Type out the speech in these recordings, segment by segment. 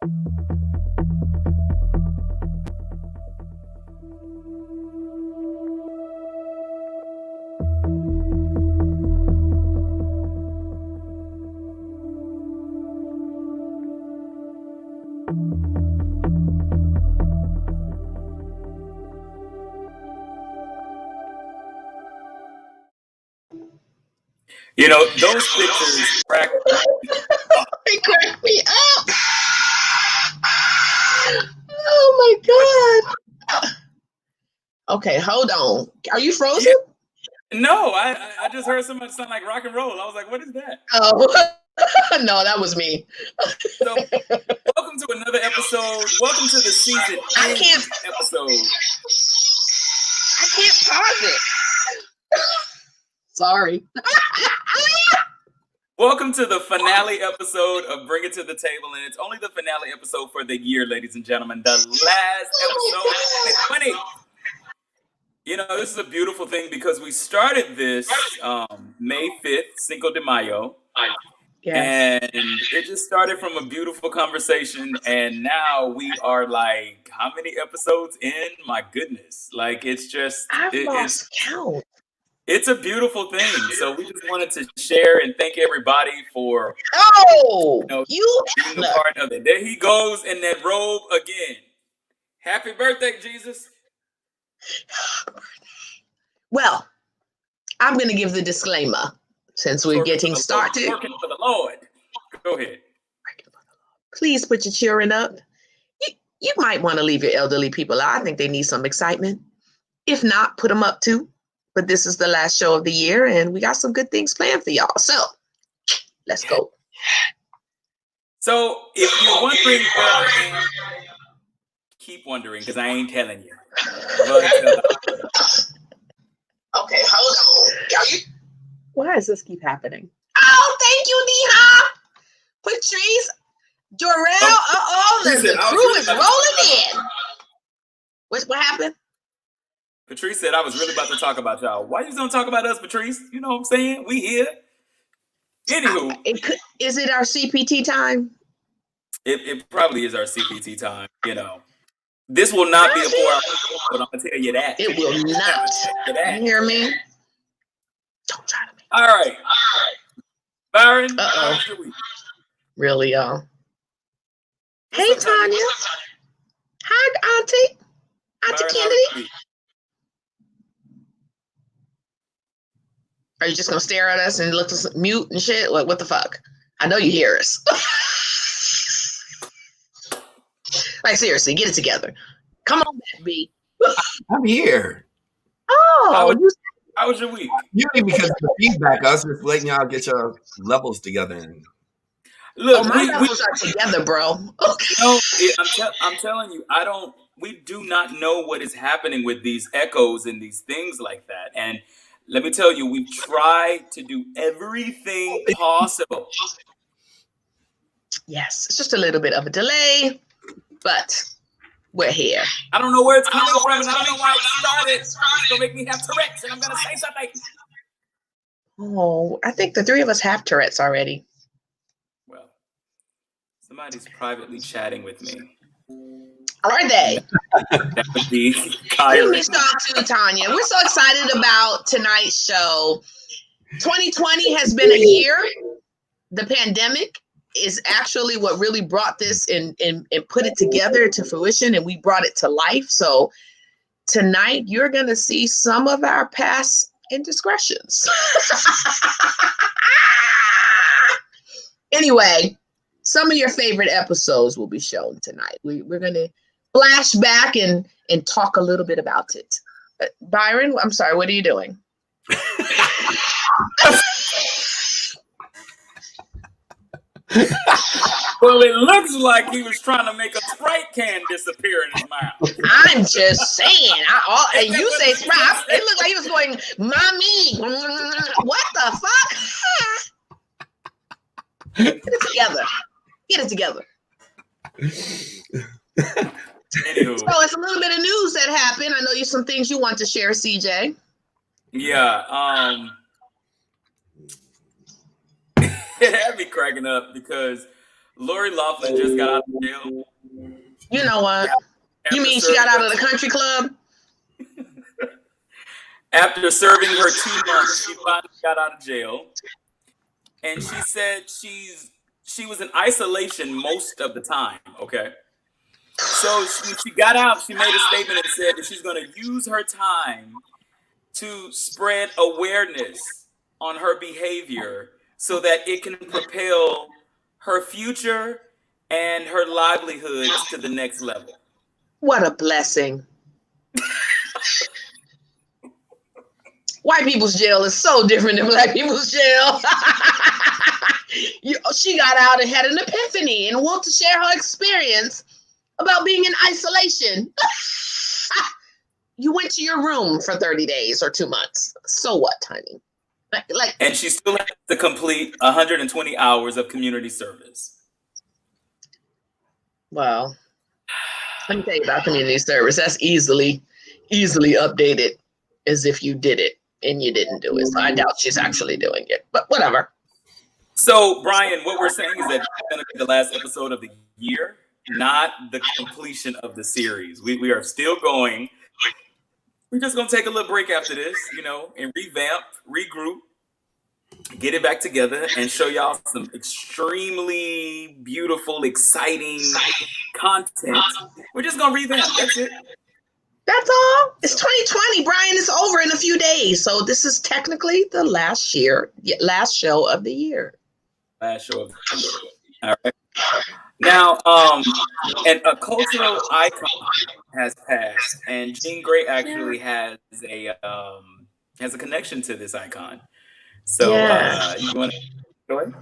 You know, those pictures crack me up. They crack me up. Oh my God. Okay, hold on. Are you frozen? No, I just heard somebody sound like rock and roll. I was like, what is that? Oh, no, that was me. So, welcome to another episode. Welcome to the season episode. I can't pause it. Sorry. Welcome to the finale episode of Bring It to the Table, and it's only the finale episode for the year, ladies and gentlemen. The last episode of 2020. You know, this is a beautiful thing because we started this May 5th, Cinco de Mayo. Yes. And it just started from a beautiful conversation, and now we are like, how many episodes in? My goodness. Like, it's just... I've lost count. It's a beautiful thing. So we just wanted to share and thank everybody for being a part of it. There he goes in that robe again. Happy birthday, Jesus. Well, I'm going to give the disclaimer since we're getting started. Working for the Lord. Go ahead. Please put your cheering up. You might want to leave your elderly people out. I think they need some excitement. If not, put them up too. But this is the last show of the year, and we got some good things planned for y'all. So, let's go. So, if you're wondering where I am, keep wondering, because I ain't telling you. But, okay, hold on. Why does this keep happening? Oh, thank you, Neha. Patrice, Jorel, the crew is rolling in. What happened? Patrice said I was really about to talk about y'all. Why you don't talk about us, Patrice? You know what I'm saying? We here. Anywho. Is it our CPT time? It probably is our CPT time, you know. This will not be a 4-hour, but I'm going to tell you that. It will not. You hear me? Don't try to make All right. Byron, how's your week? Really, y'all? Hey, Tanya. Hi, Auntie. Auntie Kennedy. Are you just going to stare at us and look us mute and shit? What the fuck? I know you hear us. Like, seriously, get it together. Come on back, B. I'm here. Oh, how was your week? Usually because of the feedback, I was just letting y'all get your levels together. Look, my levels are together, bro. Okay. No, I'm telling you, we do not know what is happening with these echoes and these things like that. And let me tell you, we've tried to do everything possible. Yes, it's just a little bit of a delay, but we're here. I don't know where it's coming from, and I don't know why it started. It's going to make me have Tourette's, and I'm going to say something. Oh, I think the three of us have Tourette's already. Well, somebody's privately chatting with me. Are they? That would be Kyrie. We start too, Tanya. We're so excited about tonight's show. 2020 has been a year. The pandemic is actually what really brought this and put it together to fruition, and we brought it to life. So tonight you're going to see some of our past indiscretions. Anyway, some of your favorite episodes will be shown tonight. We're going to flash back and talk a little bit about it. Byron, I'm sorry, what are you doing? Well, it looks like he was trying to make a Sprite can disappear in his mouth. I'm just saying. And you say Sprite. It looked like he was going, Mommy, what the fuck? Get it together. Get it together. Anywho. So it's a little bit of news that happened. I know you some things you want to share, CJ. Yeah. It had me cracking up because Lori Loughlin just got out of jail. You know what? You mean she got out of the country club? After serving her 2 months, she finally got out of jail. And she said she was in isolation most of the time, okay? So when she got out, she made a statement and said that she's going to use her time to spread awareness on her behavior so that it can propel her future and her livelihood to the next level. What a blessing. White people's jail is so different than black people's jail. She got out and had an epiphany and wanted to share her experience about being in isolation. You went to your room for 30 days or 2 months. So what, Tiny? And she still has to complete 120 hours of community service. Wow. Let me tell you about community service. That's easily updated as if you did it and you didn't do it. So I doubt she's actually doing it, but whatever. So, Brian, what we're saying is that it's going to be the last episode of the year, not the completion of the series. We are still going. We're just going to take a little break after this, and revamp, regroup, get it back together, and show y'all some extremely beautiful, exciting content. We're just going to revamp. That's it. That's all. It's 2020, Brian. It's over in a few days. So this is technically the last show of the year. Last show of the year. All right. Now, and a cultural icon has passed, and Jean Grey actually has a connection to this icon. So, you want to go ahead?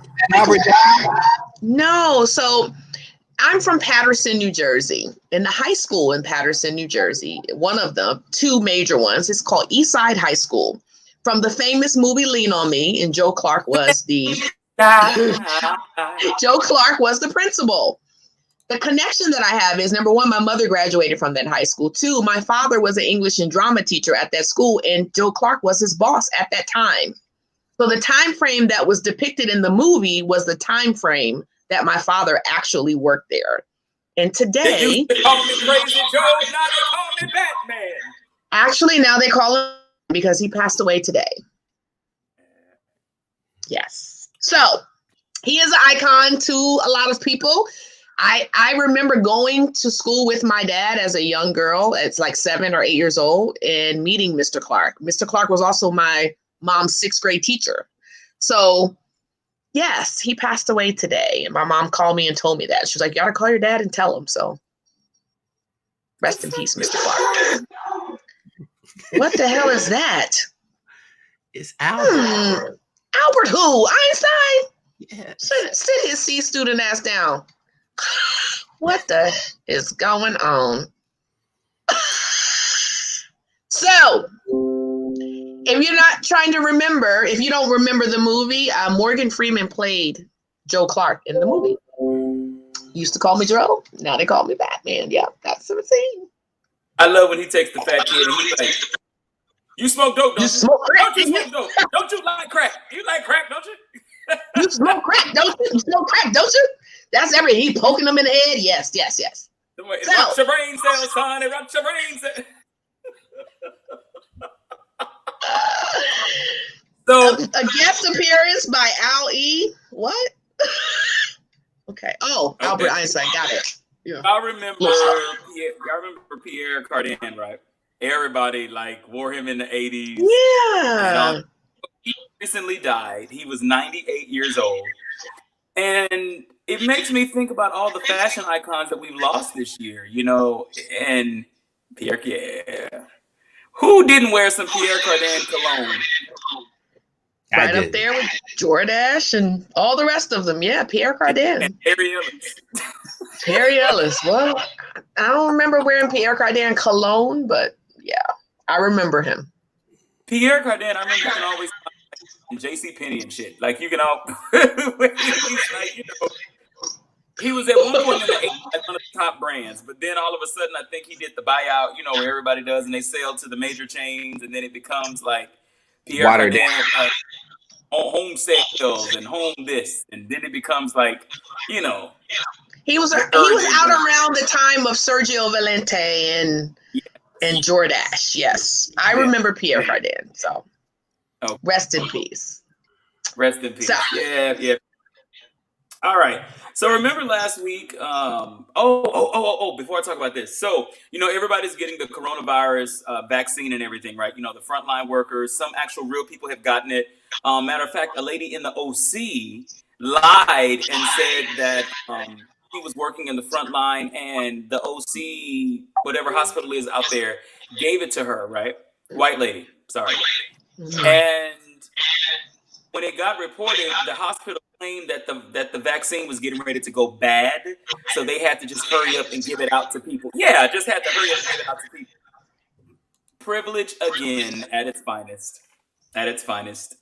No, so I'm from Paterson, New Jersey, and the high school in Paterson, New Jersey, one of the 2 major ones, is called Eastside High School, from the famous movie Lean on Me, and Joe Clark was the principal. The connection that I have is, number 1, my mother graduated from that high school. 2, my father was an English and drama teacher at that school, and Joe Clark was his boss at that time. So the time frame that was depicted in the movie was the time frame that my father actually worked there. And today, they used to call me Crazy Joe, now they call me Batman. Actually, now they call him because he passed away today. Yes. So he is an icon to a lot of people. I remember going to school with my dad as a young girl. It's like 7 or 8 years old, and meeting Mr. Clark. Mr. Clark was also my mom's 6th grade teacher. So yes, he passed away today. And my mom called me and told me that. She was like, you ought to call your dad and tell him. So rest in peace, Mr. Clark. What the hell is that? It's Albert. Albert who? Einstein? Yeah. Sit his C student ass down. What the is going on? So, if you're not trying to remember, if you don't remember the movie, Morgan Freeman played Joe Clark in the movie. Used to call me Joe. Now they call me Batman. Yeah, that's the thing. I love when he takes the fat kid and he's like, you smoke dope, don't you? Smoke crack, don't you smoke dope? Don't you like crack? You like crack, don't you? You smoke crack, don't you? You smoke crack, don't you? That's everything. He poking them in the head. Yes. It rocks your brain cells, son. It rocks your brain cells. So a guest appearance by Al E. What? Okay. Oh, okay. Albert Einstein. Got it. Yeah. I remember Pierre Cardin, right? Everybody wore him in the 80s. Yeah. And, he recently died. He was 98 years old. And it makes me think about all the fashion icons that we've lost this year, and Pierre, yeah. Who didn't wear some Pierre Cardin cologne? Right up there with Jordache and all the rest of them. Yeah, Pierre Cardin. And Harry Ellis. Harry Ellis. Well, I don't remember wearing Pierre Cardin cologne, but yeah, I remember him. Pierre Cardin, I remember you can always find J.C. Penney and shit. You can all, he was at one point in the 80s at one of the top brands, but then all of a sudden I think he did the buyout, where everybody does, and they sell to the major chains, and then it becomes Pierre Cardin, home sales and home this, and then it becomes like, you know. He was out around the time of Sergio Valente and Jordache. Yes, I remember Pierre Cardin. So, rest in peace. Rest in peace. So, yeah. All right. So remember last week? Before I talk about this, so everybody's getting the coronavirus vaccine and everything, right? The frontline workers, some actual real people have gotten it. Matter of fact, a lady in the OC lied and said that he was working in the front line, and the OC, whatever hospital is out there, gave it to her, right? White lady, sorry. And when it got reported, the hospital claimed that the vaccine was getting ready to go bad, so they had to just hurry up and give it out to people. Yeah, just had to hurry up and give it out to people. Privilege again at its finest. At its finest.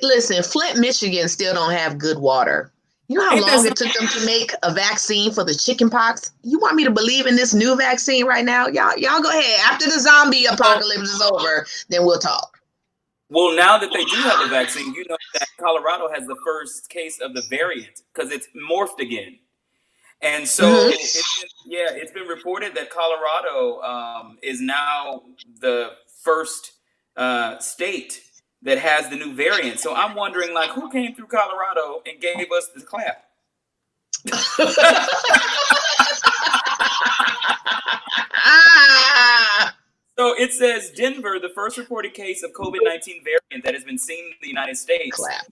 Listen, Flint, Michigan still don't have good water. You know how long it took them to make a vaccine for the chicken pox? You want me to believe in this new vaccine right now? Y'all go ahead. After the zombie apocalypse is over, then we'll talk. Well, now that they do have a vaccine, you know that Colorado has the first case of the variant because it's morphed again. And so, it's been reported that Colorado is now the first state that has the new variant. So I'm wondering, like, who came through Colorado and gave us the clap? So it says Denver, the first reported case of COVID-19 variant that has been seen in the United States, that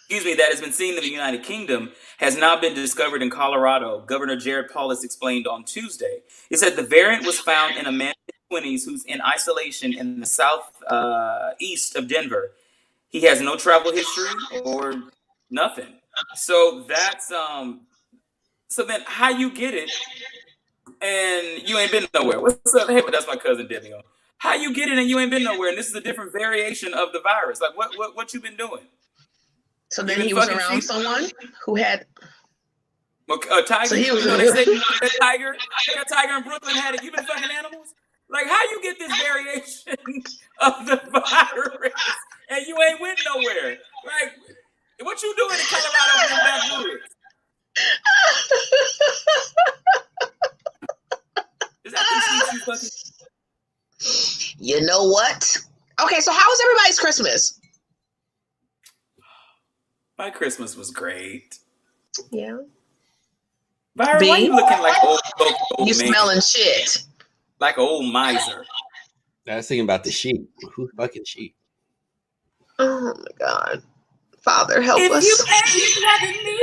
has been seen in the United Kingdom, has now been discovered in Colorado. Governor Jared Polis explained on Tuesday. He said the variant was found in a man in his 20s who's in isolation in the southeast of Denver. He has no travel history or nothing. So that's so then how you get it? And you ain't been nowhere. What's up? Hey, but that's my cousin Debbie. How you get it and you ain't been nowhere? And this is a different variation of the virus. Like, what you been doing? So then he was around someone who had. Tiger. So he was. They say that tiger in Brooklyn had it. You been fucking animals? Like, how you get this variation of the virus and you ain't went nowhere? Like, what you doing in Colorado in the backwoods? Is that fucking? You know what? Okay, so how was everybody's Christmas? My Christmas was great. Yeah. Byron, why you looking like old you man? smelling shit. Like an old miser. I was thinking about the sheep. Who's fucking sheep? Oh my God. Father, help if us. You ain't loving me,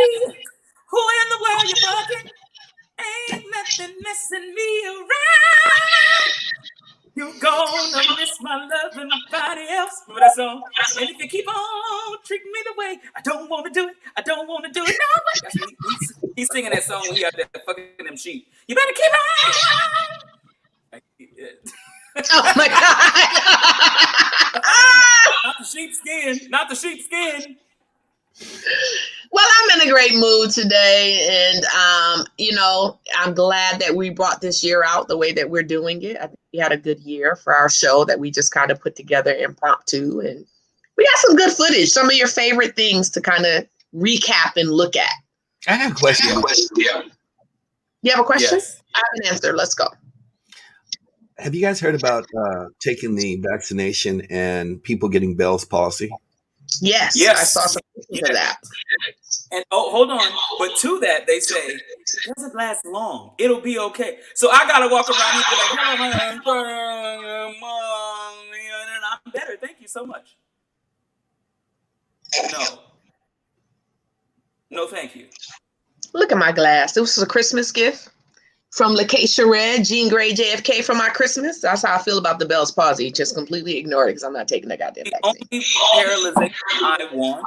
who in the world you fucking? Ain't nothing messing me around. You're gonna miss my love and nobody else. Remember that song? And if you keep on treating me the way I don't want to do it, I don't want to do it. No, he's singing that song when he out there fucking them sheep. You better keep on. Oh my God. Not the sheepskin. Not the sheepskin. Well, I'm in a great mood today, and I'm glad that we brought this year out the way that we're doing it. I think we had a good year for our show that we just kind of put together impromptu, and we got some good footage. Some of your favorite things to kind of recap and look at. I have a question. You have a question? Yes. I have an answer. Let's go. Have you guys heard about taking the vaccination and people getting Bell's palsy? Yes. I saw some pictures of that. And hold on, but to that they say it doesn't last long. It'll be okay. So I gotta walk around here like, I'm better. Thank you so much. No, thank you. Look at my glass. This was a Christmas gift from Lakeisha Red, Jean Grey, JFK for my Christmas. That's how I feel about the Bell's palsy. Just completely ignore it because I'm not taking that goddamn vaccine. The only paralyzation I want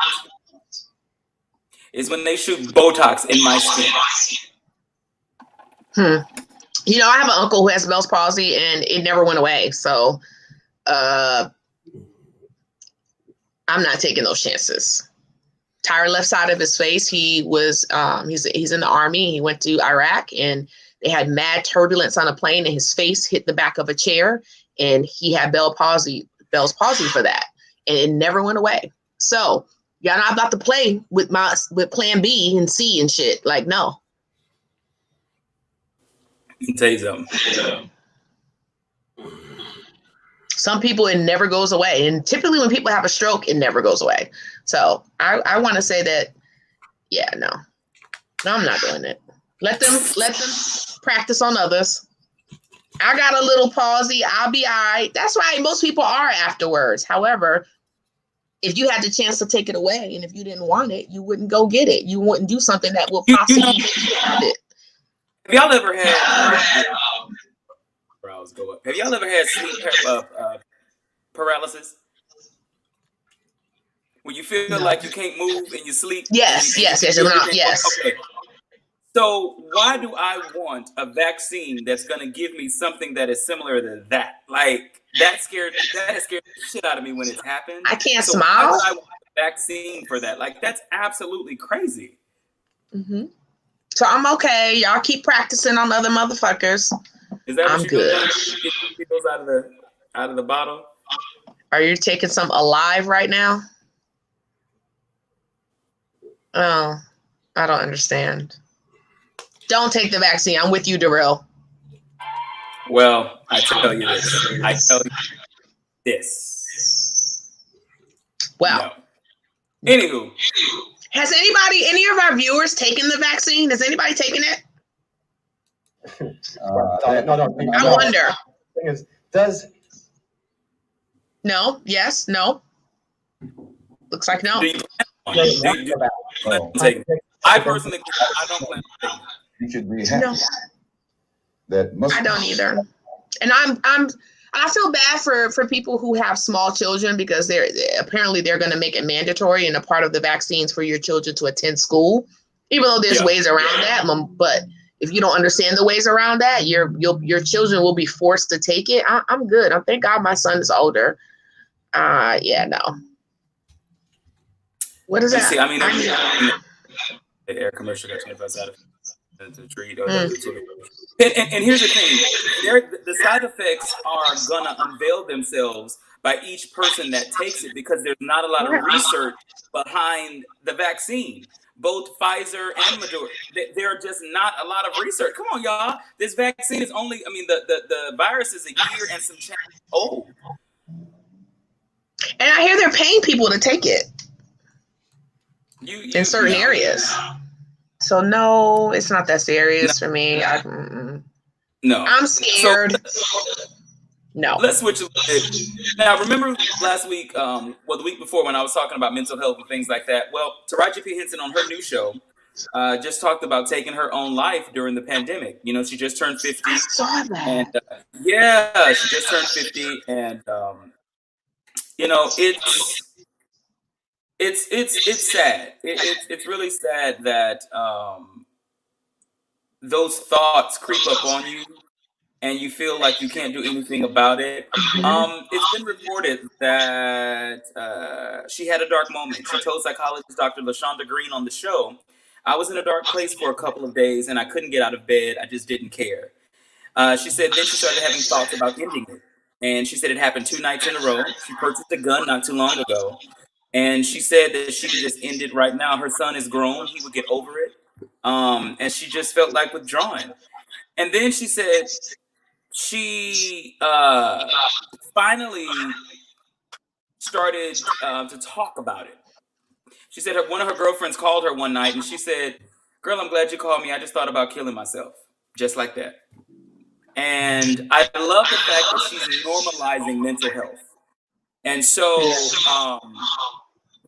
is when they shoot Botox in my skin. I have an uncle who has Bell's palsy and it never went away. So I'm not taking those chances. Entire left side of his face. He was he's in the Army. He went to Iraq and they had mad turbulence on a plane and his face hit the back of a chair and he had Bell's palsy for that. And it never went away. So y'all not about to play with plan B and C and shit. Like, no. Let me tell you something. Some people, it never goes away. And typically when people have a stroke, it never goes away. So I want to say that, yeah, no, I'm not doing it. Let them practice on others. I got a little palsy. I'll be all right. That's why most people are afterwards. However, if you had the chance to take it away and if you didn't want it, you wouldn't go get it. You wouldn't do something that will possibly make you have it. Have y'all ever had Have y'all ever had sleep paralysis? When you feel like you can't move and you sleep? Yes. Okay. So why do I want a vaccine that's going to give me something that is similar to that? Like, that has scared the shit out of me when it's happened. I can't so smile. Why would I want a vaccine for that? Like, that's absolutely crazy. Mm-hmm. So I'm okay. Y'all keep practicing on other motherfuckers. Is that what I'm you're good. doing? Get those out of the bottle? Are you taking some alive right now? Oh, I don't understand. Don't take the vaccine. I'm with you, Darrell. Well, I tell you this. Well, no. Anywho, has any of our viewers taken the vaccine? Has anybody taken it? No. I wonder. The thing is, No. Yes. No. Looks like no. I personally, I don't plan on taking it. You should be happy. No. I don't either. And I feel bad for people who have small children because they're going to make it mandatory and a part of the vaccines for your children to attend school, even though there's ways around that. But if you don't understand the ways around that, your children will be forced to take it. I'm good. Thank God my son is older. No. What is that? See, I mean, the air commercial got 25 out of the treat. And here's the thing: the side effects are gonna unveil themselves by each person that takes it because there's not a lot of research behind the vaccine. Both Pfizer and Moderna, there are just not a lot of research. Come on, y'all! This vaccine is only, the virus is a year and some change old. And I hear they're paying people to take it in certain areas. So no, it's not that serious for me. No, I'm scared. No. Let's switch a little bit. Now, remember last week, the week before when I was talking about mental health and things like that? Well, Taraji P. Henson on her new show just talked about taking her own life during the pandemic. You know, she just turned 50. I saw that. And, she just turned 50. And, it's sad. It's really sad that those thoughts creep up on you and you feel like you can't do anything about it. It's been reported that she had a dark moment. She told psychologist Dr. LaShonda Green on the show, "I was in a dark place for a couple of days and I couldn't get out of bed. I just didn't care." She said then she started having thoughts about ending it. And she said it happened 2 nights in a row. She purchased a gun not too long ago. And she said that she could just end it right now. Her son is grown. He would get over it. And she just felt like withdrawing. And then she said she finally started to talk about it. She said one of her girlfriends called her one night and she said, "Girl, I'm glad you called me. I just thought about killing myself." Just like that. And I love the fact that she's normalizing mental health. And so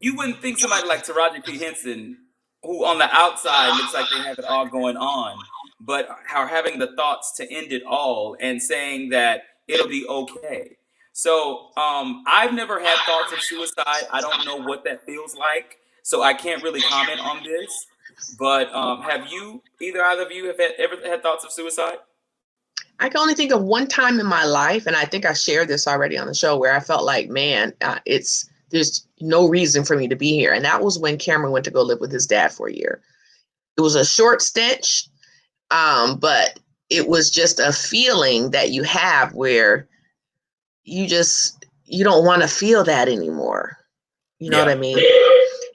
you wouldn't think somebody like Taraji P. Henson, who on the outside looks like they have it all going on, but are having the thoughts to end it all and saying that it'll be okay. So I've never had thoughts of suicide. I don't know what that feels like. So I can't really comment on this. But have you, either of you, have ever had thoughts of suicide? I can only think of one time in my life, and I think I shared this already on the show, where I felt like, man, there's no reason for me to be here. And that was when Cameron went to go live with his dad for a year. It was a short stench, but it was just a feeling that you have where you don't want to feel that anymore. You know what I mean?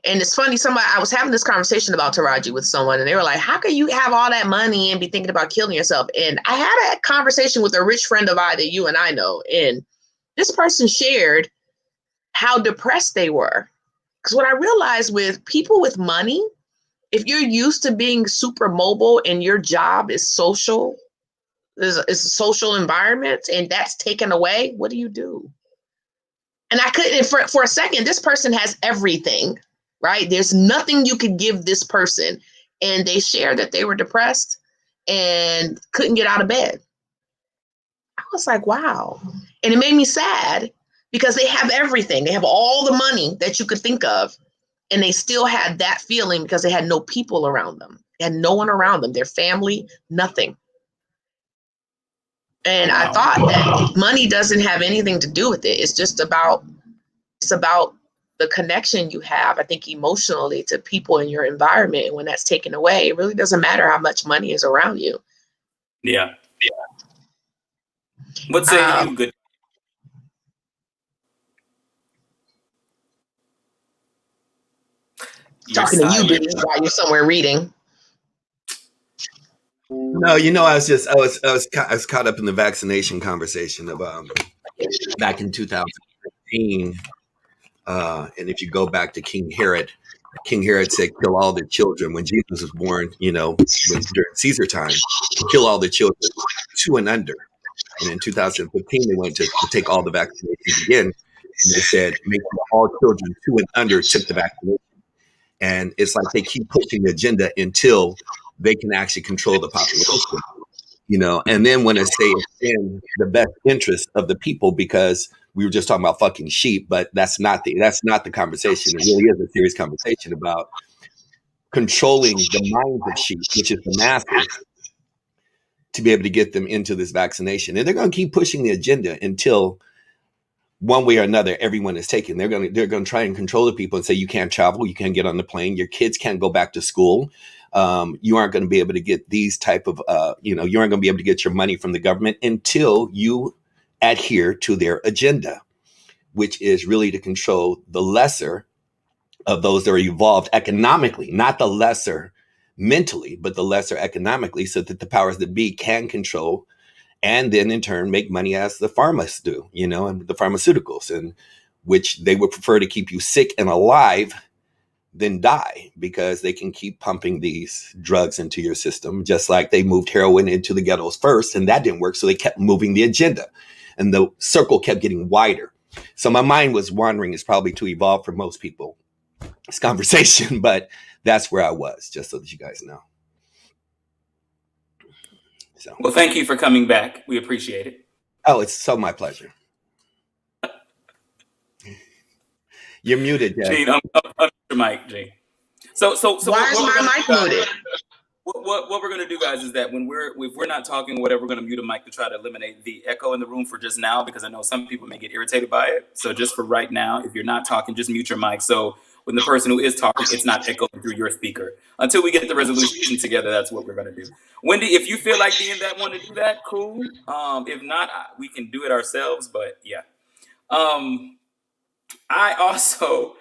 And it's funny, I was having this conversation about Taraji with someone, and they were like, how can you have all that money and be thinking about killing yourself? And I had a conversation with a rich friend of mine that you and I know. And this person shared how depressed they were. Because what I realized with people with money, if you're used to being super mobile and your job is social, is a social environment, and that's taken away, what do you do? And I couldn't, for a second, this person has everything, right? There's nothing you could give this person. And they shared that they were depressed and couldn't get out of bed. I was like, wow. And it made me sad because they have everything. They have all the money that you could think of. And they still had that feeling because they had no people around them. They had no one around them, their family, nothing. And I thought that money doesn't have anything to do with it. It's about the connection you have, I think, emotionally to people in your environment. And when that's taken away, it really doesn't matter how much money is around you. Yeah. What say you, good? Talking to you, Billy, while you're somewhere reading. No, I was caught up in the vaccination conversation of back in 2015. And if you go back to King Herod said, kill all the children when Jesus was born, during Caesar time, kill all the children 2 and under. And in 2015, they went to take all the vaccinations again. And they said, make sure all children 2 and under took the vaccination. And it's like they keep pushing the agenda until they can actually control the population, and then when I say it's in the best interest of the people, because we were just talking about fucking sheep, but that's not the conversation. It really is a serious conversation about controlling the minds of sheep, which is the masses, to be able to get them into this vaccination. And they're going to keep pushing the agenda until one way or another, everyone is taken. They're going to try and control the people and say, you can't travel, you can't get on the plane, your kids can't go back to school. You aren't going to be able to get these type of, you aren't going to be able to get your money from the government until you adhere to their agenda, which is really to control the lesser of those that are evolved economically, not the lesser mentally, but the lesser economically, so that the powers that be can control and then in turn make money as the pharmacists do, and the pharmaceuticals, and which they would prefer to keep you sick and alive than die, because they can keep pumping these drugs into your system, just like they moved heroin into the ghettos first, and that didn't work. So they kept moving the agenda, and the circle kept getting wider. So my mind was wandering. It's probably too evolved for most people, this conversation, but that's where I was, just so that you guys know. So. Well, thank you for coming back. We appreciate it. Oh, it's so my pleasure. You're muted, Jay. Gene, your mic, Gene. So why is my mic muted? What we're gonna do, guys, is that if we're not talking, whatever, we're gonna mute a mic to try to eliminate the echo in the room for just now, because I know some people may get irritated by it. So just for right now, if you're not talking, just mute your mic. So when the person who is talking, it's not echoing through your speaker. Until we get the resolution together, that's what we're gonna do. Wendy, if you feel like being that one to do that, cool. If not, we can do it ourselves. But yeah, I also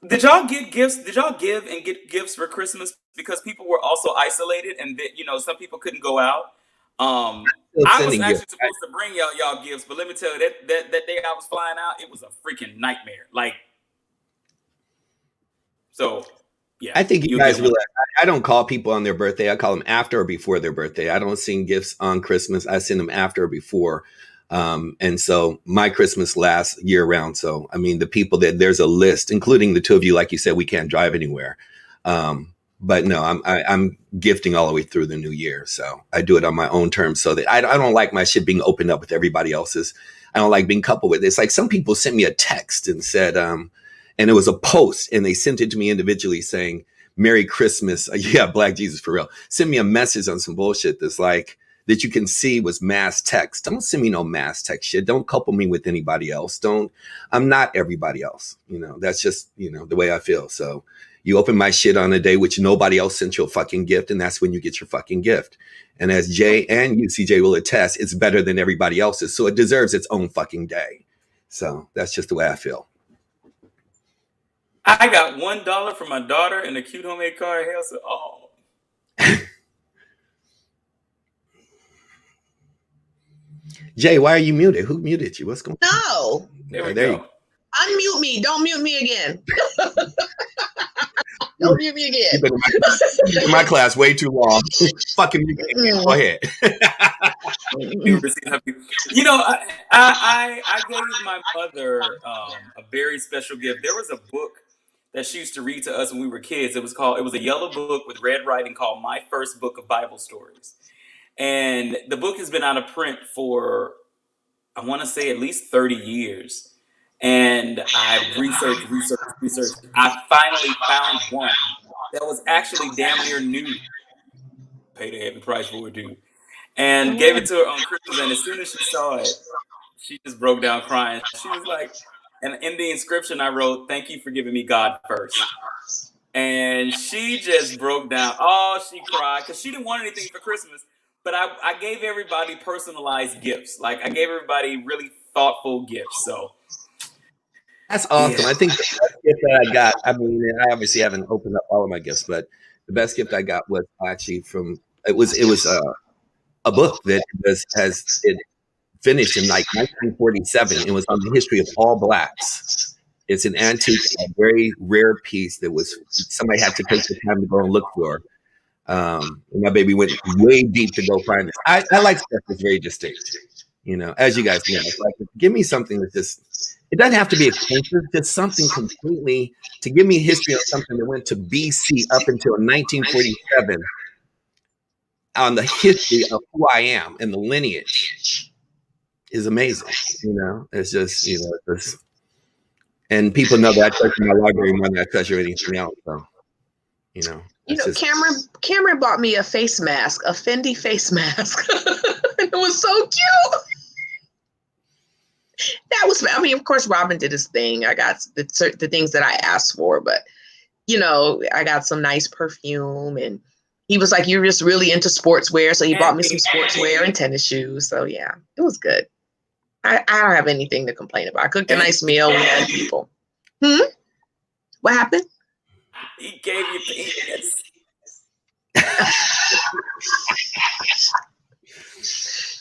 did y'all get gifts? Did y'all give and get gifts for Christmas? Because people were also isolated, and that some people couldn't go out. I was actually supposed to bring y'all gifts, but let me tell you, that day I was flying out, it was a freaking nightmare. So yeah. I think you guys realize I don't call people on their birthday. I call them after or before their birthday. I don't send gifts on Christmas. I send them after or before. And so my Christmas lasts year round. So, I mean, the people there's a list, including the two of you, like you said, we can't drive anywhere. But no, I'm gifting all the way through the new year. So I do it on my own terms, so that I don't like my shit being opened up with everybody else's. I don't like being coupled with it. It's like some people sent me a text and said, and it was a post, and they sent it to me individually saying, Merry Christmas. Yeah, Black Jesus for real. Send me a message on some bullshit that's like, that you can see was mass text. Don't send me no mass text shit. Don't couple me with anybody else. I'm not everybody else. That's just, the way I feel. So you open my shit on a day which nobody else sent you a fucking gift, and that's when you get your fucking gift. And as Jay and you, CJ, will attest, it's better than everybody else's. So it deserves its own fucking day. So that's just the way I feel. I got $1 from my daughter and a cute homemade card. Hell, so Jay, why are you muted? Who muted you? What's going on? No. there we There go. Unmute me. Don't mute me again. Don't mute me again. You've been in my class way too long. Fucking mute me. Go ahead. You know, I gave my mother a very special gift. There was a book that she used to read to us when we were kids. It was a yellow book with red writing called My First Book of Bible Stories. And the book has been out of print for, I want to say, at least 30 years. And I researched. I finally found one that was actually damn near new. Paid a heavy price for it, dude. And gave it to her on Christmas. And as soon as she saw it, she just broke down crying. She was like, and in the inscription I wrote, "Thank you for giving me God first." And she just broke down. Oh, she cried because she didn't want anything for Christmas. But I gave everybody personalized gifts. Like, I gave everybody really thoughtful gifts. So that's awesome. Yeah. I think the best gift that I got, I mean, I obviously haven't opened up all of my gifts, but the best gift I got was actually it was a book that it finished in like 1947. It was on the history of all blacks. It's an antique, a very rare piece that somebody had to take the time to go and look for. And my baby went way deep to go find it. I like stuff that's very distinct. You know, as you guys know, it's like, give me something that's just, it doesn't have to be expensive, just something completely, to give me history of something that went to BC up until 1947 on the history of who I am and the lineage is amazing. You know, it's just, you know, and people know that I treasure my library more than I treasure anything else. So, you know. Cameron bought me a face mask, a Fendi face mask. It was so cute. That was, I mean, of course, Robin did his thing. I got the things that I asked for, but, you know, I got some nice perfume, and he was like, "You're just really into sportswear." So he bought me some sportswear and tennis shoes. So yeah, it was good. I don't have anything to complain about. I cooked a nice meal. We had people. What happened? He gave you penis.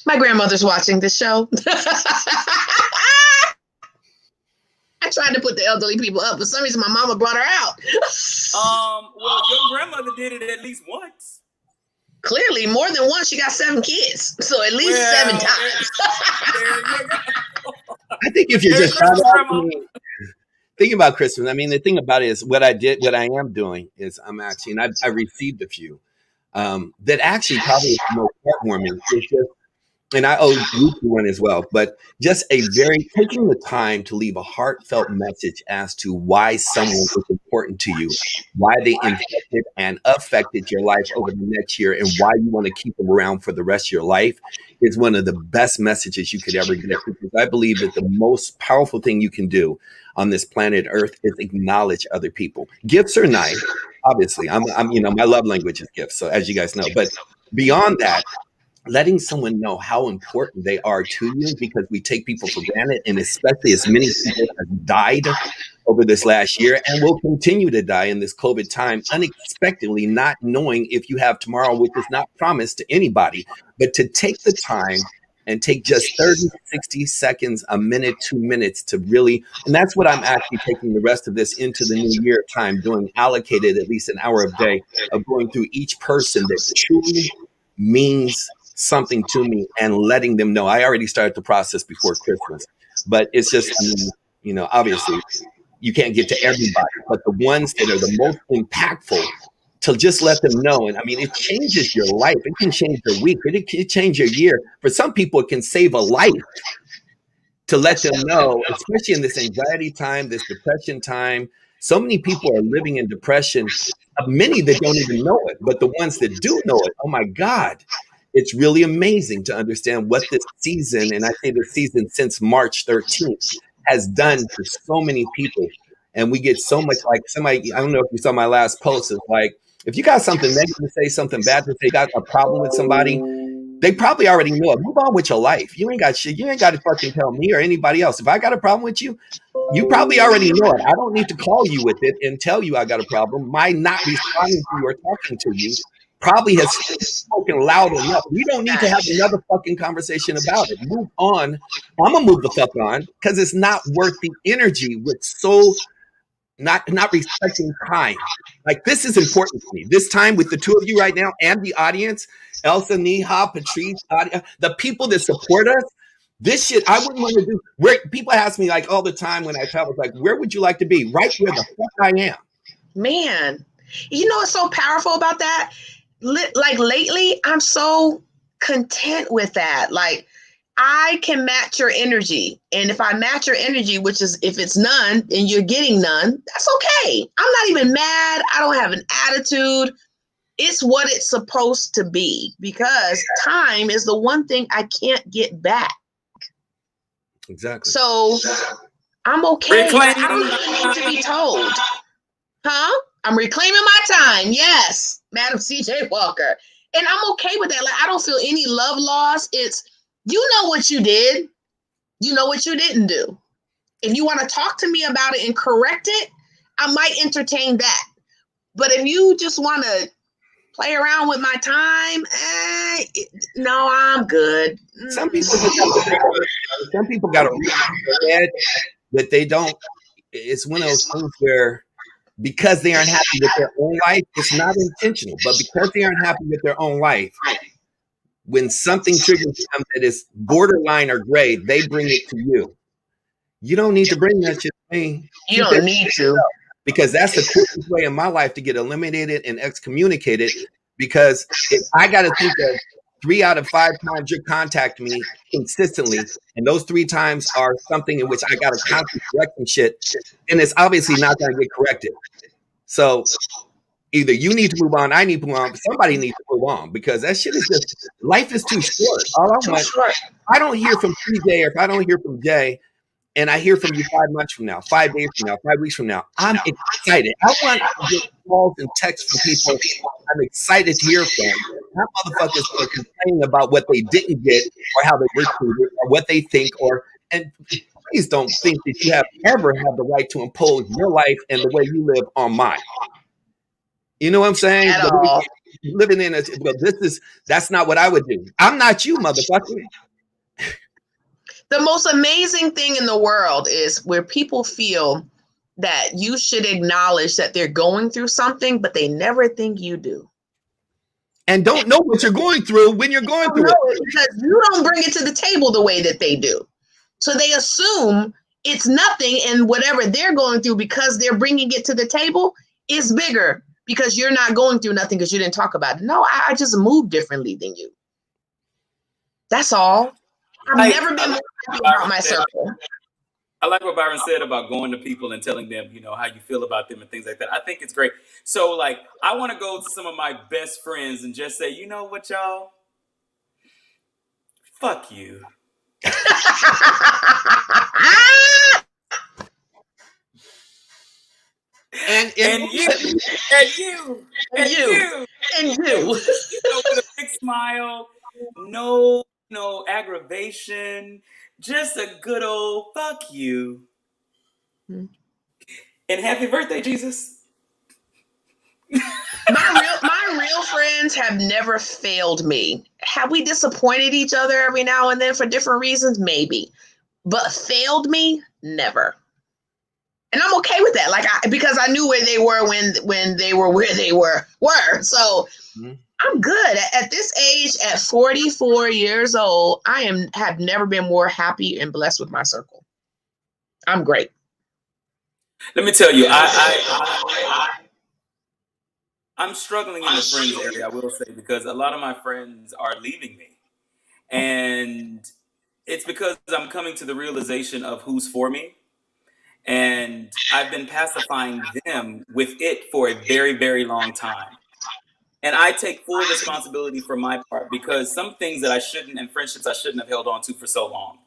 My grandmother's watching this show. I tried to put the elderly people up. For some reason, my mama brought her out. Well, your grandmother did it at least once. Clearly, more than once. She got 7 kids, so at least 7 times. I think if you're just thinking about Christmas, I mean, the thing about it is what I am doing is I'm actually, and I received a few that actually probably is the most heartwarming. It's just, and I owe you one as well, but just taking the time to leave a heartfelt message as to why someone is important to you, why they infected and affected your life over the next year, and why you want to keep them around for the rest of your life is one of the best messages you could ever get. Because I believe that the most powerful thing you can do on this planet Earth is acknowledge other people. Gifts are nice, obviously. I'm you know, my love language is gifts, so as you guys know, but beyond that, letting someone know how important they are to you, because we take people for granted, and especially as many people have died over this last year and will continue to die in this COVID time, unexpectedly, not knowing if you have tomorrow, which is not promised to anybody, but to take the time and take just 30, 60 seconds, a minute, 2 minutes to really, and that's what I'm actually taking the rest of this into the new year time, doing allocated at least an hour a day of going through each person that truly means something to me and letting them know. I already started the process before Christmas, but it's just, I mean, you know, obviously you can't get to everybody, but the ones that are the most impactful, to just let them know. And I mean, it changes your life. It can change your week. It can change your year. For some people, it can save a life to let them know, especially in this anxiety time, this depression time. So many people are living in depression, many that don't even know it, but the ones that do know it, oh my God, it's really amazing to understand what this season, and I say this season since March 13th, has done for so many people. And we get so much, like somebody, I don't know if you saw my last post, it's like, if you got something negative to say, something bad to say, got a problem with somebody, They probably already know it. Move on with your life. You ain't got shit. You ain't got to fucking tell me or anybody else. If I got a problem with you, you probably already know it. I don't need to call you with it and tell you I got a problem. My not responding to you or talking to you probably has spoken loud enough. We don't need to have another fucking conversation about it. Move on. I'm gonna move the fuck on because it's not worth the energy with so not respecting time. Like, this is important to me. This time with the two of you right now and the audience, Elsa, Neha, Patrice, Nadia, the people that support us. This shit I wouldn't want to do. Where people ask me like all the time when I travel, like, where would you like to be? Right where the fuck I am. Man, you know what's so powerful about that? Like lately, I'm so content with that. Like, I can match your energy. And if I match your energy, which is if it's none and you're getting none, that's okay. I'm not even mad. I don't have an attitude. It's what it's supposed to be, because time is the one thing I can't get back. Exactly. So I'm okay. I don't even need to be told. Huh? I'm reclaiming my time. Yes, Madam CJ Walker. And I'm okay with that. Like, I don't feel any love loss. It's, you know what you did. You know what you didn't do. If you want to talk to me about it and correct it, I might entertain that. But if you just want to play around with my time, no, I'm good. Some people got to realize that they don't. It's one of those things where, because they aren't happy with their own life, it's not intentional, but because they aren't happy with their own life, when something triggers them that is borderline or gray, they bring it to you. You don't need to bring that shit to me. You don't need to. Because that's the quickest way in my life to get eliminated and excommunicated. Because if I got to think of 3 out of 5 times you contact me consistently, and those 3 times are something in which I got to constantly correct some shit, then it's obviously not going to get corrected. So either you need to move on, I need to move on, somebody needs to move on, because that shit is just, life is too short. All I want, I don't hear from TJ, or if I don't hear from Jay, and I hear from you 5 months from now, 5 days from now, 5 weeks from now, I'm excited. I want to get calls and texts from people I'm excited to hear from. Not motherfuckers are complaining about what they didn't get, or how they were treated, or what they think, and please don't think that you have ever had the right to impose your life and the way you live on mine. You know what I'm saying? At all. Living in that's not what I would do. I'm not you, motherfucker. The most amazing thing in the world is where people feel that you should acknowledge that they're going through something, but they never think you do. And don't know what you're going through when you're going through it. Because you don't bring it to the table the way that they do. So they assume it's nothing, and whatever they're going through, because they're bringing it to the table, is bigger, because you're not going through nothing because you didn't talk about it. No, I just move differently than you. That's all. I've never been more happy about my circle. I like what Byron said about going to people and telling them, you know, how you feel about them and things like that. I think it's great. So, like, I want to go to some of my best friends and just say, you know what, y'all? Fuck you. And you. You know, with a big smile, no aggravation, just a good old fuck you. And happy birthday, Jesus. My real friends have never failed me. Have we disappointed each other every now and then for different reasons? Maybe. But failed me? Never. And I'm okay with that. Like, because I knew where they were when they were where they were. So I'm good. At this age, at 44 years old, I have never been more happy and blessed with my circle. I'm great. Let me tell you, I'm struggling in the friends area, I will say, because a lot of my friends are leaving me. And it's because I'm coming to the realization of who's for me. And I've been pacifying them with it for a very, very long time. And I take full responsibility for my part, because some things that I shouldn't, and friendships I shouldn't have held on to for so long.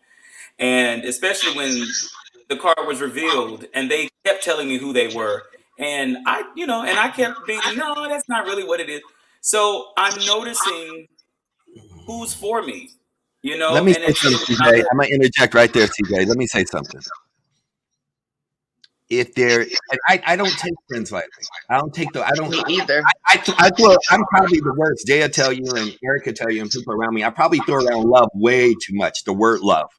And especially when the card was revealed and they kept telling me who they were. And I kept being, no, that's not really what it is. So I'm noticing who's for me, you know. Let me And say something, CJ. I'm gonna interject right there, CJ. Let me say something. If there, I don't take friends lightly. I don't take the. I don't. Me either. I'm probably the worst. Jay will tell you, and Eric will tell you, and people around me. I probably throw around love way too much. The word love,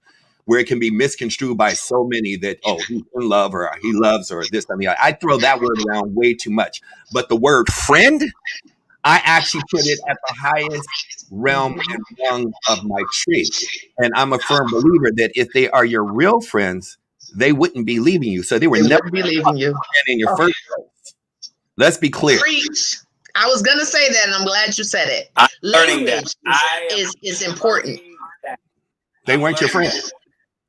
where it can be misconstrued by so many that he's in love or he loves or this and the other. I throw that word around way too much. But the word friend, I actually put it at the highest realm and rung of my tree. And I'm a firm believer that if they are your real friends, they wouldn't be leaving you. So they were never be leaving you in your first place. Let's be clear. Preach. I was gonna say that, and I'm glad you said it. I'm learning Language that. is important. They weren't your friend.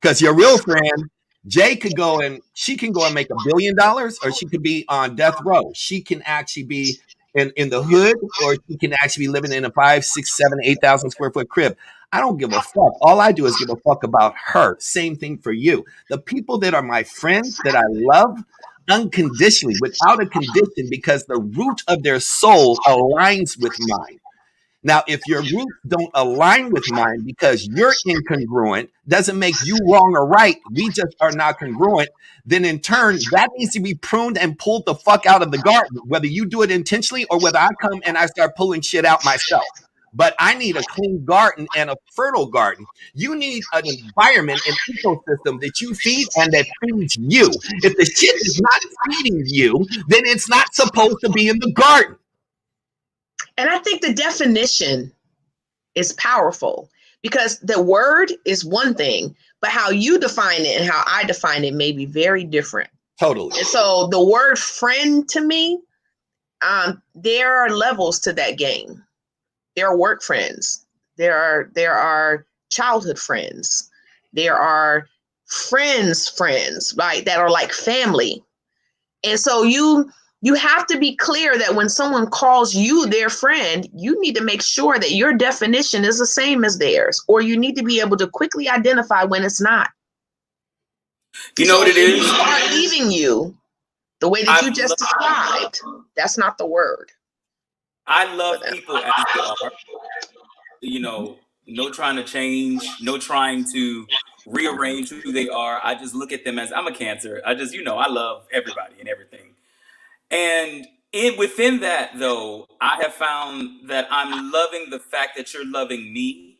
Because your real friend, Jay could go and she can go and make $1 billion, or she could be on death row. She can actually be in the hood, or she can actually be living in a 5, 6, 7, 8,000 square foot crib. I don't give a fuck. All I do is give a fuck about her. Same thing for you. The people that are my friends that I love unconditionally, without a condition, because the root of their soul aligns with mine. Now, if your roots don't align with mine because you're incongruent, doesn't make you wrong or right, we just are not congruent, then in turn, that needs to be pruned and pulled the fuck out of the garden, whether you do it intentionally or whether I come and I start pulling shit out myself. But I need a clean garden and a fertile garden. You need an environment, an ecosystem that you feed and that feeds you. If the shit is not feeding you, then it's not supposed to be in the garden. And I think the definition is powerful, because the word is one thing, but how you define it and how I define it may be very different. Totally. And so the word friend to me, there are levels to that game. There are work friends. There are childhood friends. There are friends, right, that are like family. And so you have to be clear that when someone calls you their friend, you need to make sure that your definition is the same as theirs, or you need to be able to quickly identify when it's not. You know what it is? People are leaving you the way that you just described. That's not the word. I love people as they are. You know, no trying to change, no trying to rearrange who they are. I just look at them as, I'm a Cancer. I just, I love everybody and everything. And within that, though, I have found that I'm loving the fact that you're loving me,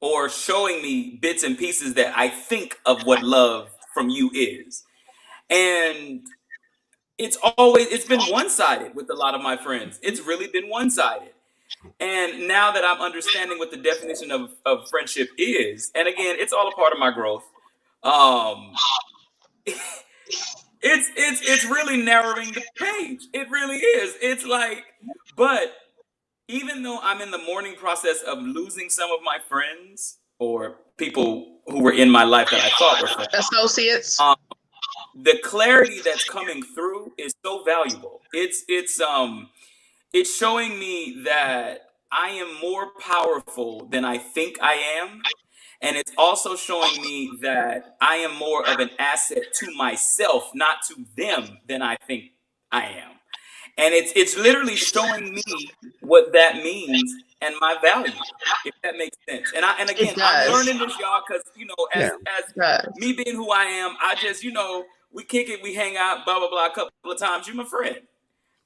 or showing me bits and pieces that I think of what love from you is. And it's been one-sided with a lot of my friends. It's really been one-sided. And now that I'm understanding what the definition of friendship is, and again, it's all a part of my growth. It's really narrowing the page. It really is. It's like, but even though I'm in the mourning process of losing some of my friends or people who were in my life that I thought were friends, associates, the clarity that's coming through is so valuable. It's showing me that I am more powerful than I think I am. And it's also showing me that I am more of an asset to myself, not to them, than I think I am. And it's literally showing me what that means and my value, if that makes sense. And again, I'm learning this, y'all, because as me being who I am, I just, we kick it, we hang out, blah blah blah, a couple of times. You're my friend.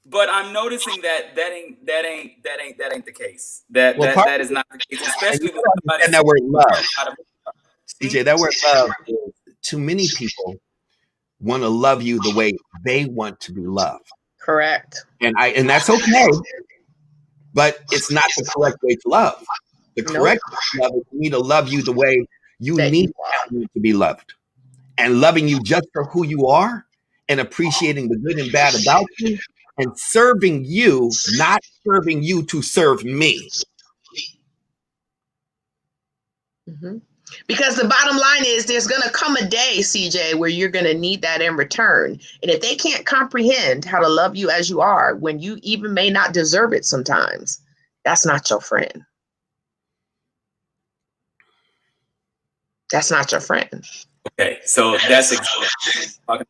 But I'm noticing that ain't the case. That is not the case, especially with somebody. And that word love, CJ. That word love. Too many people want to love you the way they want to be loved. Correct. And that's okay, but it's not the correct way to love. The correct way to love is for me to love you the way you need to be loved, and loving you just for who you are, and appreciating the good and bad about you. And serving you, not serving you to serve me. Mm-hmm. Because the bottom line is there's going to come a day, CJ, where you're going to need that in return. And if they can't comprehend how to love you as you are, when you even may not deserve it sometimes, that's not your friend. That's not your friend. Okay, so that's exactly.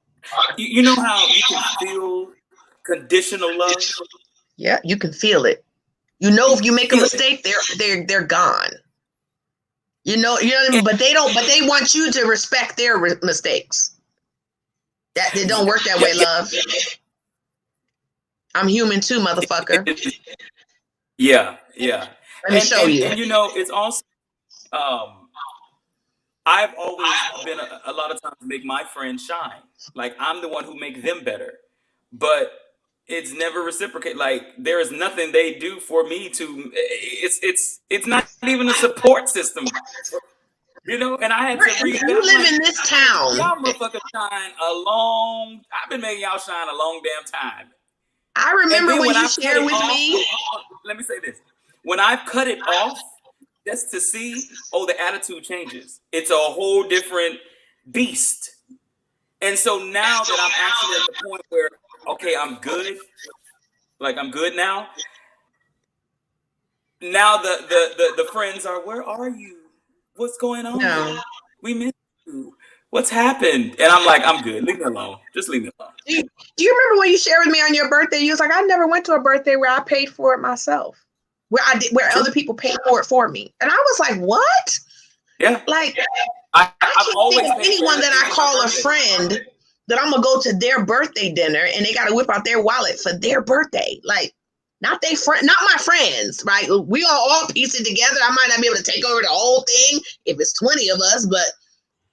You know how you can feel conditional love? Yeah, you can feel it. You know, if you make a mistake, they're gone. You know what I mean? But they don't. But they want you to respect their mistakes. That it don't work that way, love. I'm human too, motherfucker. Yeah. Let me show you. And you know, it's also I've always been a lot of times make my friends shine. Like I'm the one who make them better, but it's never reciprocate. Like there is nothing they do for me to. It's not even a support system. You know, and I had to read. You live in this town. Y'all motherfuckers shine a long. I've been making y'all shine a long damn time. I remember when you shared with me. Let me say this: when I've cut it off, just to see, the attitude changes. It's a whole different beast. And so now that I'm actually at the point where, okay, I'm good. Like I'm good now. Now the friends are, where are you? What's going on? No. We miss you. What's happened? And I'm like, I'm good. Leave me alone. Just leave me alone. Do you remember when you shared with me on your birthday? You was like, I never went to a birthday where I paid for it myself. Where other people paid for it for me. And I was like, what? Yeah. Like, I've can't always think of anyone that I call a friend that I'm going to go to their birthday dinner and they got to whip out their wallet for their birthday. Like, not my friends, right? We all piece it together. I might not be able to take over the whole thing if it's 20 of us, but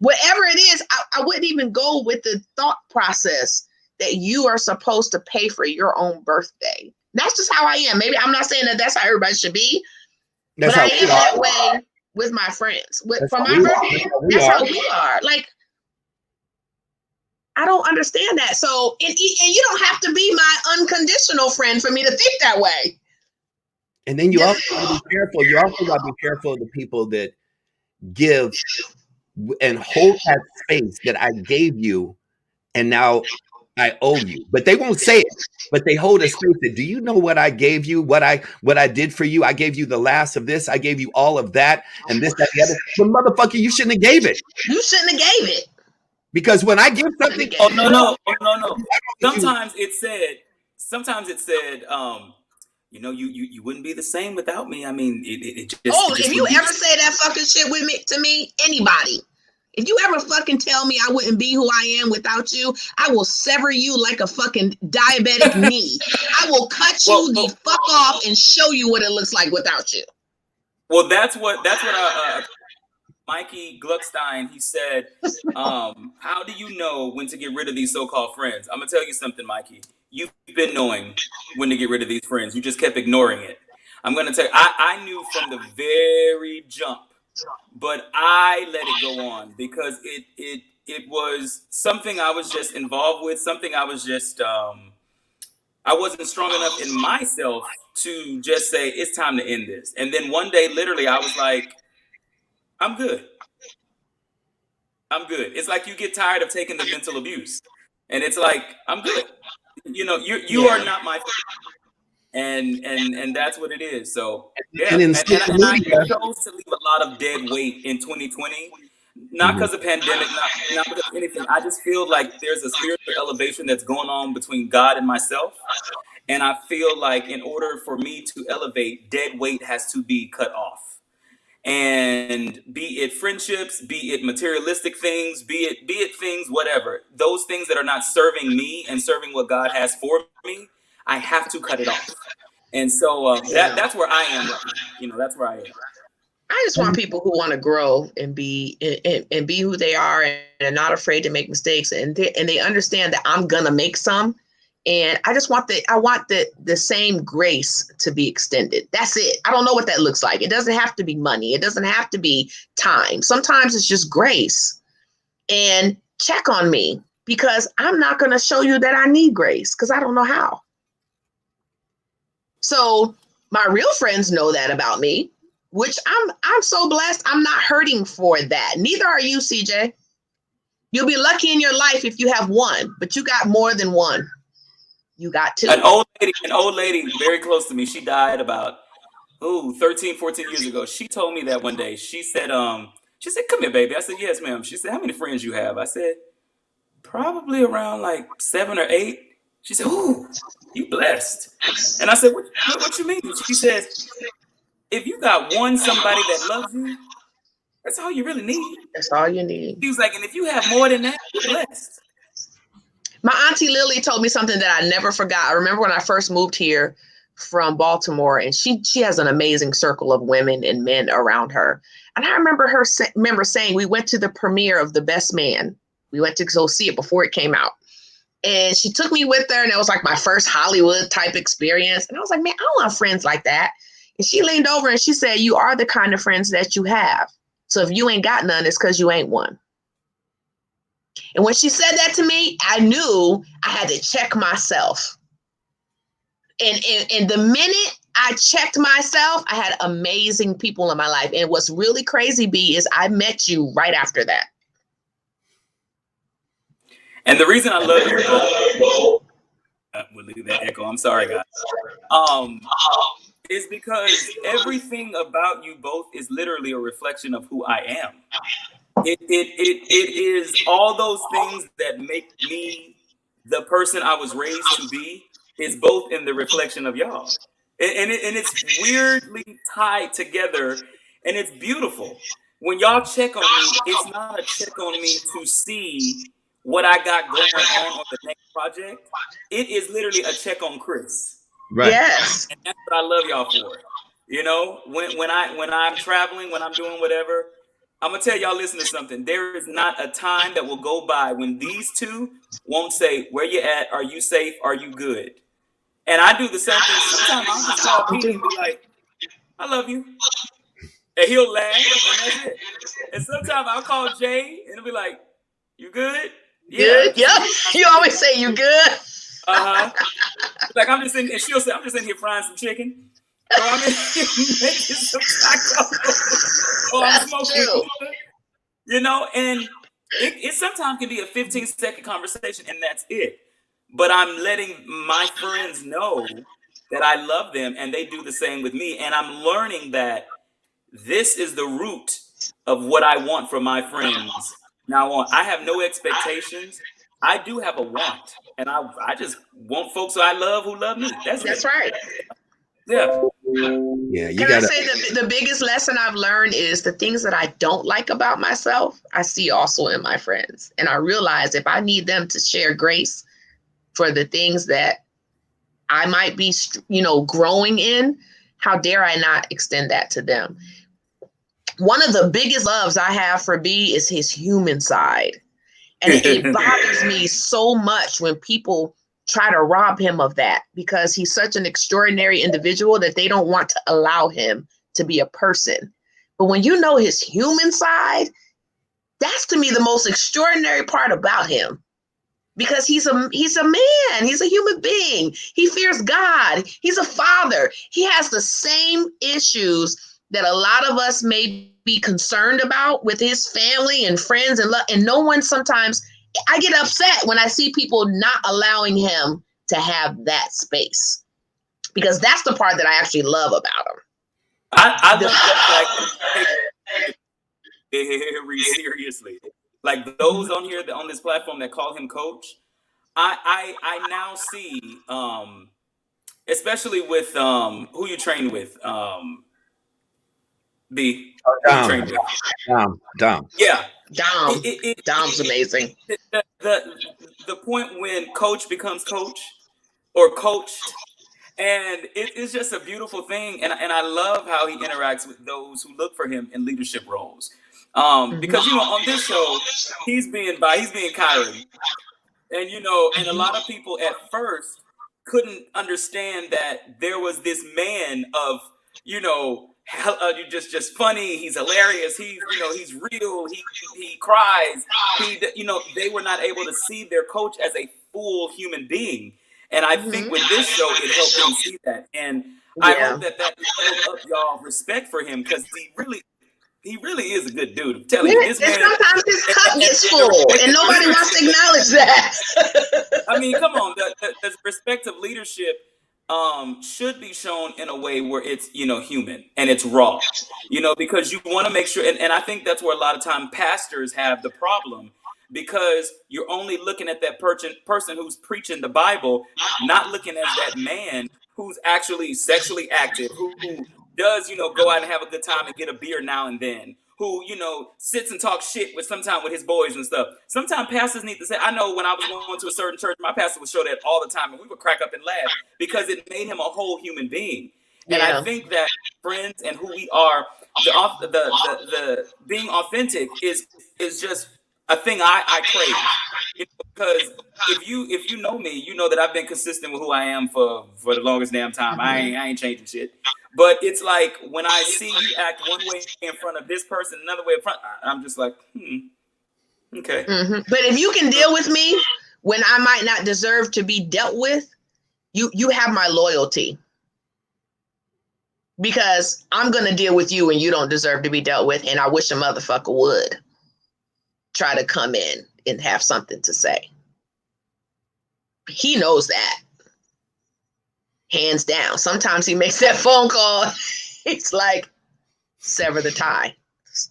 whatever it is, I wouldn't even go with the thought process that you are supposed to pay for your own birthday. That's just how I am. Maybe I'm not saying that that's how everybody should be, but I am that way with my friends. For my birthday, that's how we are. Like, I don't understand that. So, and you don't have to be my unconditional friend for me to think that way. And then you also got to be careful. You also got to be careful of the people that give and hold that space that I gave you, and now I owe you. But they won't say it. But they hold a space that, do you know what I gave you? What I did for you? I gave you the last of this. I gave you all of that, and this, that, the other. But motherfucker, you shouldn't have gave it. You shouldn't have gave it. Because when I give something, no. Sometimes it said, you know, you wouldn't be the same without me. I mean, it just. If you ever say that fucking shit to me, anybody, if you ever fucking tell me I wouldn't be who I am without you, I will sever you like a fucking diabetic knee. I will cut you the fuck off and show you what it looks like without you. Well, that's what Mikey Gluckstein, he said, how do you know when to get rid of these so-called friends? I'm going to tell you something, Mikey. You've been knowing when to get rid of these friends. You just kept ignoring it. I'm going to tell you, I knew from the very jump, but I let it go on because it was something I was just involved with, something I was just, I wasn't strong enough in myself to just say, it's time to end this. And then one day, literally, I was like, I'm good. It's like you get tired of taking the mental abuse. And it's like, I'm good. You know, you are not my friend. And that's what it is. So yeah. And I chose to leave a lot of dead weight in 2020. Not because of pandemic, not because of anything. I just feel like there's a spiritual elevation that's going on between God and myself. And I feel like in order for me to elevate, dead weight has to be cut off. And be it friendships, be it materialistic things, be it things, whatever, those things that are not serving me and serving what God has for me, I have to cut it off. And so that's where I am. You know, that's where I am. I just want people who want to grow and be who they are and are not afraid to make mistakes, and they understand that I'm gonna make some. And I just want the same grace to be extended. That's it. I don't know what that looks like. It doesn't have to be money. It doesn't have to be time. Sometimes it's just grace. And check on me, because I'm not going to show you that I need grace because I don't know how. So my real friends know that about me, which I'm so blessed. I'm not hurting for that. Neither are you, CJ. You'll be lucky in your life if you have one, but you got more than one. You got two. An old lady very close to me, she died about 13, 14 years ago. She told me that one day. She said, come here, baby. I said, yes, ma'am. She said, how many friends you have? I said, probably around like 7 or 8. She said, "Ooh, you blessed." And I said, what you mean? She says, if you got somebody that loves you, that's all you really need. That's all you need. She was like, and if you have more than that, you're blessed. My auntie Lily told me something that I never forgot. I remember when I first moved here from Baltimore, and she has an amazing circle of women and men around her. And I remember saying we went to the premiere of The Best Man. We went to go see it before it came out. And she took me with her, and it was like my first Hollywood type experience. And I was like, man, I don't want friends like that. And she leaned over and she said, you are the kind of friends that you have. So if you ain't got none, it's because you ain't one. And when she said that to me, I knew I had to check myself. And the minute I checked myself, I had amazing people in my life. And what's really crazy, B, is I met you right after that. And the reason I love you, we'll leave that echo. I'm sorry, guys. Is because everything about you both is literally a reflection of who I am. It is all those things that make me the person I was raised to be is both in the reflection of y'all. And it's weirdly tied together, and it's beautiful. When y'all check on me, it's not a check on me to see what I got going on the next project. It is literally a check on Chris. Right. Yes. And that's what I love y'all for. You know, when I'm traveling, when I'm doing whatever, I'm gonna tell y'all, listen to something. There is not a time that will go by when these two won't say, where you at? Are you safe? Are you good? And I do the same thing. Sometimes I'll just call Pete and be like, I love you. And he'll laugh, and that's it. And sometimes I'll call Jay and he'll be like, you good? Good. Yep. You always say you good. Like I'm just in, and she'll say, I'm just in here frying some chicken. So I'm in here making some tacos. Oh, I'm smoking. You know, and it sometimes can be a 15-second conversation, and that's it. But I'm letting my friends know that I love them, and they do the same with me. And I'm learning that this is the root of what I want from my friends. Now, I have no expectations. I do have a want, and I just want folks who I love who love me. That's right. Yeah. Yeah. Can I say that the biggest lesson I've learned is the things that I don't like about myself, I see also in my friends. And I realize if I need them to share grace for the things that I might be, growing in, how dare I not extend that to them? One of the biggest loves I have for B is his human side. And it bothers me so much when people try to rob him of that, because he's such an extraordinary individual that they don't want to allow him to be a person. But when you know his human side, that's to me the most extraordinary part about him, because he's a man. He's a human being. He fears God. He's a father. He has the same issues that a lot of us may be concerned about with his family and friends and no one. Sometimes I get upset when I see people not allowing him to have that space, because that's the part that I actually love about him. I love that fact very seriously. Like those on here on this platform that call him coach, I now see, especially with who you train with, B. Dom. Yeah. Dom. Dom's amazing. The point when coach becomes coach or coached, and it's just a beautiful thing. And I love how he interacts with those who look for him in leadership roles. Because, on this show, he's being Kyrie. And, and a lot of people at first couldn't understand that there was this man of, you're just funny. He's hilarious. He's real. He cries. They were not able to see their coach as a full human being. And I think with this show, it helped them see that. And I hope that leveled up y'all respect for him, because he really is a good dude. I'm telling you, this man. Sometimes his cup gets full, and nobody wants to acknowledge that. I mean, come on. The respect of leadership should be shown in a way where it's, human and it's raw, because you want to make sure. And I think that's where a lot of time pastors have the problem, because you're only looking at that person who's preaching the Bible, not looking at that man who's actually sexually active, who does, go out and have a good time and get a beer now and then, who, sits and talks shit with his boys and stuff. Sometimes pastors need to say, I know when I was going to a certain church, my pastor would show that all the time and we would crack up and laugh because it made him a whole human being. And I think that friends and who we are, the being authentic is just a thing I crave. Because if you know me, you know that I've been consistent with who I am for the longest damn time. I ain't changing shit. But it's like when I see you act one way in front of this person, another way in front, I'm just like, okay. Mm-hmm. But if you can deal with me when I might not deserve to be dealt with, you have my loyalty. Because I'm going to deal with you when you don't deserve to be dealt with. And I wish a motherfucker would try to come in and have something to say. He knows that. Hands down. Sometimes he makes that phone call. It's like, sever the tie.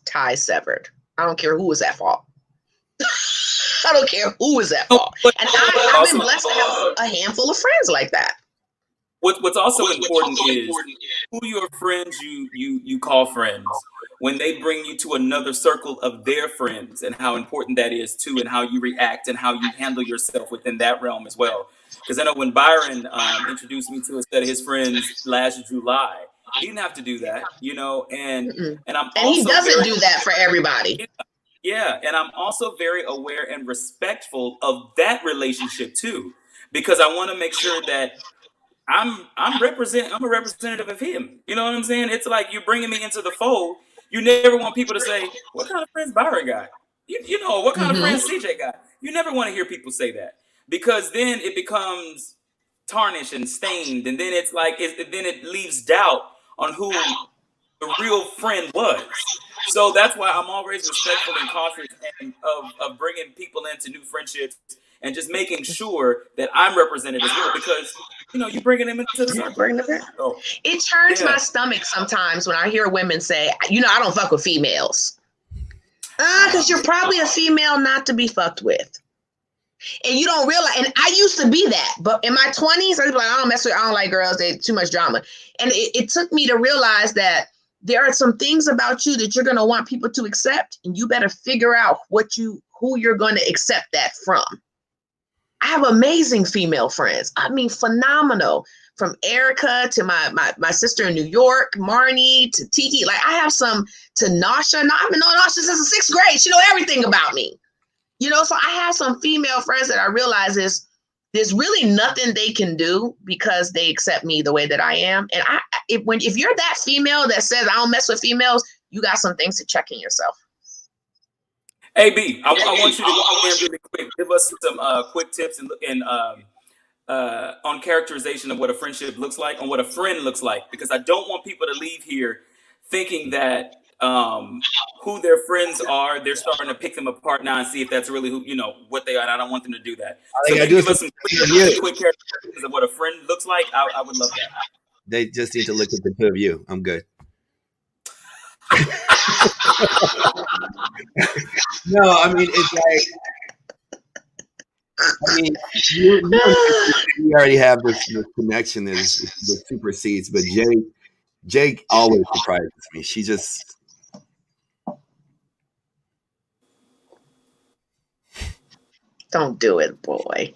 Tie severed. I don't care who was at fault. I don't care who was at fault. And I've been blessed to have a handful of friends like that. What's also important is who your friends you call friends when they bring you to another circle of their friends, and how important that is too, and how you react and how you handle yourself within that realm as well. Because I know when Byron introduced me to a set of his friends last July, he didn't have to do that, and he doesn't do that for everybody. Yeah, and I'm also very aware and respectful of that relationship too, because I want to make sure that I'm a representative of him. You know what I'm saying? It's like you're bringing me into the fold. You never want people to say, what kind of friends Byron got? What kind of friends CJ got? You never want to hear people say that, because then it becomes tarnished and stained. And then it's like, then it leaves doubt on who the real friend was. So that's why I'm always respectful and cautious of bringing people into new friendships and just making sure that I'm represented as well, because you're bringing them into the circle. So, it turns my stomach sometimes when I hear women say, I don't fuck with females. Because you're probably a female not to be fucked with. And you don't realize, and I used to be that, but in my 20s, I was like, I don't like girls, they too much drama. And it took me to realize that there are some things about you that you're going to want people to accept, and you better figure out who you're going to accept that from. I have amazing female friends. I mean, phenomenal. From Erica to my sister in New York, Marnie to Titi. Like, I have some to Nasha. I've been knowing Nasha since the 6th grade. She know everything about me. So I have some female friends that I realize there's really nothing they can do because they accept me the way that I am. And if you're that female that says I don't mess with females, you got some things to check in yourself. Hey, B, I want you to go in really quick. Give us some quick tips and on characterization of what a friendship looks like, on what a friend looks like, because I don't want people to leave here thinking that who their friends are, they're starting to pick them apart now and see if that's really what they are. And I don't want them to do that. So give us some quick characteristics of what a friend looks like. I would love that. They just need to look at the two of you. I'm good. No, I mean, it's like, you already have this connection that supersedes, but Jake always surprises me. She just, don't do it, boy.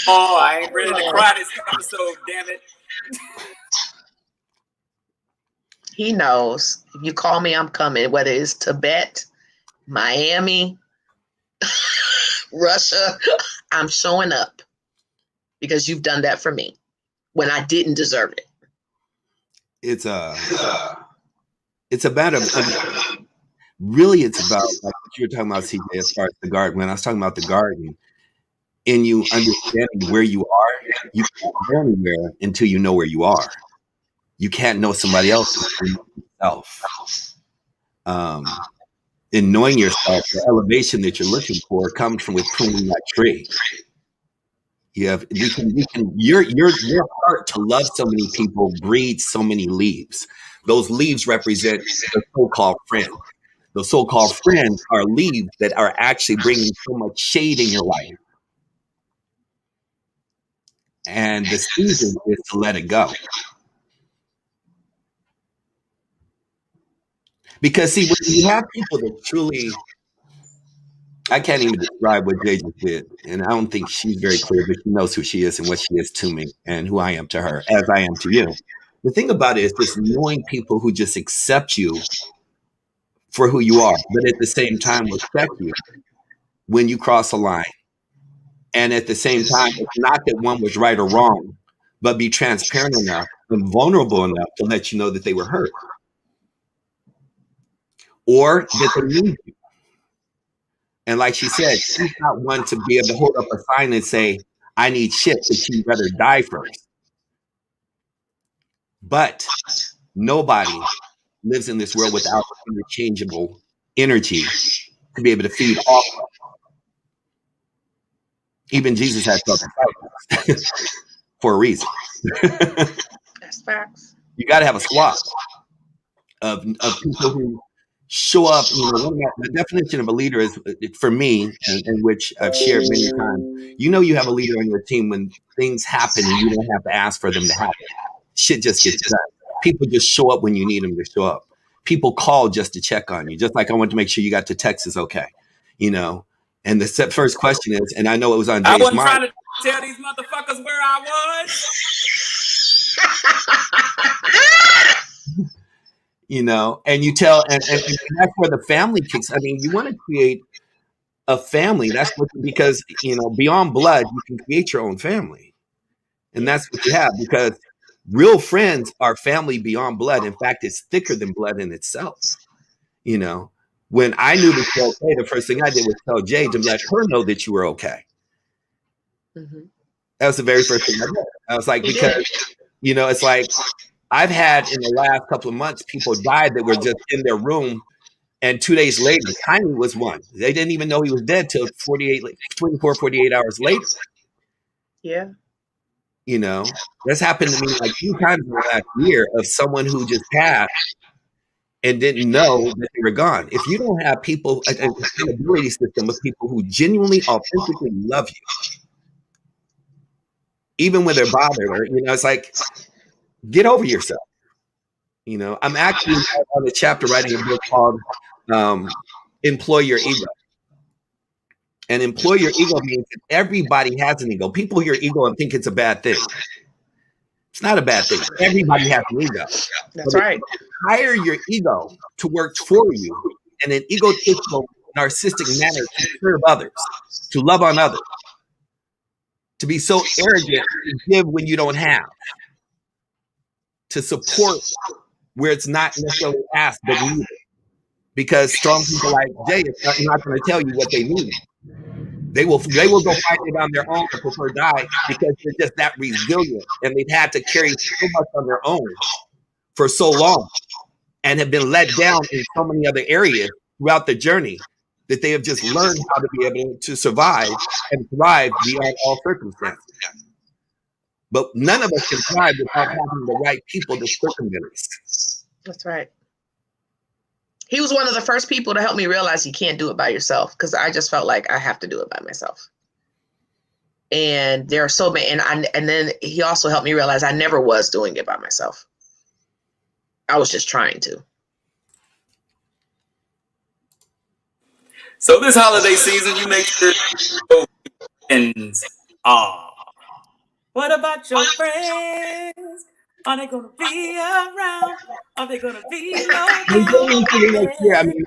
Oh, I ain't ready to cry this episode, damn it. He knows. If you call me, I'm coming, whether it's Tibet, Miami, Russia, I'm showing up because you've done that for me when I didn't deserve it. It's about really, it's about like what you were talking about, CJ, as far as the garden. When I was talking about the garden, and you understanding where you are, you can't go anywhere until you know where you are. You can't know somebody else until yourself. In knowing yourself, the elevation that you're looking for comes from with pruning that tree. Your heart to love so many people breeds so many leaves. Those leaves represent the so-called friend. The so-called friends are leaves that are actually bringing so much shade in your life. And the season is to let it go. Because see, when you have people that truly, I can't even describe what Jay just did. And I don't think she's very clear, but she knows who she is and what she is to me and who I am to her, as I am to you. The thing about it is just knowing people who just accept you for who you are, but at the same time respect you when you cross a line. And at the same time, it's not that one was right or wrong, but be transparent enough and vulnerable enough to let you know that they were hurt or that they need you. And like she said, she's not one to be able to hold up a sign and say, I need shit, but she'd rather die first. But nobody lives in this world without interchangeable energy to be able to feed off of. Even Jesus had 12 disciples for a reason. That's facts. You got to have a squad of people who show up. You know, the definition of a leader is, for me, and which I've shared many times, you know, you have a leader on your team when things happen and you don't have to ask for them to happen. Shit just gets done. People just show up when you need them to show up. People call just to check on you, just like I want to make sure you got to Texas okay, you know. And the first question is, and I know it was on Jay's mind. I wasn't trying to tell these motherfuckers where I was. You know, and you tell, and that's where the family kicks. I mean, you want to create a family. That's what, because, you know, beyond blood, you can create your own family. And that's what you have, because real friends are family beyond blood. In fact, it's thicker than blood in itself. You know, when I knew that you were okay, the first thing I did was tell Jay to let her know that you were okay. Mm-hmm. That was the very first thing I did. I was like, because, you know, it's like, I've had in the last couple of months, people died that were just in their room. And 2 days later, Tiny was one. They didn't even know he was dead till 24, 48 hours later. Yeah. You know, that's happened to me like 2 times in the last year, of someone who just passed and didn't know that they were gone. If you don't have people, an accountability system of people who genuinely, authentically love you, even when they're bothered, or, you know, it's like, get over yourself. You know, I'm actually on a chapter writing a book called Employ Your Ego. And employ your ego means that everybody has an ego. People hear ego and think it's a bad thing. It's not a bad thing. Everybody has an ego. That's right. Hire your ego to work for you in an egotistical, narcissistic manner to serve others, to love on others, to be so arrogant to give when you don't have, to support where it's not necessarily asked but needed. Because strong people like Jay are not going to tell you what they need. They will go fight it on their own or prefer die, because they're just that resilient, and they've had to carry so much on their own for so long and have been let down in so many other areas throughout the journey that they have just learned how to be able to survive and thrive beyond all circumstances. But none of us can thrive without having the right people to circumvent us. That's right. He was one of the first people to help me realize you can't do it by yourself, because I just felt like I have to do it by myself. And there are so many, and then he also helped me realize I never was doing it by myself. I was just trying to. So this holiday season, you make sure your friends are. What about your friends? Are they gonna be around? Are they gonna be Yeah, I mean,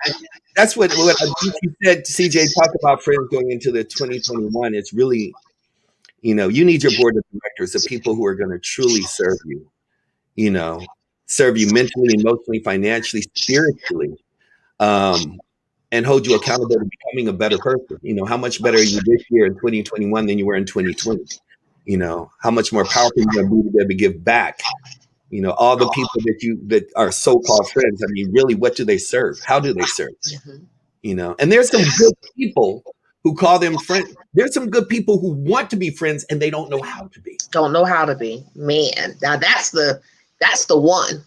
that's what you said. CJ, talk about friends going into the 2021. It's really, you know, you need your board of directors of people who are going to truly serve you. You know, serve you mentally, emotionally, financially, spiritually, and hold you accountable to becoming a better person. You know, how much better are you this year in 2021 than you were in 2020? You know, how much more powerful you're going to be able to give back. You know, all the people that are so-called friends. I mean, really, what do they serve? How do they serve? Mm-hmm. You know, and there's some good people who call them friends. There's some good people who want to be friends and they don't know how to be. Don't know how to be. Man, now that's the one.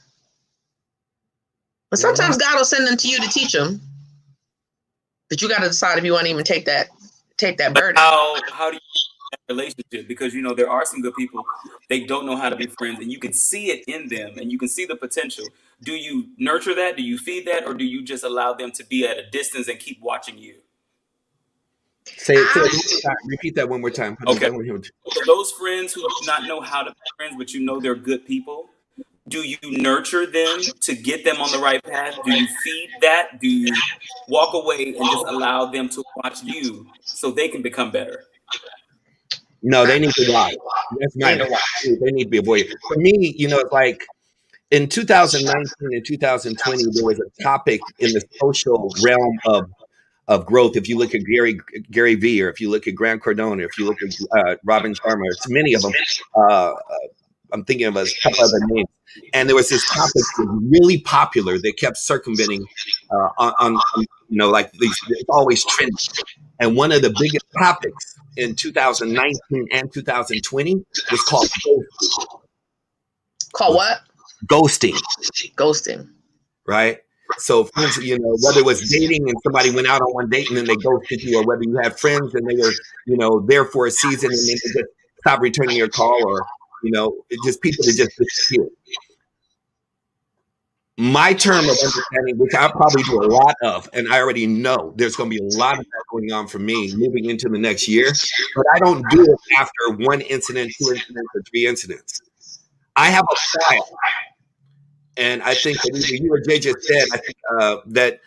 But sometimes God will send them to you to teach them. But you got to decide if you want to even take that But burden. how do you relationship, because there are some good people, they don't know how to be friends, and you can see it in them and you can see the potential. Do you nurture that? Do you feed that? Or do you just allow them to be at a distance and keep watching you? Say it one more time. Repeat that one more time. Okay. So those friends who do not know how to be friends, but they're good people, do you nurture them to get them on the right path? Do you feed that? Do you walk away and just allow them to watch you so they can become better? No, they need to watch. That's my they need to be avoided. For me, it's like in 2019 and 2020, there was a topic in the social realm of growth. If you look at Gary Vee, or if you look at Grant Cardone, or if you look at Robin Sharma, it's many of them. I'm thinking of a couple other names. And there was this topic that was really popular that kept circumventing on like these, it's always trending. And one of the biggest topics in 2019 and 2020 was called ghosting. Called what? Ghosting. Ghosting. Right? So, friends, whether it was dating and somebody went out on one date and then they ghosted you, or whether you have friends and they were, there for a season and then they just stop returning your call, or, just people that just disappear. My term of understanding, which I'll probably do a lot of, and I already know there's going to be a lot of that going on for me moving into the next year, but I don't do it after one incident, two incidents, or three incidents. I have a style. And I think that either you or Jay just said, I think that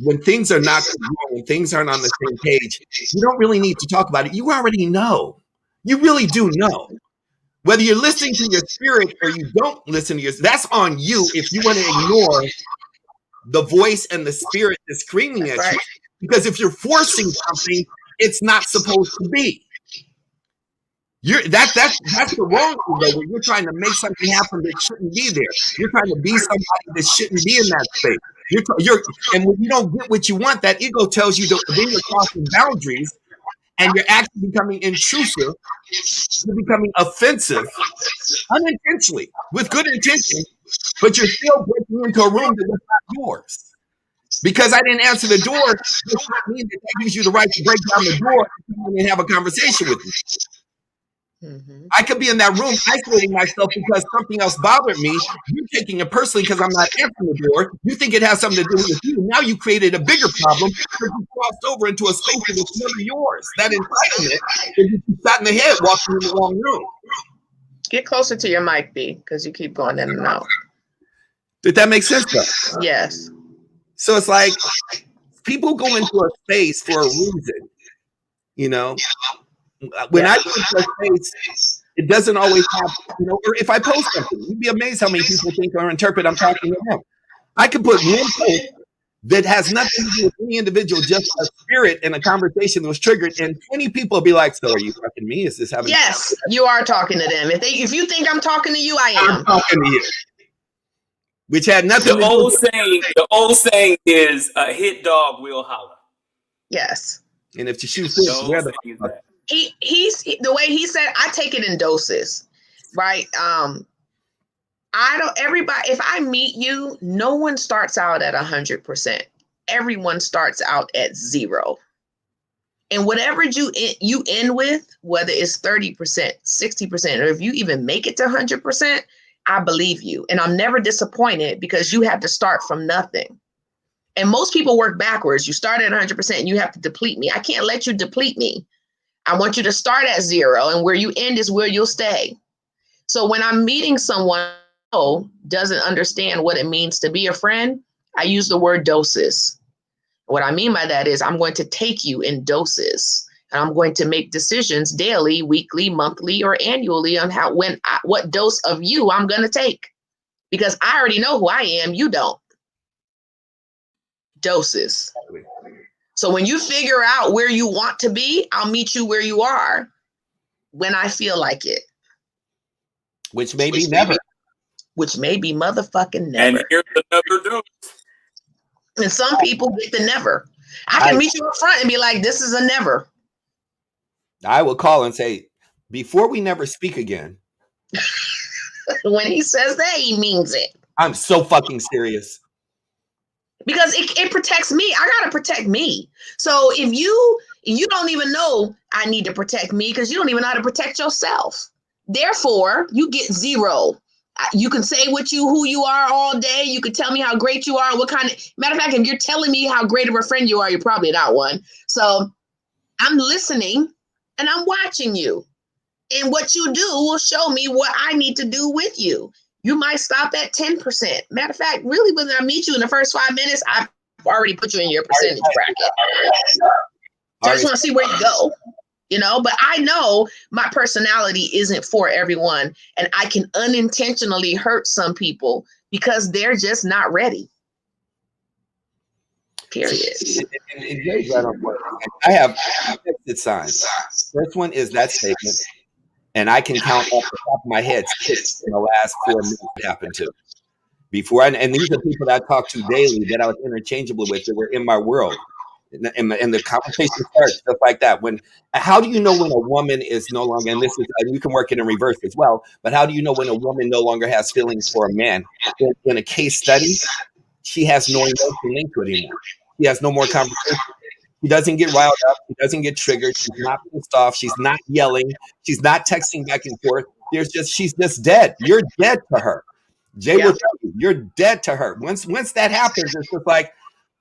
when things are not going, when things aren't on the same page, you don't really need to talk about it. You already know. You really do know. Whether you're listening to your spirit or you don't listen to that's on you if you want to ignore the voice and the spirit that's screaming at you. Because if you're forcing something, it's not supposed to be. That's the wrong thing, though, where you're trying to make something happen that shouldn't be there. You're trying to be somebody that shouldn't be in that space. And when you don't get what you want, that ego tells you that then you're crossing boundaries, and you're actually becoming intrusive. You're becoming offensive, unintentionally, with good intention, but you're still breaking into a room that was not yours. Because I didn't answer the door, does not mean that gives you the right to break down the door and have a conversation with me. Mm-hmm. I could be in that room isolating myself because something else bothered me. You're taking it personally because I'm not answering the door. You think it has something to do with you. Now you created a bigger problem because you crossed over into a space that was never yours. That entitlement that you shot in the head walking in the wrong room. Get closer to your mic, B, because you keep going in and out. Did that make sense, though? Yes. So it's like people go into a space for a reason, When I go into a space, it doesn't always have, or if I post something, you'd be amazed how many people think or interpret I'm talking to them. I could put one post that has nothing to do with any individual, just a spirit and a conversation that was triggered, and 20 people will be like, so are you talking to me? Is this happening? Yes, you are talking to them. If you think I'm talking to you, I am. I'm talking to you. Which had nothing to do with the old saying is a hit dog will holler. Yes. And if you shoot fish, where the fuck? He's the way he said, I take it in doses, right? If I meet you, no one starts out at 100%. Everyone starts out at 0. And whatever you end with, whether it's 30%, 60%, or if you even make it to 100%, I believe you. And I'm never disappointed because you have to start from nothing. And most people work backwards. You start at 100% and you have to deplete me. I can't let you deplete me. I want you to start at 0, and where you end is where you'll stay. So when I'm meeting someone who doesn't understand what it means to be a friend, I use the word doses. What I mean by that is I'm going to take you in doses, and I'm going to make decisions daily, weekly, monthly, or annually on what dose of you I'm going to take, because I already know who I am. You don't. Doses. So when you figure out where you want to be, I'll meet you where you are when I feel like it. Which may be never. Which may be motherfucking never. And here's another dose. And some people get the never. I can meet you up front and be like, this is a never. I will call and say, before we never speak again. When he says that, he means it. I'm so fucking serious. because it protects me. I gotta protect me. So if you don't even know I need to protect me because you don't even know how to protect yourself. Therefore, you get zero. You can say who you are all day. You can tell me how great you are. What kind of matter of fact, if you're telling me how great of a friend you are, you're probably not one. So I'm listening and I'm watching you. And what you do will show me what I need to do with you. You might stop at 10%. Matter of fact, really, when I meet you in the first 5 minutes, I've already put you in your percentage bracket. So I just want to see where you go, but I know my personality isn't for everyone. And I can unintentionally hurt some people because they're just not ready. Period. I have two signs. First one is that statement. And I can count off the top of my head 6 in the last 4 minutes it happened to. And these are people that I talk to daily that I was interchangeable with that were in my world. And the conversation starts just like that. How do you know when a woman is no longer, and you can work it in reverse as well, but how do you know when a woman no longer has feelings for a man? In a case study, she has no emotion linked to it anymore. She has no more conversation. She doesn't get riled up. She doesn't get triggered. She's not pissed off. She's not yelling. She's not texting back and forth. She's just dead. You're dead to her. Jay will tell you, you're dead to her. Once that happens, it's just like,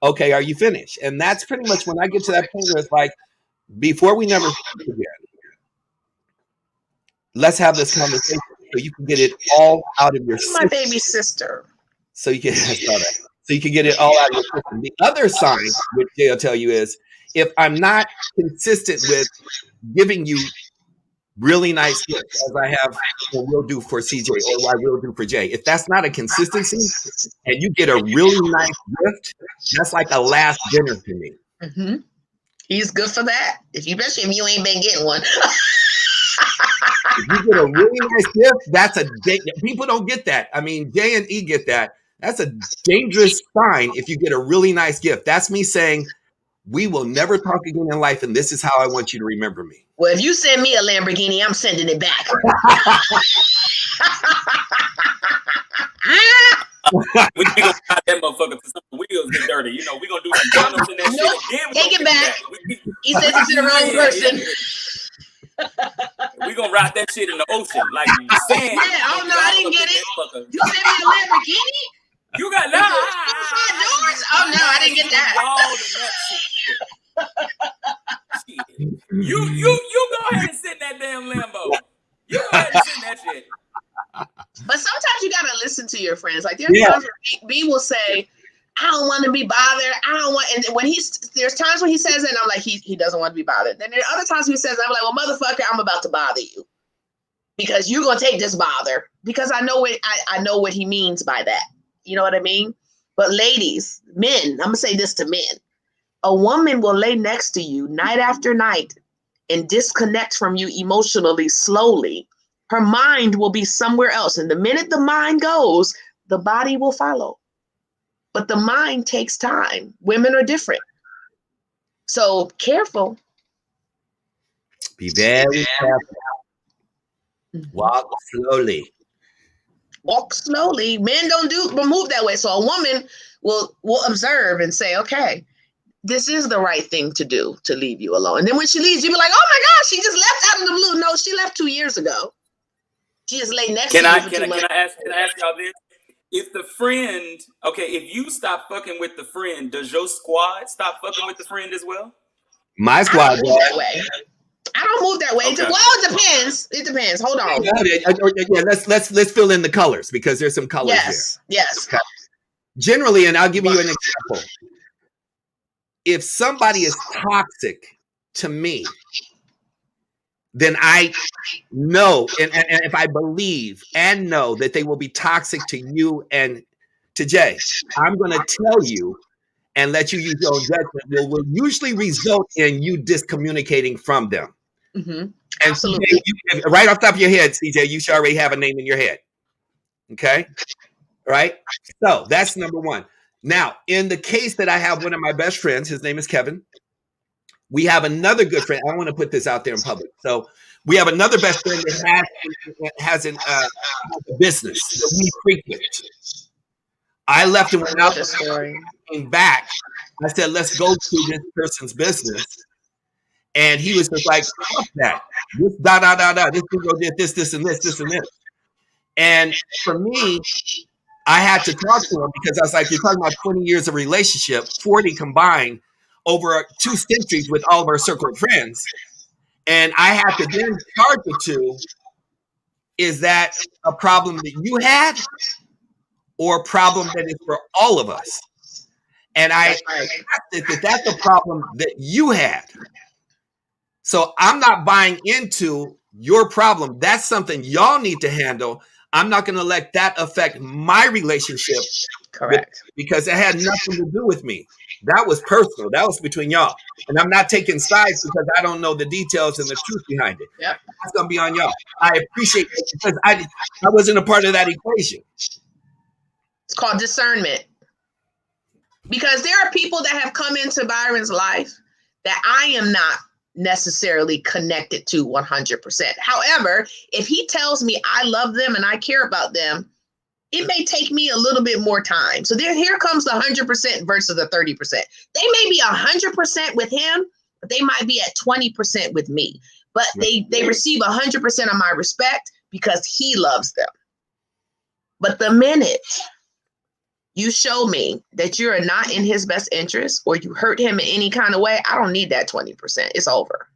okay, are you finished? And that's pretty much when I get to that point where it's like, before we never speak again, let's have this conversation so you can get it all out of your system. My baby sister. So you can get it all out of your system. The other sign, which Jay will tell you, is if I'm not consistent with giving you really nice gifts, as I have or will do for CJ or I will do for Jay, if that's not a consistency and you get a really nice gift, that's like a last dinner to me. Mm-hmm. He's good for that. Especially if you ain't been getting one. If you get a really nice gift, people don't get that. I mean, Jay and E get that. That's a dangerous sign if you get a really nice gift. That's me saying, we will never talk again in life, and this is how I want you to remember me. Well, if you send me a Lamborghini, I'm sending it back. We gonna ride that motherfucker to some wheels get dirty. We gonna do some donuts in that shit. Again, take it back. He said it to the wrong person. We gonna ride that shit in the ocean, like you saying. Yeah, oh no, I didn't get it. You sent me a Lamborghini? You got doors? Oh no, I didn't get that. You go ahead and sit in that damn Lambo. You go ahead and sit in that shit. But sometimes you gotta listen to your friends. Like there's times where B will say, I don't want to be bothered. I don't want, and when there's times when he says it and I'm like, he doesn't want to be bothered. Then there are other times when he says, I'm like, well, motherfucker, I'm about to bother you. Because you're gonna take this bother. Because I know what he means by that. You know what I mean? But ladies, men, I'm gonna say this to men. A woman will lay next to you night after night and disconnect from you emotionally slowly. Her mind will be somewhere else. And the minute the mind goes, the body will follow. But the mind takes time. Women are different. So careful. Be very careful. Walk slowly. Walk slowly. Men don't move that way. So a woman will observe and say, okay, this is the right thing to do to leave you alone. And then when she leaves, you'll be like, oh my gosh, she just left out of the blue. No, she left 2 years ago. She just lay next to you for 2 months. Can I ask y'all this? If the friend, if you stop fucking with the friend, does your squad stop fucking with the friend as well? My squad does. That way. I don't move that way. Okay. Well, it depends. It depends. Hold on. Yeah, let's fill in the colors because there's some colors there. Yes. Okay. Generally, and I'll give you an example. If somebody is toxic to me, then I know, and if I believe and know that they will be toxic to you and to Jay, I'm going to tell you and let you use your own judgment. Will usually result in you discommunicating from them. Mm-hmm. And Absolutely. CJ, right off the top of your head, CJ, you should already have a name in your head. Okay? Right? So that's number one. Now, in the case that I have one of my best friends, his name is Kevin. We have another good friend. I don't want to put this out there in public. So we have another best friend that has a business that we frequent. I left and went out. The story. Came back. I said, let's go to this person's business. And he was just like, fuck that. This, this girl did this, and this, and this. And for me, I had to talk to him because I was like, you're talking about 20 years of relationship, 40 combined over 2 centuries with all of our circle of friends. And I had to then charge the two. Is that a problem that you had or a problem that is for all of us? And I said that that's a problem that you had. So I'm not buying into your problem. That's something y'all need to handle. I'm not going to let that affect my relationship. Correct. Because it had nothing to do with me. That was personal. That was between y'all. And I'm not taking sides because I don't know the details and the truth behind it. Yep. That's going to be on y'all. I appreciate it because I wasn't a part of that equation. It's called discernment. Because there are people that have come into Byron's life that I am not necessarily connected to 100%. However, if he tells me I love them and I care about them, it may take me a little bit more time. So here comes the 100% versus the 30%. They may be 100% with him, but they might be at 20% with me. But they receive 100% of my respect because he loves them. But the minute you show me that you are not in his best interest or you hurt him in any kind of way, I don't need that 20%. It's over.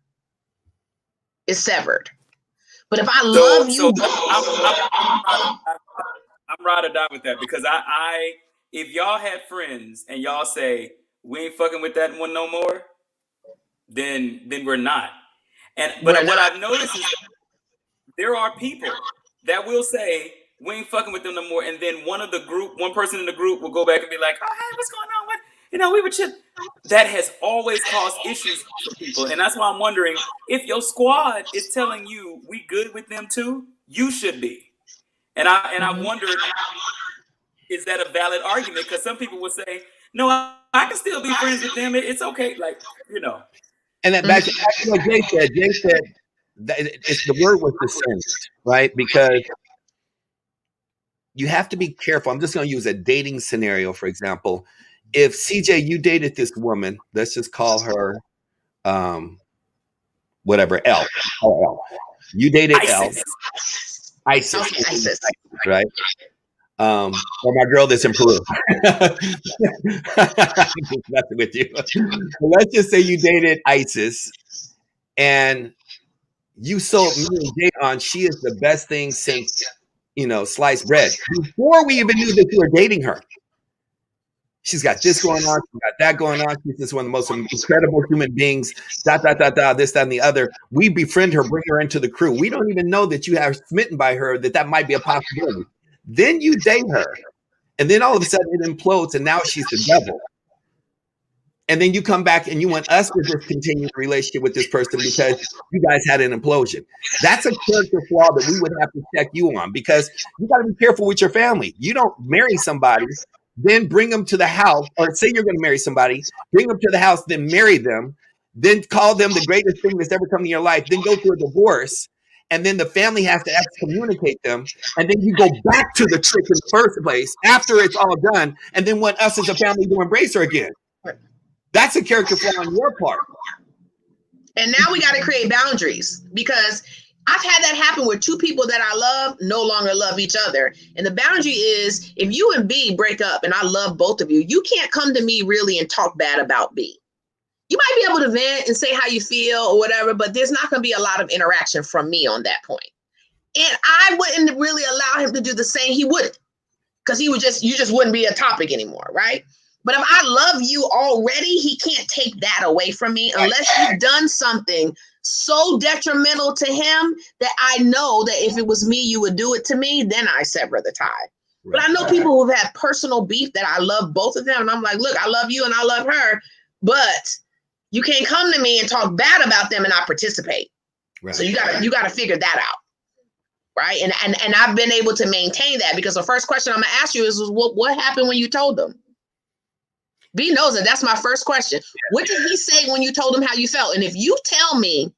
It's severed. But if I love you, I'm ride or die with that because I if y'all had friends and y'all say we ain't fucking with that one no more, then we're not. But what I've noticed is that there are people that will say we ain't fucking with them no more, and then one person in the group will go back and be like, oh hey, what's going on? What we were chill. That has always caused issues for people, and that's why I'm wondering if your squad is telling you we good with them too, you should be. And I wondered, is that a valid argument? Because some people would say, no, I can still be friends with them. It's okay. Like, And then back to what Jay said that it's the word was discernment, right? Because you have to be careful. I'm just going to use a dating scenario, for example. If CJ, you dated this woman, let's just call her whatever, L. You dated ISIS. ISIS, right? Or my girl that's in Peru. Just messing with you. Let's just say you dated ISIS and you sold me and Jay on she is the best thing since, sliced bread. Before we even knew that you were dating her. She's got this going on. She's got that going on. She's just one of the most incredible human beings. This, that, and the other. We befriend her, bring her into the crew. We don't even know that you are smitten by her, that might be a possibility. Then you date her. And then all of a sudden it implodes and now she's the devil. And then you come back and you want us to just continue the relationship with this person because you guys had an implosion. That's a character flaw that we would have to check you on because you got to be careful with your family. You don't marry somebody, then bring them to the house, or say you're going to marry somebody, bring them to the house, then marry them, then call them the greatest thing that's ever come in your life, then go through a divorce, and then the family has to excommunicate them, and then you go back to the trick in the first place after it's all done, and then want us as a family to embrace her again. That's a character flaw on your part. And now we got to create boundaries because I've had that happen where two people that I love no longer love each other. And the boundary is if you and B break up and I love both of you, you can't come to me really and talk bad about B. You might be able to vent and say how you feel or whatever, but there's not going to be a lot of interaction from me on that point. And I wouldn't really allow him to do the same. He wouldn't, because you just wouldn't be a topic anymore, right? But if I love you already, he can't take that away from me unless you've done something so detrimental to him that I know that if it was me, you would do it to me, then I sever the tie. Right. But I know people who've had personal beef that I love both of them. And I'm like, look, I love you and I love her, but you can't come to me and talk bad about them and not participate. Right. So you gotta figure that out. Right. And I've been able to maintain that because the first question I'm gonna ask you is what happened when you told them? B knows it. That's my first question. What did he say when you told him how you felt? And if you tell me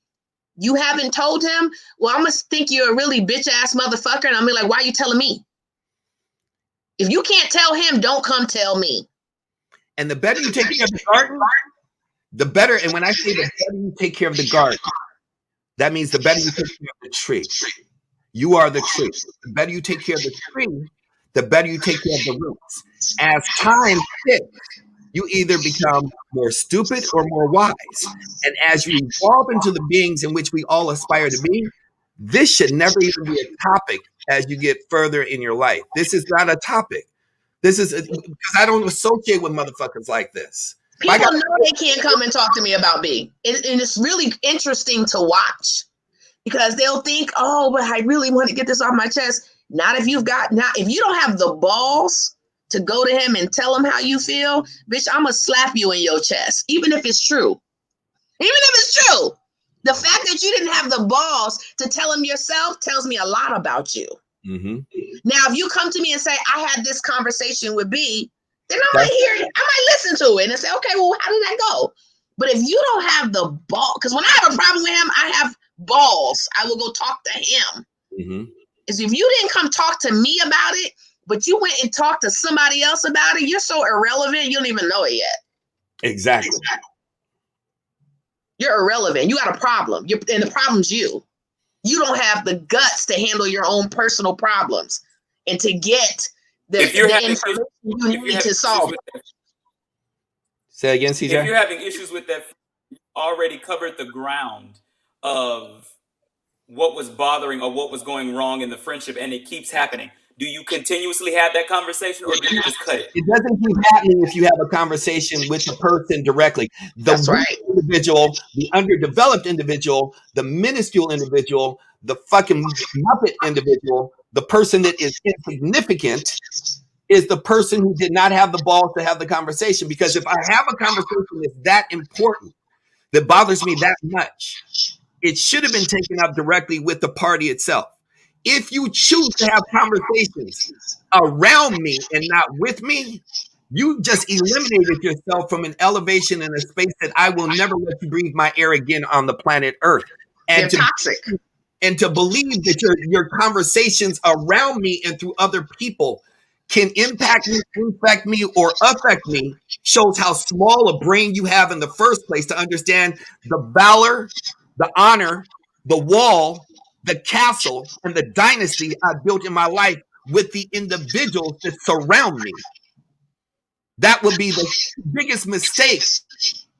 you haven't told him, well, I'm going to think you're a really bitch ass motherfucker. And I'm like, why are you telling me? If you can't tell him, don't come tell me. And the better you take care of the garden, the better. And when I say the better you take care of the garden, that means the better you take care of the tree. You are the tree. The better you take care of the tree, the better you take care of the roots. As time ticks, you either become more stupid or more wise. And as you evolve into the beings in which we all aspire to be, this should never even be a topic as you get further in your life. This is not a topic. This is because I don't associate with motherfuckers like this. People know they can't come and talk to me about B. And it's really interesting to watch because they'll think, oh, but I really want to get this off my chest. Not if you don't have the balls to go to him and tell him how you feel, bitch, I'm going to slap you in your chest, even if it's true. Even if it's true. The fact that you didn't have the balls to tell him yourself tells me a lot about you. Mm-hmm. Now, if you come to me and say, I had this conversation with B, then I might listen to it and say, okay, well, how did that go? But if you don't have the ball, because when I have a problem with him, I have balls. I will go talk to him. Mm-hmm. Is if you didn't come talk to me about it, but you went and talked to somebody else about it, you're so irrelevant, you don't even know it yet. Exactly. You're irrelevant. You got a problem. And the problem's you. You don't have the guts to handle your own personal problems and to get the information you need to solve it. Say again, CJ. If you're having issues with that, you already covered the ground of what was bothering or what was going wrong in the friendship, and it keeps happening. Do you continuously have that conversation, or do you just cut it? It doesn't keep happening if you have a conversation with the person directly. That's right. Individual, the underdeveloped individual, the minuscule individual, the fucking muppet individual, the person that is insignificant is the person who did not have the balls to have the conversation. Because if I have a conversation that's that important, that bothers me that much, it should have been taken up directly with the party itself. If you choose to have conversations around me and not with me, you just eliminated yourself from an elevation in a space that I will never let you breathe my air again on the planet Earth. And They're toxic. And to believe that your conversations around me and through other people can impact me, infect me, or affect me shows how small a brain you have in the first place to understand the valor, the honor, the wall, the castle, and the dynasty I built in my life with the individuals that surround me. That would be the biggest mistake,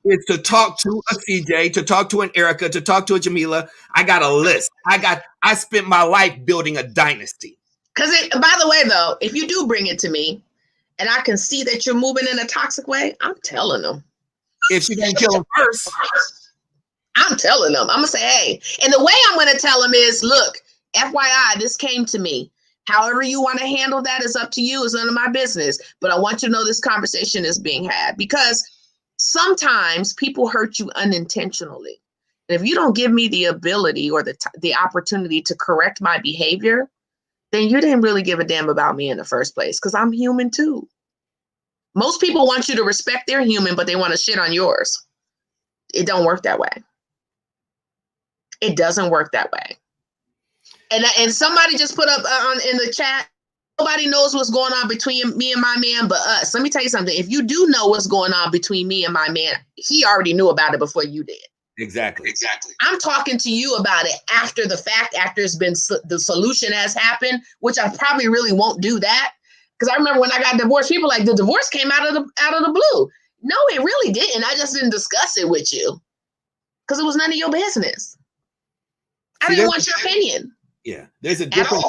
is to talk to a CJ, to talk to an Erica, to talk to a Jamila. I got a list. I spent my life building a dynasty. Because by the way, though, if you do bring it to me and I can see that you're moving in a toxic way, I'm telling them. If she didn't kill him first, I'm telling them. I'm going to say, hey. And the way I'm going to tell them is, look, FYI, this came to me. However you want to handle that is up to you. It's none of my business. But I want you to know this conversation is being had. Because sometimes people hurt you unintentionally. And if you don't give me the ability or the opportunity to correct my behavior, then you didn't really give a damn about me in the first place, because I'm human too. Most people want you to respect their human, but they want to shit on yours. It don't work that way. It doesn't work that way. And somebody just put up in the chat, nobody knows what's going on between me and my man but us. Let me tell you something. If you do know what's going on between me and my man, he already knew about it before you did. Exactly. I'm talking to you about it after the fact, after it's been the solution has happened, which I probably really won't do that. Because I remember when I got divorced, people like, the divorce came out of the blue. No, it really didn't. I just didn't discuss it with you because it was none of your business. I didn't want your opinion. Yeah, there's a difference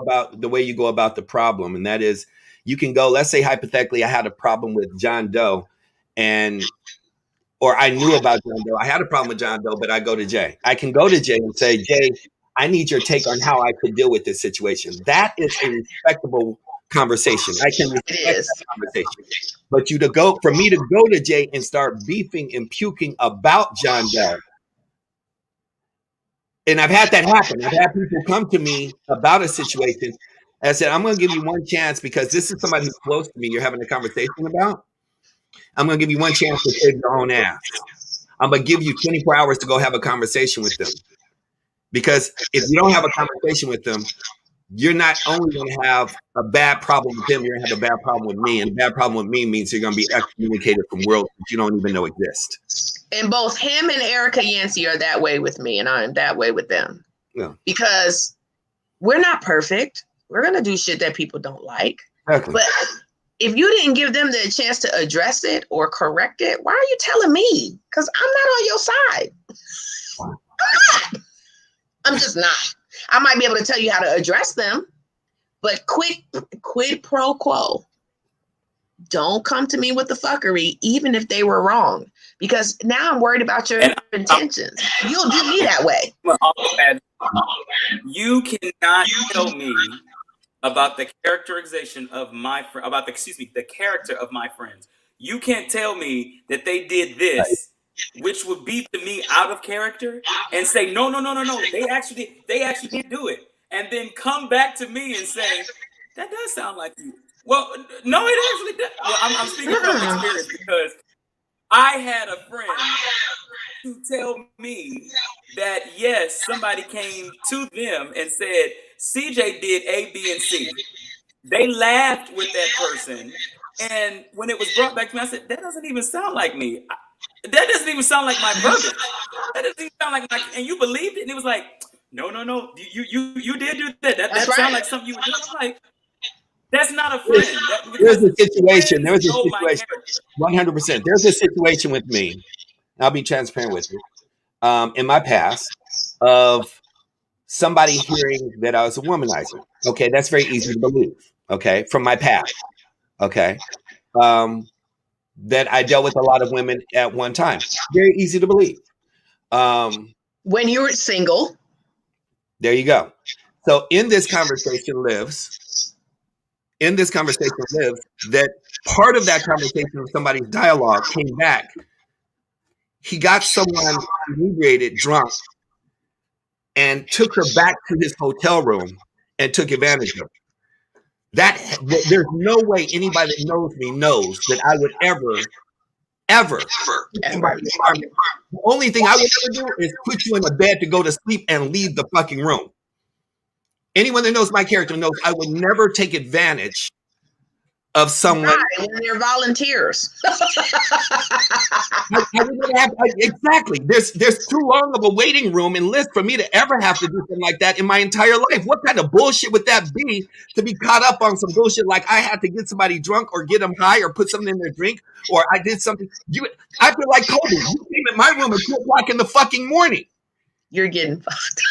about the way you go about the problem, and that is, you can go. Let's say hypothetically, I had a problem with John Doe, or I knew about John Doe. I had a problem with John Doe, but I go to Jay. I can go to Jay and say, Jay, I need your take on how I could deal with this situation. That is a respectable conversation. I can respect that conversation. But for me to go to Jay and start beefing and puking about John Doe. And I've had that happen. I've had people come to me about a situation. And I said, I'm going to give you one chance because this is somebody who's close to me you're having a conversation about. I'm going to give you one chance to save your own ass. I'm going to give you 24 hours to go have a conversation with them. Because if you don't have a conversation with them, you're not only going to have a bad problem with them, you're going to have a bad problem with me. And a bad problem with me means you're going to be excommunicated from worlds that you don't even know exist. And both him and Erica Yancey are that way with me, and I am that way with them. Yeah. Because we're not perfect. We're going to do shit that people don't like. Exactly. But if you didn't give them the chance to address it or correct it, why are you telling me? Because I'm not on your side. I'm not. I'm just not. I might be able to tell you how to address them, but quid pro quo. Don't come to me with the fuckery, even if they were wrong, because now I'm worried about your intentions. You'll do me that way. You cannot tell me about the characterization of the character of my friends. You can't tell me that they did this, which would be to me out of character, and say no. They actually did do it, and then come back to me and say that does sound like you. Well, no, it actually does. Well, I'm speaking from experience because I had a friend to tell me that yes, somebody came to them and said CJ did A, B, and C. They laughed with that person, and when it was brought back to me, I said that doesn't even sound like me. That doesn't even sound like my verbiage. That doesn't even sound like and you believed it, and it was like no. You did do that. That That's sounds right. like something you would do. I'm like, that's not a friend. There's a situation. There was a know my situation. 100%. There's a situation with me. I'll be transparent with you. In my past, of somebody hearing that I was a womanizer. Okay, that's very easy to believe. Okay, from my past. Okay, that I dealt with a lot of women at one time. Very easy to believe. When you were single. There you go. So in this conversation lives that part of that conversation of somebody's dialogue came back. He got someone inebriated, drunk, and took her back to his hotel room and took advantage of her. There's no way anybody that knows me knows that I would ever. The only thing I would ever do is put you in a bed to go to sleep and leave the fucking room. Anyone that knows my character knows I would never take advantage of someone. When they're volunteers. Exactly. There's too long of a waiting room and list for me to ever have to do something like that in my entire life. What kind of bullshit would that be to be caught up on some bullshit like I had to get somebody drunk or get them high or put something in their drink or I did something? I feel like Kobe. You came in my room at 2 o'clock in the fucking morning. You're getting fucked.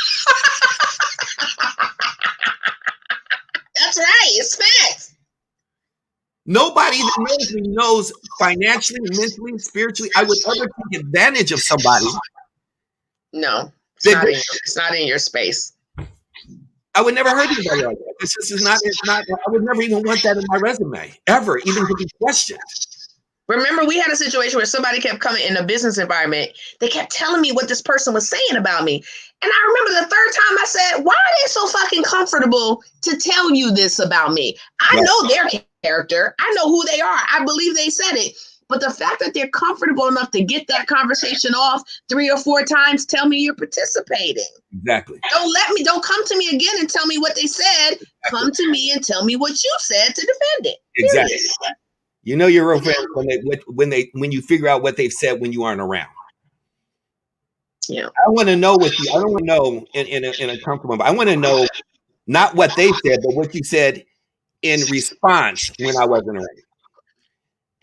That's right. It's facts. Nobody that knows me knows financially, mentally, spiritually, I would ever take advantage of somebody. No, it's not in your space. I would never hurt anybody like that. This is not, I would never even want that in my resume, ever, even to be questioned. Remember, we had a situation where somebody kept coming in a business environment. They kept telling me what this person was saying about me. And I remember the third time I said, why are they so fucking comfortable to tell you this about me? I know their character. I know who they are. I believe they said it. But the fact that they're comfortable enough to get that conversation off 3 or 4 times, tell me you're participating. Exactly. Don't come to me again and tell me what they said. Exactly. Come to me and tell me what you said to defend it. Exactly. Period. You know your real friends when you figure out what they've said when you aren't around. Yeah. I want to know with you. I don't want to know in a comfortable. I want to know not what they said, but what you said in response when I wasn't around.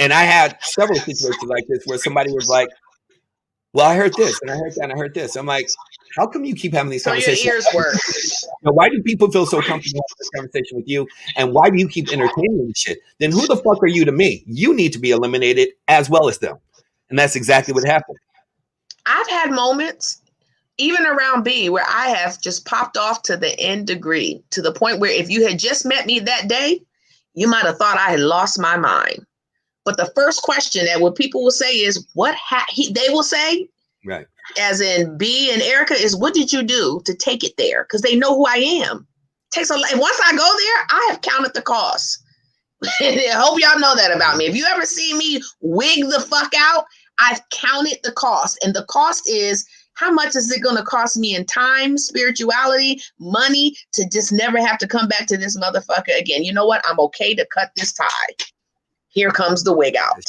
And I had several situations like this where somebody was like, well, I heard this and I heard that and I heard this. I'm like, how come you keep having these conversations? Your ears work. Why do people feel so comfortable having this conversation with you? And why do you keep entertaining this shit? Then who the fuck are you to me? You need to be eliminated as well as them. And that's exactly what happened. I've had moments, even around B, where I have just popped off to the nth degree, to the point where if you had just met me that day, you might have thought I had lost my mind. But the first question that what people will say is, they will say, right, as in B and Erica, is what did you do to take it there? Because they know who I am. Takes a lot. Once I go there, I have counted the cost. I hope y'all know that about me. If you ever see me wig the fuck out, I've counted the cost. And the cost is How much is it going to cost me in time, spirituality, money to just never have to come back to this motherfucker again? You know what? I'm okay to cut this tie. Here comes the wig out.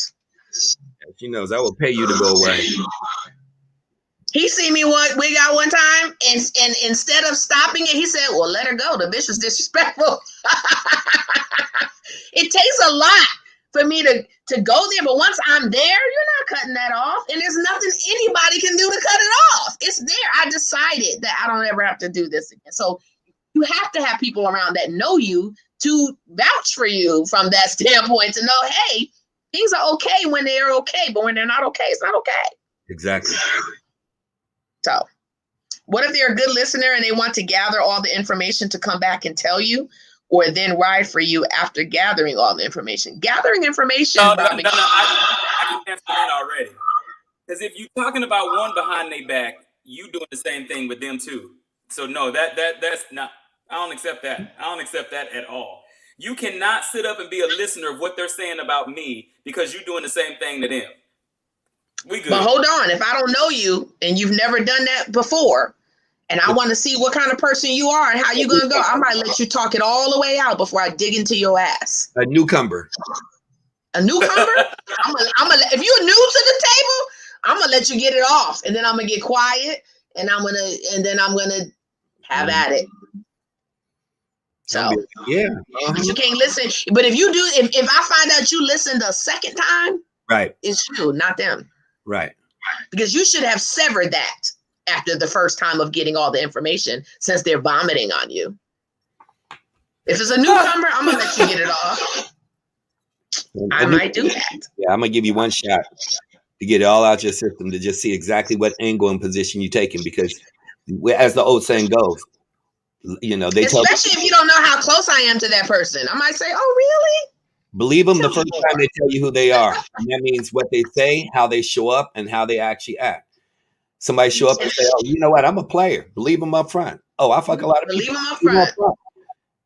She knows I will pay you to go away. He see me wig out one time, and instead of stopping it, he said, well, let her go. The bitch was disrespectful. It takes a lot for me to go there, but once I'm there, you're not cutting that off, and there's nothing anybody can do to cut it off. It's there. I decided that I don't ever have to do this again. So you have to have people around that know you to vouch for you from that standpoint, to know, hey, things are okay when they're okay, but when they're not okay, it's not okay. Exactly. So what if they're a good listener and they want to gather all the information to come back and tell you, or then ride for you after gathering all the information? Gathering information. No, I can answer that already. Because if you're talking about one behind their back, you doing the same thing with them too. So no, that's not. I don't accept that. I don't accept that at all. You cannot sit up and be a listener of what they're saying about me because you're doing the same thing to them. We good. But hold on, if I don't know you and you've never done that before, and I want to see what kind of person you are and how you're gonna go, I might let you talk it all the way out before I dig into your ass. A newcomer. A newcomer? I'm gonna if you're new to the table, I'm gonna let you get it off, and then I'm gonna get quiet, and then I'm gonna have at it. So yeah, you can't listen. But if you do, if I find out you listened a second time, right, it's you, not them. Right. Because you should have severed that after the first time of getting all the information, since they're vomiting on you. If it's a newcomer, I'm gonna let you get it off. I might do that. Yeah, I'm gonna give you one shot to get it all out your system, to just see exactly what angle and position you're taking, because as the old saying goes, you know, especially if you don't know how close I am to that person. I might say, oh, really? Believe them the first time they tell you who they are. And that means what they say, how they show up, and how they actually act. Somebody show up and say, oh, you know what? I'm a player. Believe them up front. Oh, I fuck a lot of people. Believe them up front.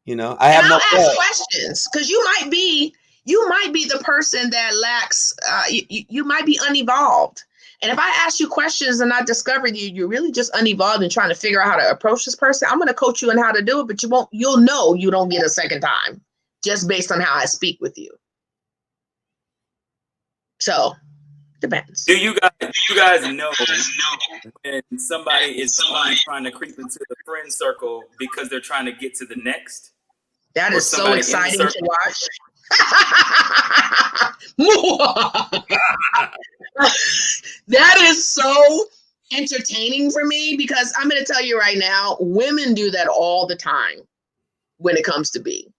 You know, I have and no I'll ask questions, because you might be the person that lacks, you might be unevolved. And if I ask you questions and I discovered you're really just unevolved and trying to figure out how to approach this person, I'm going to coach you on how to do it, but you'll know you don't get a second time just based on how I speak with you. So depends. Do you guys know when somebody is only trying to creep into the friend circle because they're trying to get to the next? That is so exciting to watch. That is so entertaining for me, because I'm going to tell you right now, women do that all the time when it comes to B.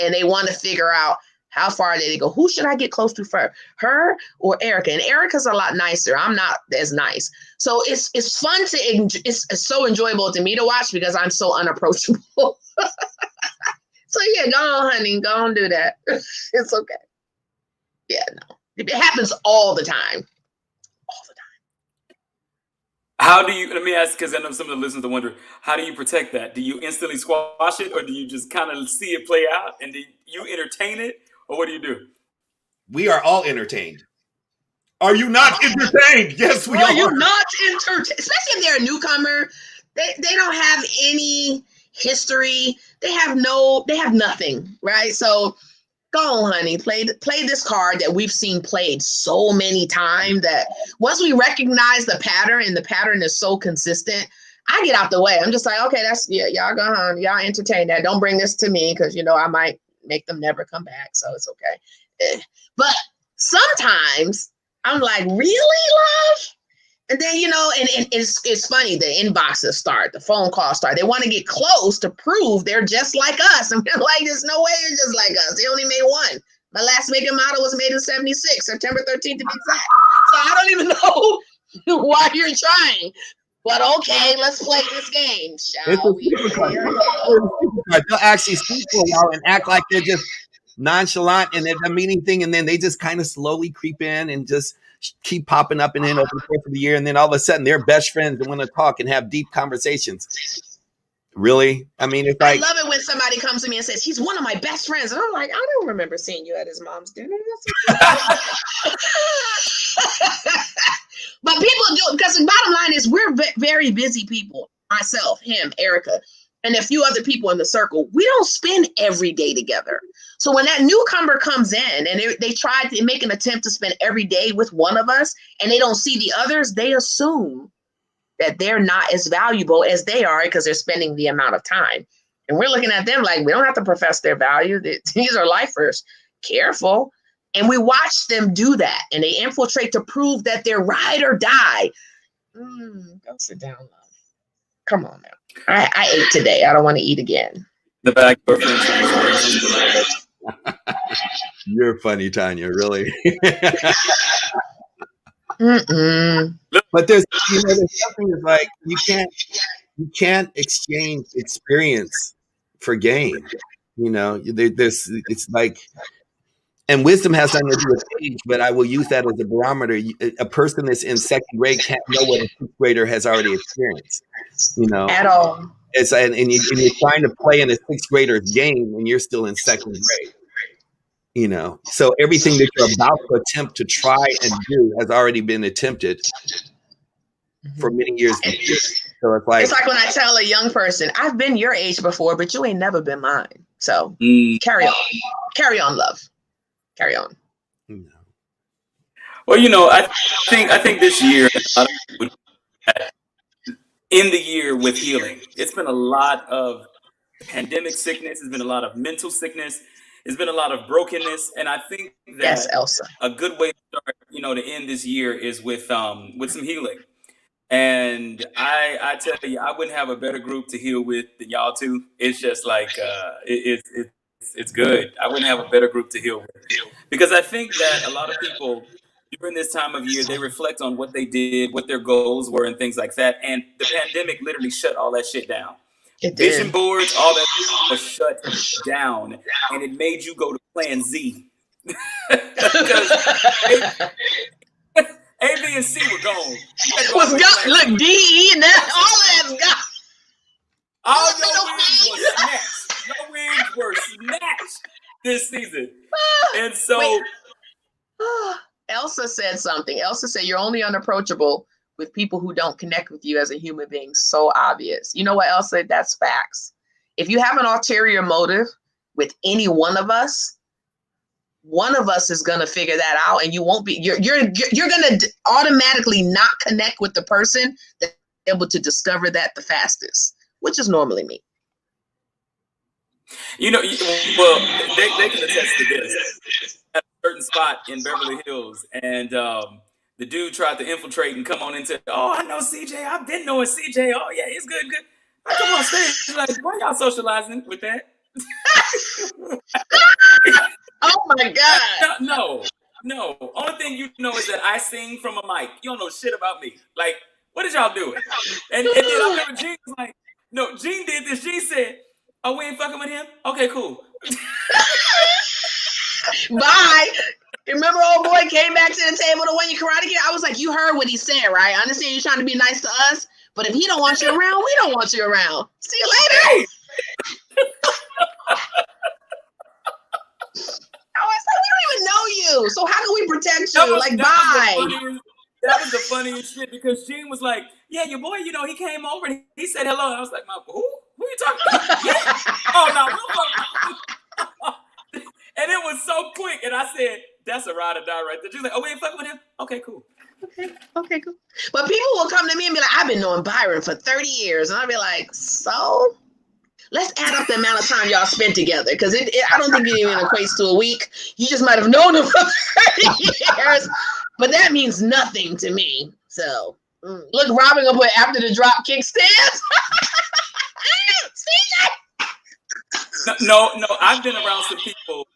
And they want to figure out how far they go. Who should I get close to first, her or Erica? And Erica's a lot nicer. I'm not as nice. So it's fun it's so enjoyable to me to watch, because I'm so unapproachable. So yeah, go on, honey. Go on, do that. It's okay. Yeah, no. It happens all the time. All the time. How do you, let me ask, because I know some of the listeners are wondering, how do you protect that? Do you instantly squash it, or do you just kind of see it play out and do you entertain it, or what do you do? We are all entertained. Are you not entertained? Yes, we are. Are you not entertained? Especially if they're a newcomer. They don't have any history. They have nothing, right? So go on, honey, play this card that we've seen played so many times, that once we recognize the pattern, and the pattern is so consistent, I get out the way. I'm just like, okay, y'all go on, y'all entertain that. Don't bring this to me, because I might make them never come back, so it's okay. But sometimes I'm like, really, love? And then, and it's funny, the inboxes start, the phone calls start. They want to get close to prove they're just like us. And we're like, there's no way you're just like us. They only made one. My last make and model was made in 76, September 13th to be exact. So I don't even know why you're trying. But okay, let's play this game, shall we? They'll actually speak for a while and act like they're just nonchalant and they're meeting thing, and then they just kind of slowly creep in and just keep popping up and in over the course of the year, and then all of a sudden they're best friends and want to talk and have deep conversations. Really? I mean, it's like, I love it when somebody comes to me and says, he's one of my best friends. And I'm like, I don't remember seeing you at his mom's dinner. But people do, because the bottom line is we're very busy people, myself, him, Erica, and a few other people in the circle. We don't spend every day together. So when that newcomer comes in and they try to make an attempt to spend every day with one of us and they don't see the others, they assume that they're not as valuable as they are because they're spending the amount of time. And we're looking at them like, we don't have to profess their value. These are lifers. Careful. And we watch them do that. And they infiltrate to prove that they're ride or die. Go sit down, love. Come on now. I ate today. I don't want to eat again. The back door. You're funny, Tanya, really. But there's something that's like you can't exchange experience for gain. It's like, and wisdom has nothing to do with age, but I will use that as a barometer. A person that's in second grade can't know what a sixth grader has already experienced. At all. And you're trying to play in a sixth grader's game, and you're still in second grade. So everything that you're about to attempt to try and do has already been attempted for many years. So it's like when I tell a young person, I've been your age before, but you ain't never been mine. So carry on, love. Carry on. Well, I think this year, in the year with healing, it's been a lot of pandemic sickness. It's been a lot of mental sickness. It's been a lot of brokenness, and I think that yes, Elsa, a good way to start, to end this year is with some healing. And I tell you, I wouldn't have a better group to heal with than y'all two. It's just like it's good. I wouldn't have a better group to heal with, because I think that a lot of people during this time of year, they reflect on what they did, what their goals were, and things like that. And the pandemic literally shut all that shit down. Vision boards, all that was shut down, and it made you go to Plan Z. Because A, B, and C were gone. Look, D, E, and that, all that's gone. All your wins were snatched. Your wins were snatched this season. And so... Elsa said something. Elsa said, you're only unapproachable with people who don't connect with you as a human being. So obvious. You know what Elsa said? That's facts. If you have an ulterior motive with any one of us is going to figure that out, and you won't be, you're going to automatically not connect with the person that's able to discover that the fastest, which is normally me. Well, they can attest to this. At a certain spot in Beverly Hills, and the dude tried to infiltrate and come on into, I know CJ. I've been knowing CJ. Oh yeah, he's good. I come on stage. He's like, why y'all socializing with that? Oh my God. No. Only thing you know is that I sing from a mic. You don't know shit about me. Like, what is y'all doing? And then I remember Gene was like, no, Gene did this. Gene said, oh, we ain't fucking with him? Okay, cool. Bye. Remember old boy came back to the table to win your Karate Kid? I was like, you heard what he said, right? I understand you're trying to be nice to us, but if he don't want you around, we don't want you around. See you later. I was like, we don't even know you. So how can we protect you? Bye. That was the funniest shit, because Gene was like, yeah, your boy, he came over and he said hello. And I was like, who? Who are you talking about? Yeah. Oh, no. And it was so quick. And I said, that's a ride or die right there. She's like, oh, we ain't fucking with him? Okay, cool. Okay, cool. But people will come to me and be like, I've been knowing Byron for 30 years. And I'll be like, so let's add up the amount of time y'all spent together. Because I don't think it even equates to a week. You just might have known him for 30 years. But that means nothing to me. So, look, Robin up with after the drop kick stands. No, I've been around some people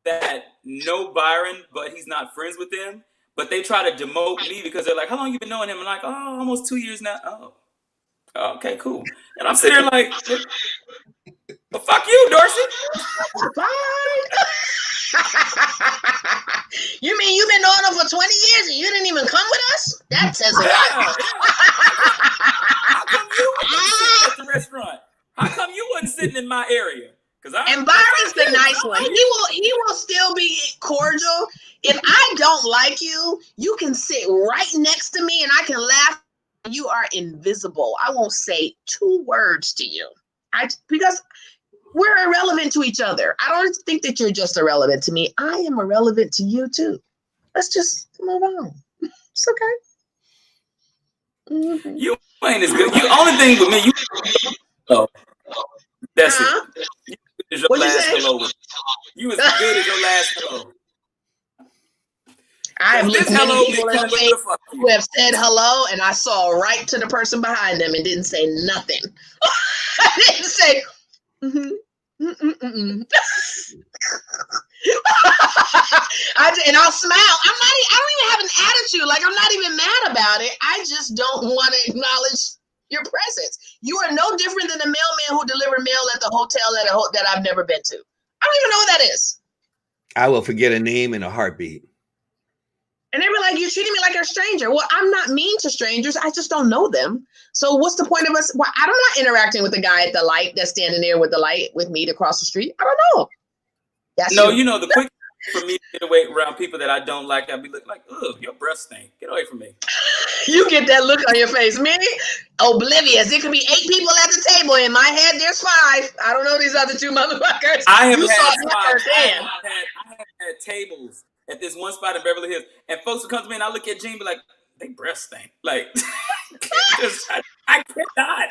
that know Byron, but he's not friends with them. But they try to demote me because they're like, how long you been knowing him? I'm like, almost 2 years now. Oh, okay, cool. And I'm sitting here like, well, fuck you, Dorsey. Bye. You mean you've been knowing him for 20 years and you didn't even come with us? That says a lot. How come you wasn't sitting at the restaurant? How come you wasn't sitting in my area? And Byron's the nice one. He will still be cordial. If I don't like you, you can sit right next to me and I can laugh you are invisible. I won't say 2 words to you. Because we're irrelevant to each other. I don't think that you're just irrelevant to me. I am irrelevant to you too. Let's just move on. It's okay. Mm-hmm. You ain't as good. You only thing with me, you. Oh, that's it. You as your What'd you last say? hello. You as good as your last hello. I have This looked many hello people in the becomes face the fuck who have said hello, and I saw right to the person behind them and didn't say nothing. I didn't say, mm-hmm. And I'll smile. I don't even have an attitude. Like, I'm not even mad about it. I just don't want to acknowledge your presence. You are no different than the mailman who delivered mail at the hotel that I've never been to. I don't even know what that is. I will forget a name in a heartbeat. And they were like, you're treating me like a stranger. Well, I'm not mean to strangers. I just don't know them. So what's the point of us? Well, I'm not interacting with the guy at the light that's standing there with the light with me to cross the street. I don't know. No, you know, the quick for me to get away around people that I don't like, I'd be looking like, ugh, your breath stink. Get away from me. You get that look on your face. Me, oblivious. There could be 8 people at the table. In my head, there's 5. I don't know these other 2 motherfuckers. I have You had saw spots. that firsthand. I have had tables at this one spot in Beverly Hills, and folks would come to me and I look at Gene and be like, they breath stink. Like, I cannot.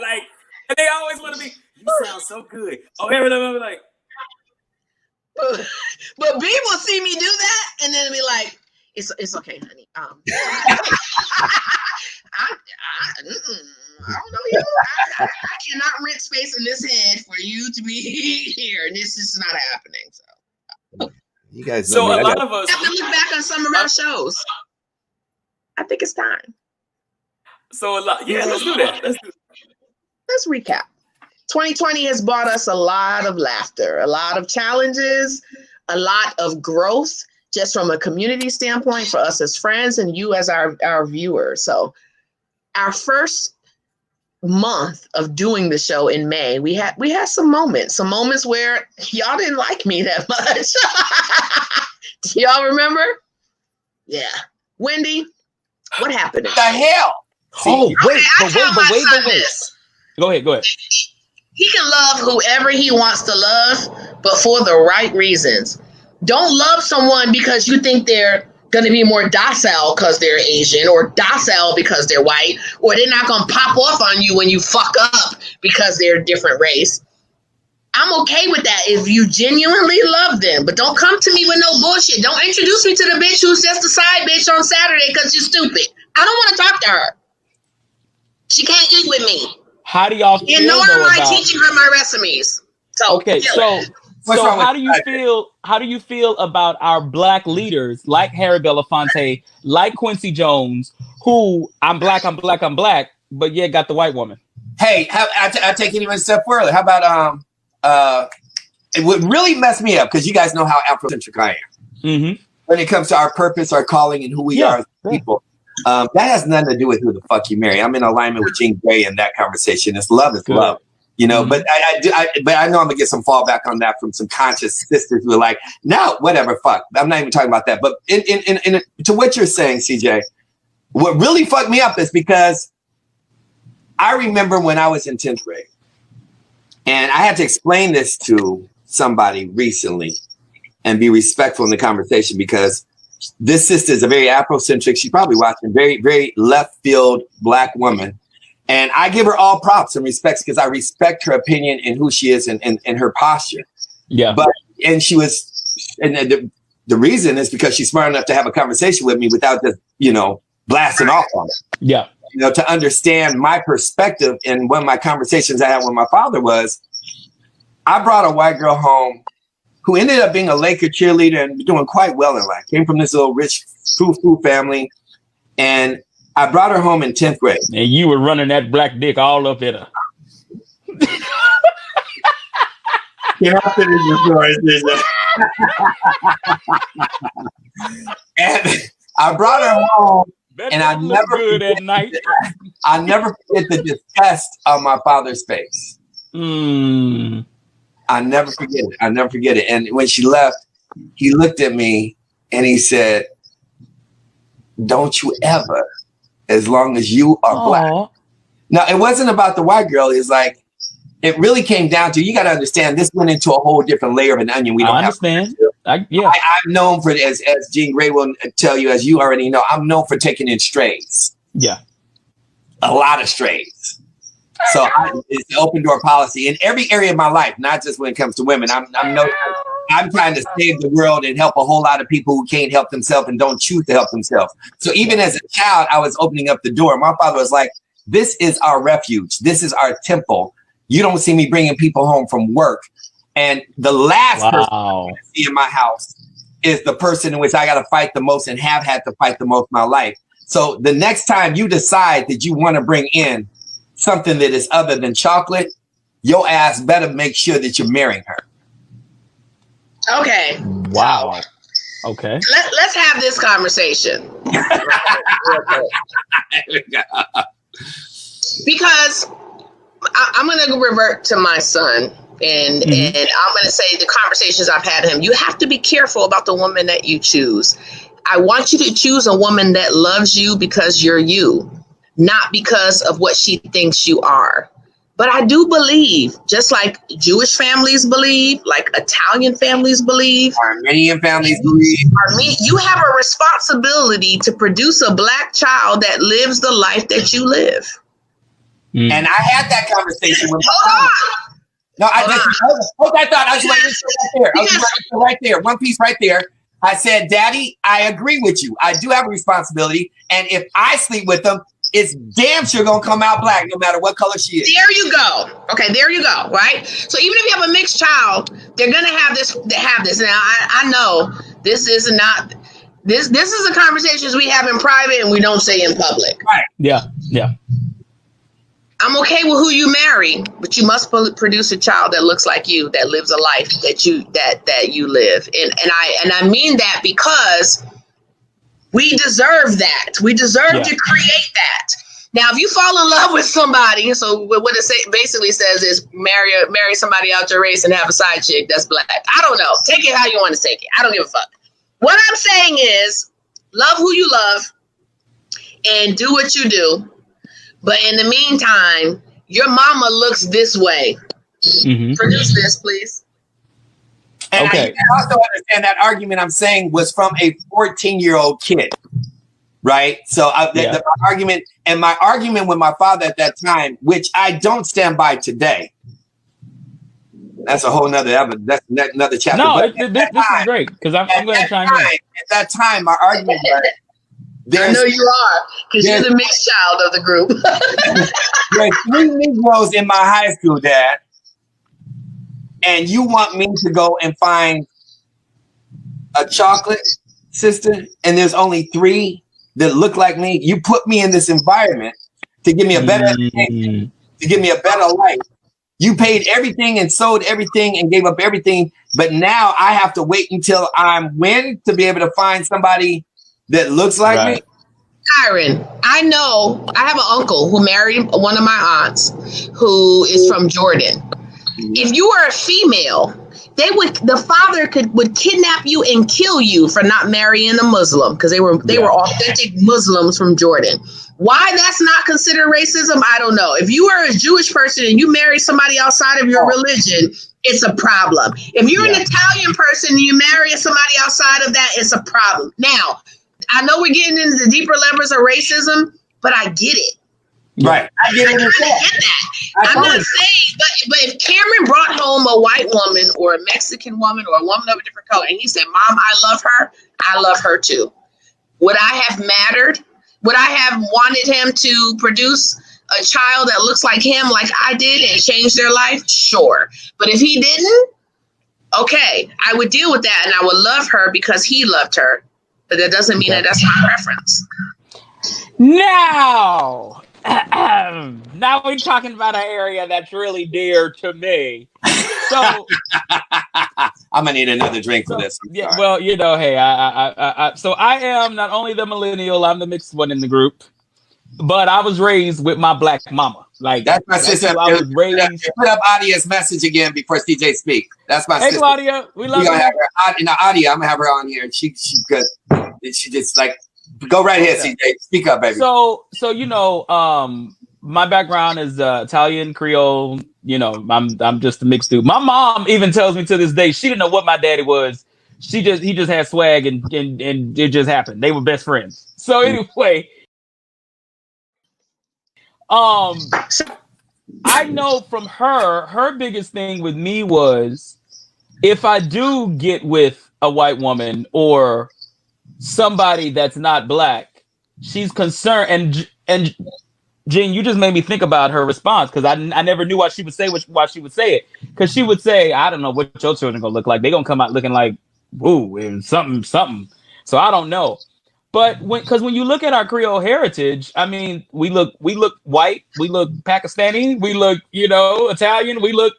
Like, and they always want to be, you sound so good. Oh, everyone like, but B will see me do that and then be like, it's okay, honey. I don't know you. I cannot rent space in this head for you to be here. And this is not happening. So You guys know so me. a lot of us we have to look back on some of our shows. I think it's time. So a lot, yeah, let's do that. Let's recap. 2020 has brought us a lot of laughter, a lot of challenges, a lot of growth, just from a community standpoint for us as friends and you as our viewers. So our first month of doing the show in May, we had some moments where y'all didn't like me that much. Do y'all remember? Yeah. Wendy, what happened? What the hell? Oh, wait. Go ahead. He can love whoever he wants to love, but for the right reasons. Don't love someone because you think they're going to be more docile because they're Asian, or docile because they're white, or they're not going to pop off on you when you fuck up because they're a different race. I'm okay with that if you genuinely love them, but don't come to me with no bullshit. Don't introduce me to the bitch who's just a side bitch on Saturday because you're stupid. I don't want to talk to her. She can't eat with me. How do y'all feel? And nor am I teaching her my recipes. So okay, so how do you feel about our Black leaders like Harry Belafonte, like Quincy Jones, who I'm black, but yeah, got the white woman? Hey, I take it even a step further. How about it would really mess me up because you guys know how Afrocentric I am. Mm-hmm. When it comes to our purpose, our calling, and who we are as people. That has nothing to do with who the fuck you marry. I'm in alignment with Jean Grey in that conversation. It's love is love, you know. Mm-hmm. But I know I'm gonna get some fallback on that from some conscious sisters who are like, no, whatever, fuck. I'm not even talking about that. But in to what you're saying, CJ, what really fucked me up is because I remember when I was in 10th grade, and I had to explain this to somebody recently and be respectful in the conversation because this sister is a very Afrocentric. She's probably watching, very, very left field Black woman. And I give her all props and respects because I respect her opinion and who she is and her posture. Yeah. And she was, and the reason is because she's smart enough to have a conversation with me without just, blasting off on it. Yeah. To understand my perspective. And one of my conversations I had with my father was, I brought a white girl home who ended up being a Laker cheerleader and doing quite well in life. Came from this little rich foo-foo family. And I brought her home in 10th grade. And you were running that black dick all up at her. And I brought her home. And I never good at night. I never forget the disgust on my father's face. I never forget it. And when she left, he looked at me and he said, don't you ever as long as you are black. Aw. Now, it wasn't about the white girl. It's like, it really came down to, you got to understand, this went into a whole different layer of an onion. We don't understand. I'm known for, as Jean Grey will tell you, as you already know, I'm known for taking in strays. Yeah. A lot of strays. So it's the open door policy in every area of my life, not just when it comes to women. I'm trying to save the world and help a whole lot of people who can't help themselves and don't choose to help themselves. So even as a child, I was opening up the door. My father was like, this is our refuge. This is our temple. You don't see me bringing people home from work. And the last person I see in my house is the person in which I got to fight the most and have had to fight the most in my life. So the next time you decide that you want to bring in something that is other than chocolate, your ass better make sure that you're marrying her. Okay. Wow. Okay. Let's have this conversation. Because I'm going to revert to my son, and I'm going to say the conversations I've had with him. You have to be careful about the woman that you choose. I want you to choose a woman that loves you because you're you, not because of what she thinks you are. But I do believe, just like Jewish families believe, like Italian families believe, Armenian families believe, you have a responsibility to produce a black child that lives the life that you live. And I had that conversation with Hold on. No, hold that thought. I was waiting right there. One piece right there. I said, Daddy, I agree with you. I do have a responsibility. And if I sleep with them, it's damn sure gonna come out black no matter what color she is. There you go. Okay, there you go. Right. So even if you have a mixed child, they're gonna have this. Now I know this is not this is the conversations we have in private and we don't say in public. Right. Yeah. Yeah. I'm okay with who you marry, but you must produce a child that looks like you, that lives a life that you live. And I mean that because we deserve that. We deserve to create that. Now, if you fall in love with somebody, so what it basically says is marry somebody out your race and have a side chick that's black. I don't know. Take it how you want to take it. I don't give a fuck. What I'm saying is love who you love and do what you do. But in the meantime, your mama looks this way. Produce this, please. And I also understand that argument I'm saying was from a 14-year-old kid, right? So my argument with my father at that time, which I don't stand by today. That's a whole nother chapter. No, this is great because I'm going to chime in. At that time, my argument was, I know you are, because you're the mixed child of the group. There's 3 Negroes in my high school, Dad. And you want me to go and find a chocolate sister, and there's only 3 that look like me? You put me in this environment to give me a better education, to give me a better life. You paid everything and sold everything and gave up everything, but now I have to wait until I'm to be able to find somebody that looks like me? Kyron, I know I have an uncle who married one of my aunts who is from Jordan. If you were a female, the father would kidnap you and kill you for not marrying a Muslim because they were authentic Muslims from Jordan. Why that's not considered racism, I don't know. If you are a Jewish person and you marry somebody outside of your religion, it's a problem. If you're an Italian person and you marry somebody outside of that, it's a problem. Now, I know we're getting into the deeper levels of racism, but I get it. Right. I get it. I'm not saying, but if Cameron brought home a white woman or a Mexican woman or a woman of a different color, and he said, Mom, I love her too. Would I have mattered? Would I have wanted him to produce a child that looks like him like I did and change their life? Sure. But if he didn't, okay, I would deal with that and I would love her because he loved her. But that doesn't mean that that's my preference. Now we're talking about an area that's really dear to me. So I'm gonna need another drink for this. Yeah, well, you know, hey, so I am not only the millennial, I'm the mixed one in the group. But I was raised with my black mama. Like that's my sister. I was raised. Put up Adia's message again before CJ speak. That's my sister. Hey, Claudia, we love you. Adia, I'm gonna have her on here. She good. She just like Go right ahead, CJ. Speak up, baby. So you know, my background is Italian, Creole. You know, I'm just a mixed dude. My mom even tells me to this day she didn't know what my daddy was. He just had swag and it just happened. They were best friends. So anyway, I know from her biggest thing with me was if I do get with a white woman or somebody that's not black, she's concerned. And Jen, you just made me think about her response because I never knew why she would say it. Because she would say, I don't know what your children gonna look like. They're gonna come out looking like ooh and something. So I don't know. But when you look at our Creole heritage, I mean, we look white, we look Pakistani, we look, Italian, we look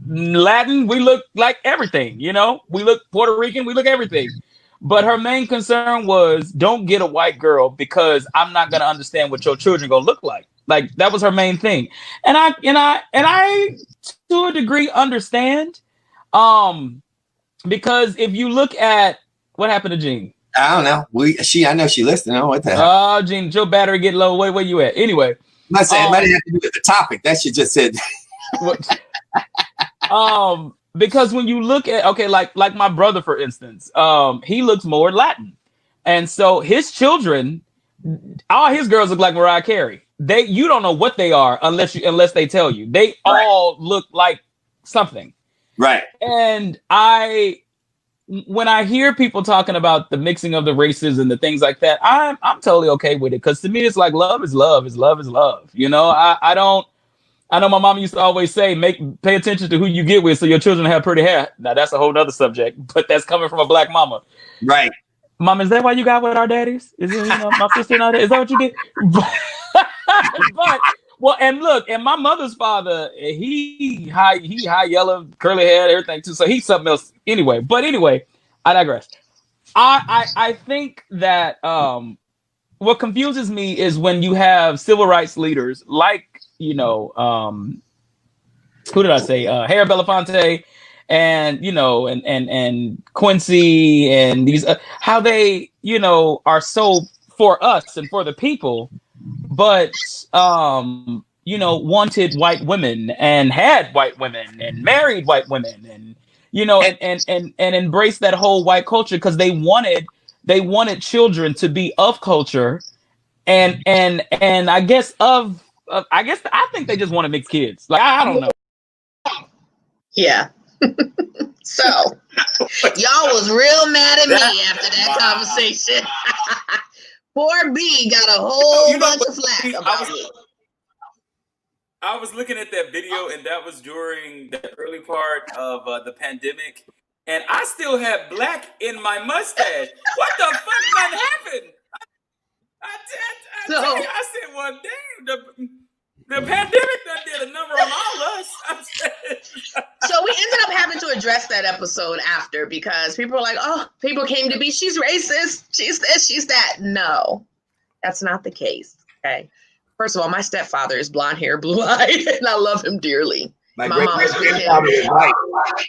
Latin, we look like everything, we look Puerto Rican, we look everything. But her main concern was don't get a white girl because I'm not gonna understand what your children gonna look like. Like that was her main thing. And I to a degree understand. Because if you look at what happened to Jean. I don't know. I know she listened. I don't know what the hell. Oh, Jean, your battery get low. Where you at? Anyway. I'm saying it might have to do with the topic. That shit just said. Because when you look at like my brother, for instance, he looks more Latin. And so his children, all his girls look like Mariah Carey. You don't know what they are unless they tell you. They all look like something. Right. And when I hear people talking about the mixing of the races and the things like that, I'm totally okay with it. Because to me, it's like love is love is love is love. I know my mom used to always say, pay attention to who you get with so your children have pretty hair. Now that's a whole nother subject, but that's coming from a black mama. Right. Mom, is that why you got with our daddies? Is it, my sister and all that? Is that what you did? But well, and look, and my mother's father, he high yellow, curly hair, everything too. So he's something else anyway. But anyway, I digress. I think that what confuses me is when you have civil rights leaders like, who did I say? Harry Belafonte and, and Quincy and these, how they, are so for us and for the people, but, wanted white women and had white women and married white women and, and embraced that whole white culture because they wanted children to be of culture and I guess I think they just want to mix kids. Like, I don't know. Yeah. So y'all was real mad at me after that conversation. Poor B got a whole bunch of flack about it. I was looking at that video, and that was during the early part of the pandemic, and I still had black in my mustache. What the fuck done happened? I said, well, damn, the pandemic done did a number on all us. So we ended up having to address that episode after because people were like, oh, people came to be, she's racist, she's this, she's that. No, that's not the case, okay? First of all, my stepfather is blonde hair, blue-eyed, and I love him dearly. My mom is with him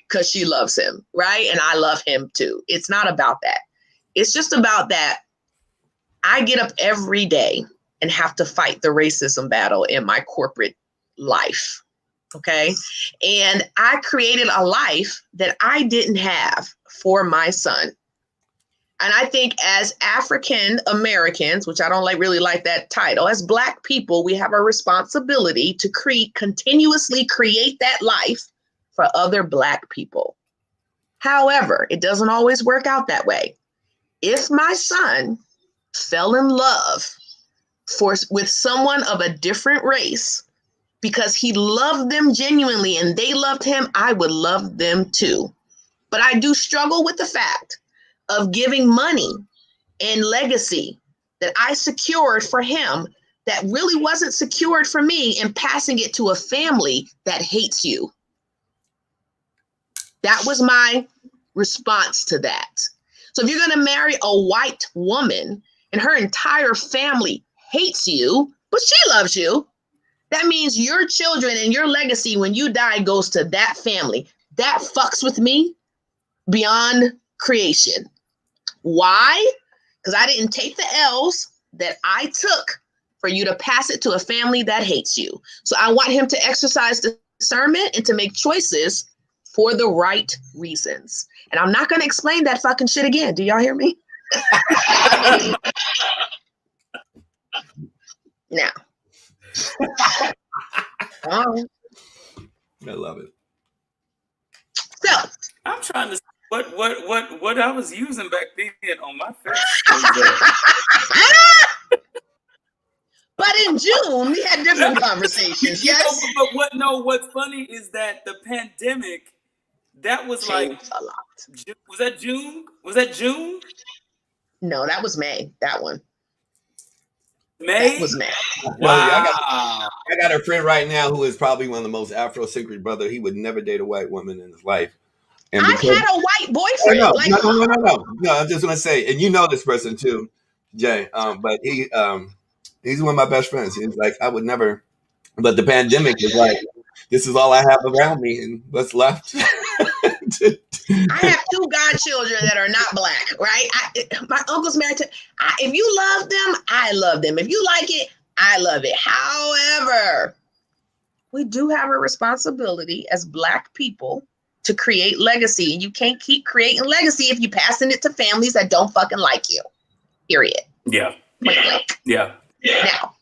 because she loves him, right? And I love him too. It's not about that. It's just about that I get up every day and have to fight the racism battle in my corporate life, okay? And I created a life that I didn't have for my son. And I think as African Americans, which I don't really like that title, as Black people, we have a responsibility to continuously create that life for other Black people. However, it doesn't always work out that way. If my son fell in love with someone of a different race because he loved them genuinely and they loved him, I would love them too. But I do struggle with the fact of giving money and legacy that I secured for him that really wasn't secured for me and passing it to a family that hates you. That was my response to that. So if you're going to marry a white woman and her entire family hates you, but she loves you, that means your children and your legacy when you die goes to that family. That fucks with me beyond creation. Why? because I didn't take the L's that I took for you to pass it to a family that hates you. So I want him to exercise discernment and to make choices for the right reasons. And I'm not going to explain that fucking shit again. Do y'all hear me? Now. I love it. So I'm trying to see what I was using back then on my face. but in June, we had different conversations. Yes. What's funny is that the pandemic, that was changed a lot. Was that June? Was that June? No, that was May. That one. May? That was May. Wow. I got a friend right now who is probably one of the most Afrocentric brother. He would never date a white woman in his life. And I've had a white boyfriend. No, I'm just gonna say, and you know this person too, Jay. But he's one of my best friends. He's like, I would never. But the pandemic is like, this is all I have around me, and what's left. I have 2 godchildren that are not black, right? My uncle's married to. If you love them, I love them. If you like it, I love it. However, we do have a responsibility as black people to create legacy. And you can't keep creating legacy if you're passing it to families that don't fucking like you. Period. Yeah. Point blank. Yeah. Now,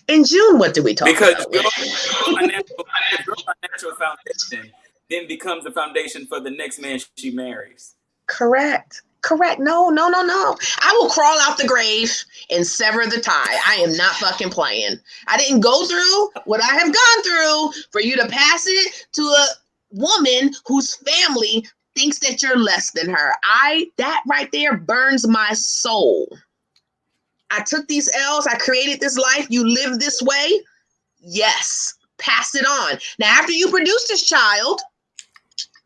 in June, what do we talk about? Because your financial foundation then becomes the foundation for the next man she marries. Correct. No. I will crawl out the grave and sever the tie. I am not fucking playing. I didn't go through what I have gone through for you to pass it to a woman whose family thinks that you're less than her. That right there burns my soul. I took these L's. I created this life. You live this way. Yes. Pass it on. Now, after you produce this child,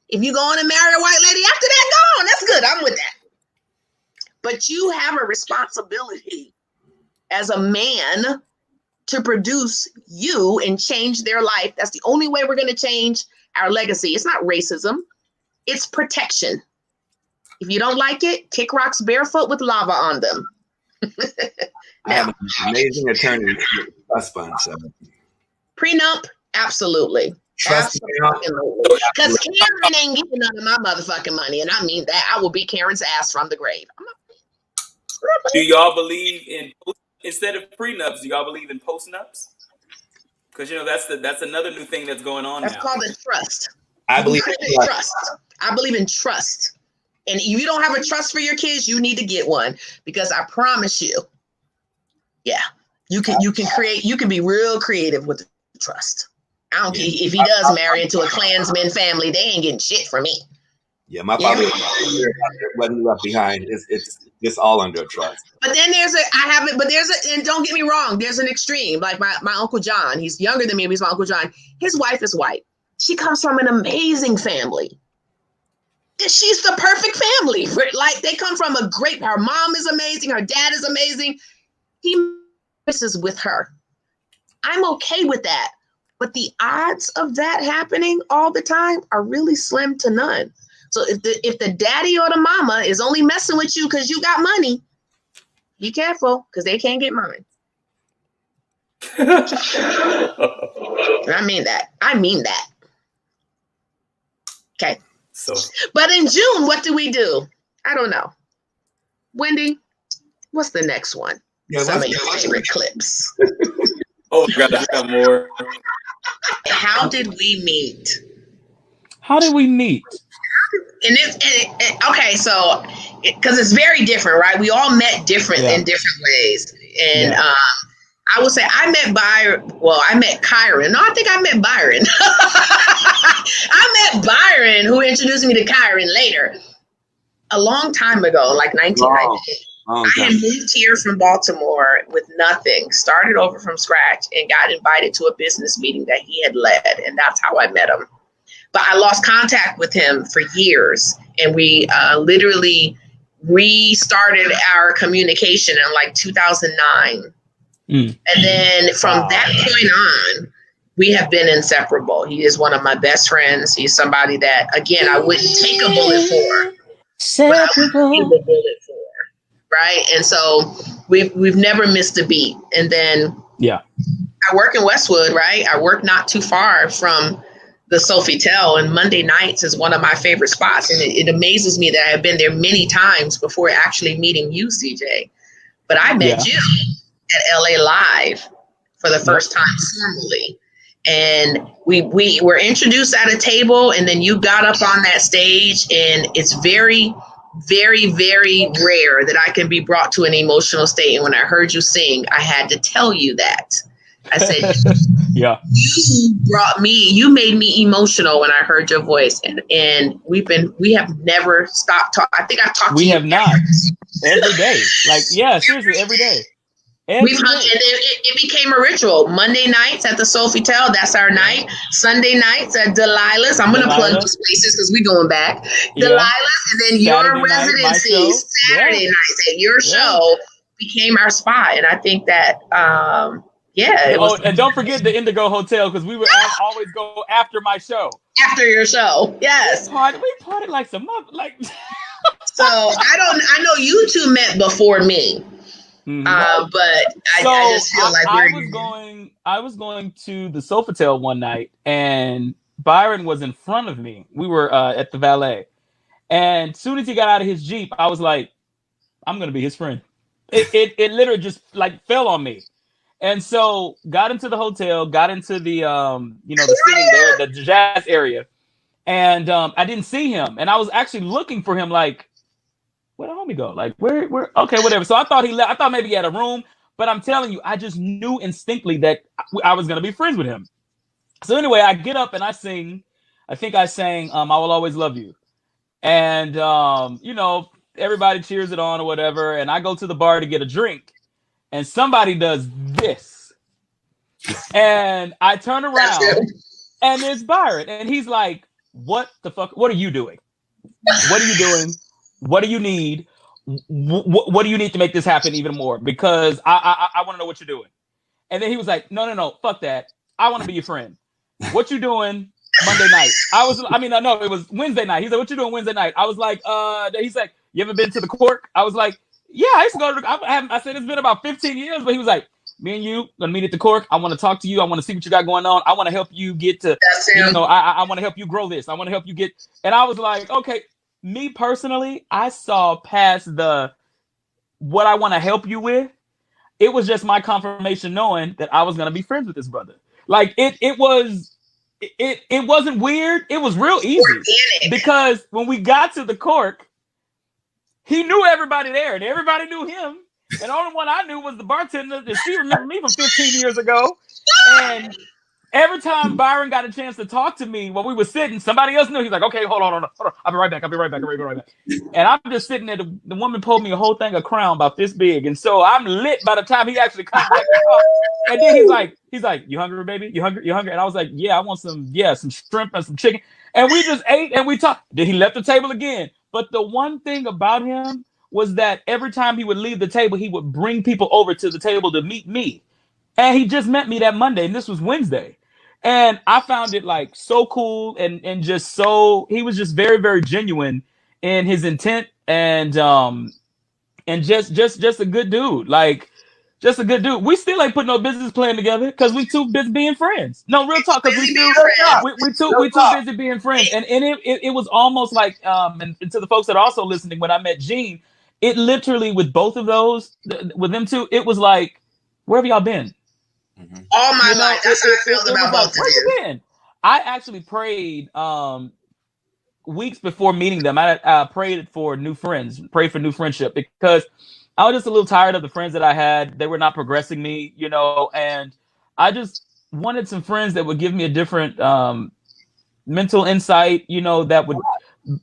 if you go on and marry a white lady after that, go on. That's good. I'm with that. But you have a responsibility as a man to produce you and change their life. That's the only way we're going to change our legacy. It's not racism. It's protection. If you don't like it, kick rocks barefoot with lava on them. I have an amazing attorney trust fund. So. Prenup, absolutely. Trust Because Karen ain't getting none of my motherfucking money, and I mean that. I will beat Karen's ass from the grave. Do y'all believe in, instead of prenups, do y'all believe in postnups? Because that's another new thing that's going on. That's now. called a trust. I believe in trust. I believe in trust. And if you don't have a trust for your kids, you need to get one, because I promise you, you can be real creative with the trust. I don't care if he does marry into a Klansman family, they ain't getting shit from me. Yeah, my father wasn't left behind. It's all under trust. But then and don't get me wrong, there's an extreme. Like my Uncle John, he's younger than me, but he's my Uncle John. His wife is white. She comes from an amazing family. She's the perfect family. Like, they come from her mom is amazing, her dad is amazing. He messes with her. I'm okay with that. But the odds of that happening all the time are really slim to none. So if the daddy or the mama is only messing with you because you got money, be careful, because they can't get mine. I mean that. Okay. But in June, what do we do? I don't know. Wendy, what's the next one? Yeah, some of your favorite clips. Oh, God, I got more. How did we meet? Okay, so because it's very different, right? We all met different in different ways, and I would say I met Kyron. No, I think I met Byron. I met Byron, who introduced me to Kyron later, a long time ago, like 1998. I had moved here from Baltimore with nothing, started over from scratch, and got invited to a business meeting that he had led, and that's how I met him. But I lost contact with him for years, and we literally restarted our communication in like 2009. And then from that point on, we have been inseparable. He is one of my best friends. He's somebody that, again, I wouldn't take a bullet for. But I would give a bullet for. right? And so we've never missed a beat. And then Yeah. I work in Westwood, right? I work not too far from the Sofitel, and Monday nights is one of my favorite spots. And it amazes me that I've been there many times before actually meeting you, CJ. But I met you at LA Live for the first time formally. And we were introduced at a table, and then you got up on that stage, and it's very, very, very rare that I can be brought to an emotional state. And when I heard you sing, I had to tell you that. I said, you made me emotional when I heard your voice. And we have never stopped talking. I think I've talked to you. We have not. Every day. Like, yeah, seriously, every day. We've hung, and it became a ritual. Monday nights at the Sofitel, that's our night. Sunday nights at Delilah's. I'm going to plug those places because we're going back. Delilah's, and then Saturday your residency, Saturday nights at your show became our spot. And I think that, and don't forget the Indigo Hotel, because we would always go after my show. After your show, yes. We partied like some like. So I know you two met before me. Mm-hmm. But I just feel like I was going to the Sofitel one night, and Byron was in front of me. We were at the valet, and as soon as he got out of his Jeep, I was like, I'm gonna be his friend. It literally just like fell on me. And so got into the hotel, got into the the singing there, the jazz area, and I didn't see him, and I was actually looking for him, like, where'd the homie go? Like, where? Okay, whatever. So I thought he left. I thought maybe he had a room, but I'm telling you, I just knew instinctively that I was gonna be friends with him. So anyway, I get up and I sing. I think I sang "I Will Always Love You," and everybody cheers it on or whatever. And I go to the bar to get a drink, and somebody does this, and I turn around, and it's Byron, and he's like, "What the fuck? What are you doing? What are you doing? What do you need? What do you need to make this happen even more? Because I want to know what you're doing." And then he was like, no, fuck that. I want to be your friend. What you doing Monday night? No, it was Wednesday night. He's like, what you doing Wednesday night? I was like, he's like, you ever been to the Cork? I was like, yeah, I used to go to I said, it's been about 15 years, but he was like, me and you gonna meet at the Cork. I want to talk to you. I want to see what you got going on. I want to help you get to, I want to help you grow this. I want to help you get, and I was like, okay. Me personally, I saw past what I want to help you with. It was just my confirmation knowing that I was going to be friends with this brother. Like it wasn't weird. It was real easy because when we got to the Cork, he knew everybody there and everybody knew him. And the only one I knew was the bartender that she remembered me from 15 years ago. And every time Byron got a chance to talk to me while we were sitting, somebody else knew. He's like, okay, hold on. I'll be right back. And I'm just sitting there. The woman pulled me a whole thing of Crown about this big. And so I'm lit by the time he actually comes back to talk. And then he's like, you hungry, baby? You hungry? And I was like, yeah, I want some shrimp and some chicken. And we just ate and we talked. Then he left the table again. But the one thing about him was that every time he would leave the table, he would bring people over to the table to meet me. And he just met me that Monday, and this was Wednesday. And I found it like so cool and just so, he was just very, very genuine in his intent and just a good dude. Like, just a good dude. We still ain't put no business plan together because we too busy being friends. No, real talk, because we too busy being friends. And it was almost like, and to the folks that are also listening, when I met Gene, it literally, with both of those, with them two, it was like, where have y'all been? All my life. That's how I felt about both of them. I actually prayed weeks before meeting them. I prayed for new friends, prayed for new friendship, because I was just a little tired of the friends that I had. They were not progressing me, and I just wanted some friends that would give me a different mental insight, that would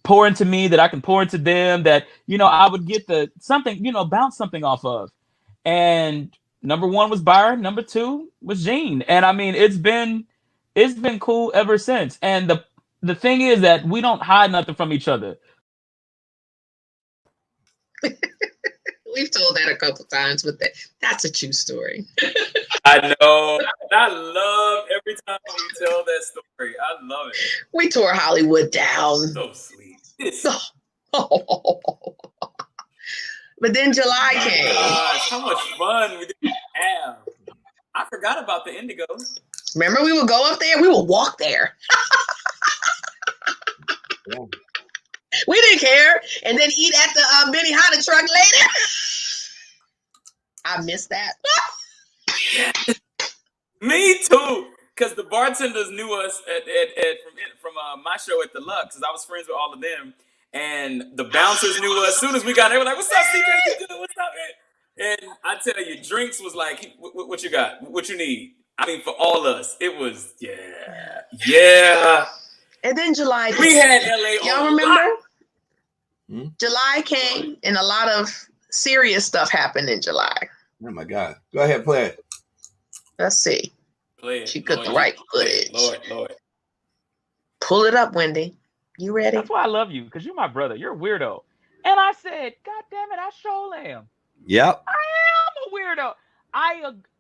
pour into me, that I can pour into them, that, I would get bounce something off of. And number one was Byron. Number two was Gene. And I mean, it's been cool ever since. And the thing is that we don't hide nothing from each other. We've told that a couple times, but that's a true story. I know. I love every time you tell that story. I love it. We tore Hollywood down. So sweet. But then July Oh my came. gosh, how much fun we did have. I forgot about the Indigo. Remember, we would go up there. We would walk there. Yeah. We didn't care, and then eat at the Benihana truck later. I miss that. Me too, because the bartenders knew us from my show at the Lux, because I was friends with all of them, and the bouncers knew us. As soon as we got there, they were like, "What's up, CJ? You good? What's up, man?" And I tell you, drinks was like, "What you got? What you need?" I mean, for all us, it was yeah. And then July came. We had LA. Y'all on remember? lock. July came, and a lot of serious stuff happened in July. Oh my God. Go ahead, play it. Let's see. Play it, She got Lord. the right Play it, footage. Lord. Pull it up, Wendy. You ready? That's why I love you, because you're my brother. You're a weirdo. And I said, God damn it, I sure am. Yep. I am a weirdo.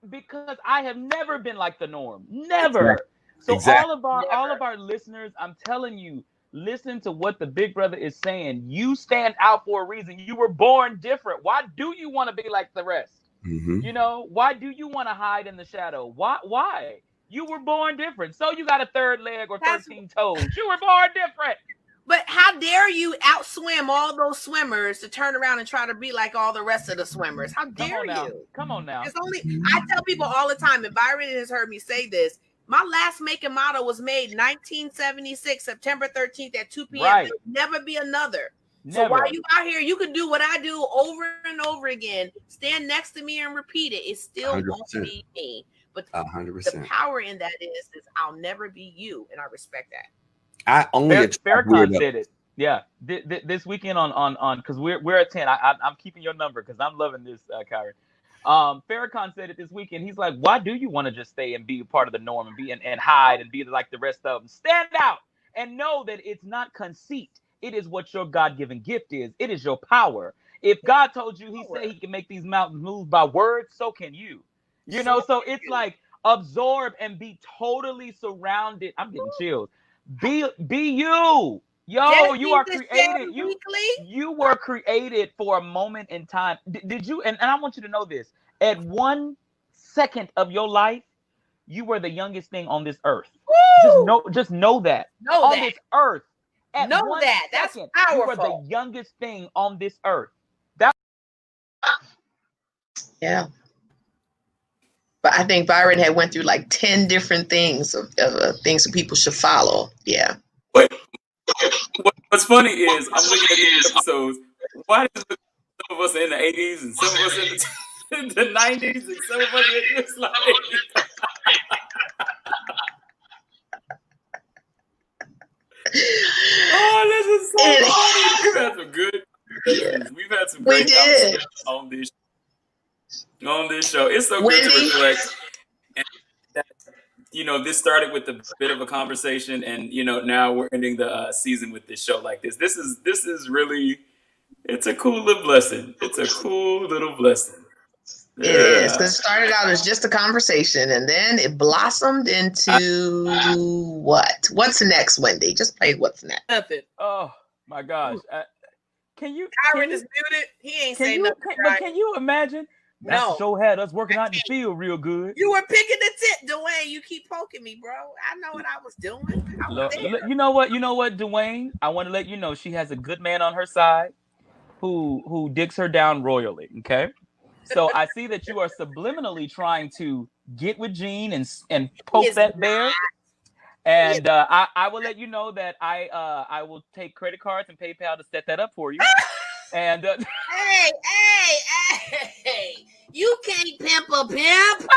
Because I have never been like the norm. Never. So Exactly. all of our listeners, I'm telling you, listen to what the big brother is saying. You stand out for a reason. You were born different. Why do you want to be like the rest? Mm-hmm. You know, why do you want to hide in the shadow? Why? You were born different. So you got a third leg or 13 toes. You were born different. But how dare you outswim all those swimmers to turn around and try to be like all the rest of the swimmers? How dare you? Come on now. It's only, I tell people all the time, and Byron has heard me say this, my last make and model was made 1976, September 13th at 2 p.m. Right. There'll never be another. Never. So while you out here, you can do what I do over and over again. Stand next to me and repeat it. It still 100%. won't be me. But 100%. the power in that is I'll never be you, and I respect that. I only Farrakhan said it. Yeah, this weekend on because we're at 10. I'm keeping your number because I'm loving this, Kyron. Farrakhan said it this weekend. He's like, why do you want to just stay and be a part of the norm and be and hide and be like the rest of them? Stand out and know that it's not conceit. It is what your God-given gift is. It is your power. If God told you, he said he can make these mountains move by words, so can you. You know, so it's like absorb and be totally surrounded. I'm getting chills. Be you. Yo, you are created. You were created for a moment in time. Did you? And I want you to know this. At 1 second of your life, you were the youngest thing on this earth. Just know that. On this earth. At know 1 that. That's second, powerful. you were the youngest thing on this earth. Yeah. But I think Byron had went through like 10 different things of things that people should follow. Yeah. What's funny is I'm looking at these episodes. Why does some of us are in the 80s and some of us in the 90s and some of us are just like oh, this is so funny. We've had some good We've had some great conversations on this show. It's so good to reflect. And that, you know, this started with a bit of a conversation, and you know, now we're ending the season with this show like this. This is really, it's a cool little blessing. It's a cool little blessing. It is, because it started out as just a conversation, and then it blossomed into what? What's next, Wendy? Just play what's next. Nothing. Oh my gosh! Can you? Kyron is muted. He ain't saying nothing. But can you imagine? That show had us working out in the field real good. You were picking the tip, Dwayne. You keep poking me, bro. I know what I was doing. You know what, Dwayne? I want to let you know she has a good man on her side who digs her down royally. Okay. So I see that you are subliminally trying to get with Gene and poke that bear. And I will let you know that I will take credit cards and PayPal to set that up for you. And hey, you can't pimp a pimp.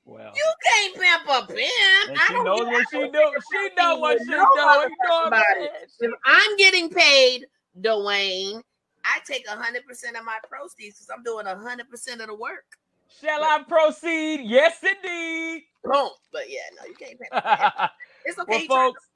Well, you can't pimp a pimp. And she knows what she do. She knows what she do. If I'm getting paid, Dwayne, I take 100% of my proceeds because I'm doing 100% of the work. Shall I proceed? Yes, indeed. Boom. But yeah, no, you can't pay. It's okay. Well, folks,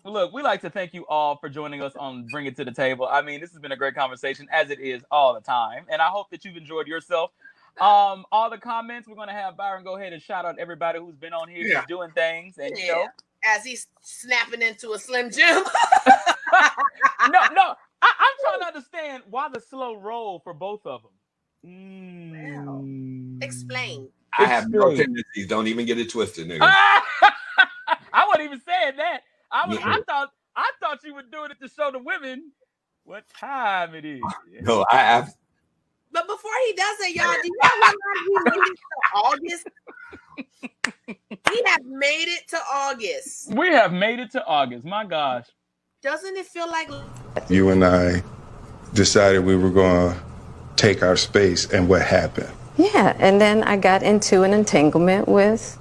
look, we like to thank you all for joining us on Bring It to the Table. I mean, this has been a great conversation, as it is all the time. And I hope that you've enjoyed yourself. All the comments, we're going to have Byron go ahead and shout out everybody who's been on here, who's doing things. And, you know, as he's snapping into a Slim Jim. No. I'm trying to understand why the slow roll for both of them. Explain. I have no tendencies. Don't even get it twisted, nigga. I wasn't even saying that. I thought you were doing it to show the women what time it is. No, I have. But before he does it, y'all, do you know what we made it to August? We have made it to August. We have made it to August. My gosh. Doesn't it feel like you and I decided we were going to take our space, and what happened? Yeah, and then I got into an entanglement with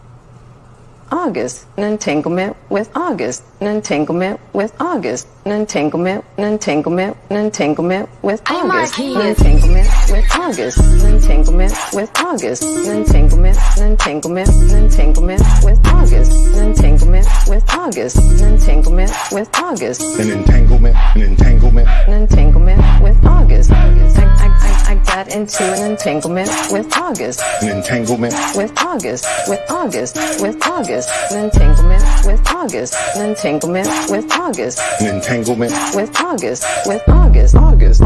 August, an entanglement with August, an entanglement with August, an entanglement, an entanglement, an entanglement with August, an entanglement with August, an entanglement with August, an entanglement, an entanglement, an entanglement with August, an entanglement with August, an entanglement with August, an entanglement, an entanglement, an entanglement with August. I got into an entanglement with August, an entanglement with August, with August, with August, an entanglement with August, an entanglement with August, an entanglement with August, with August, August,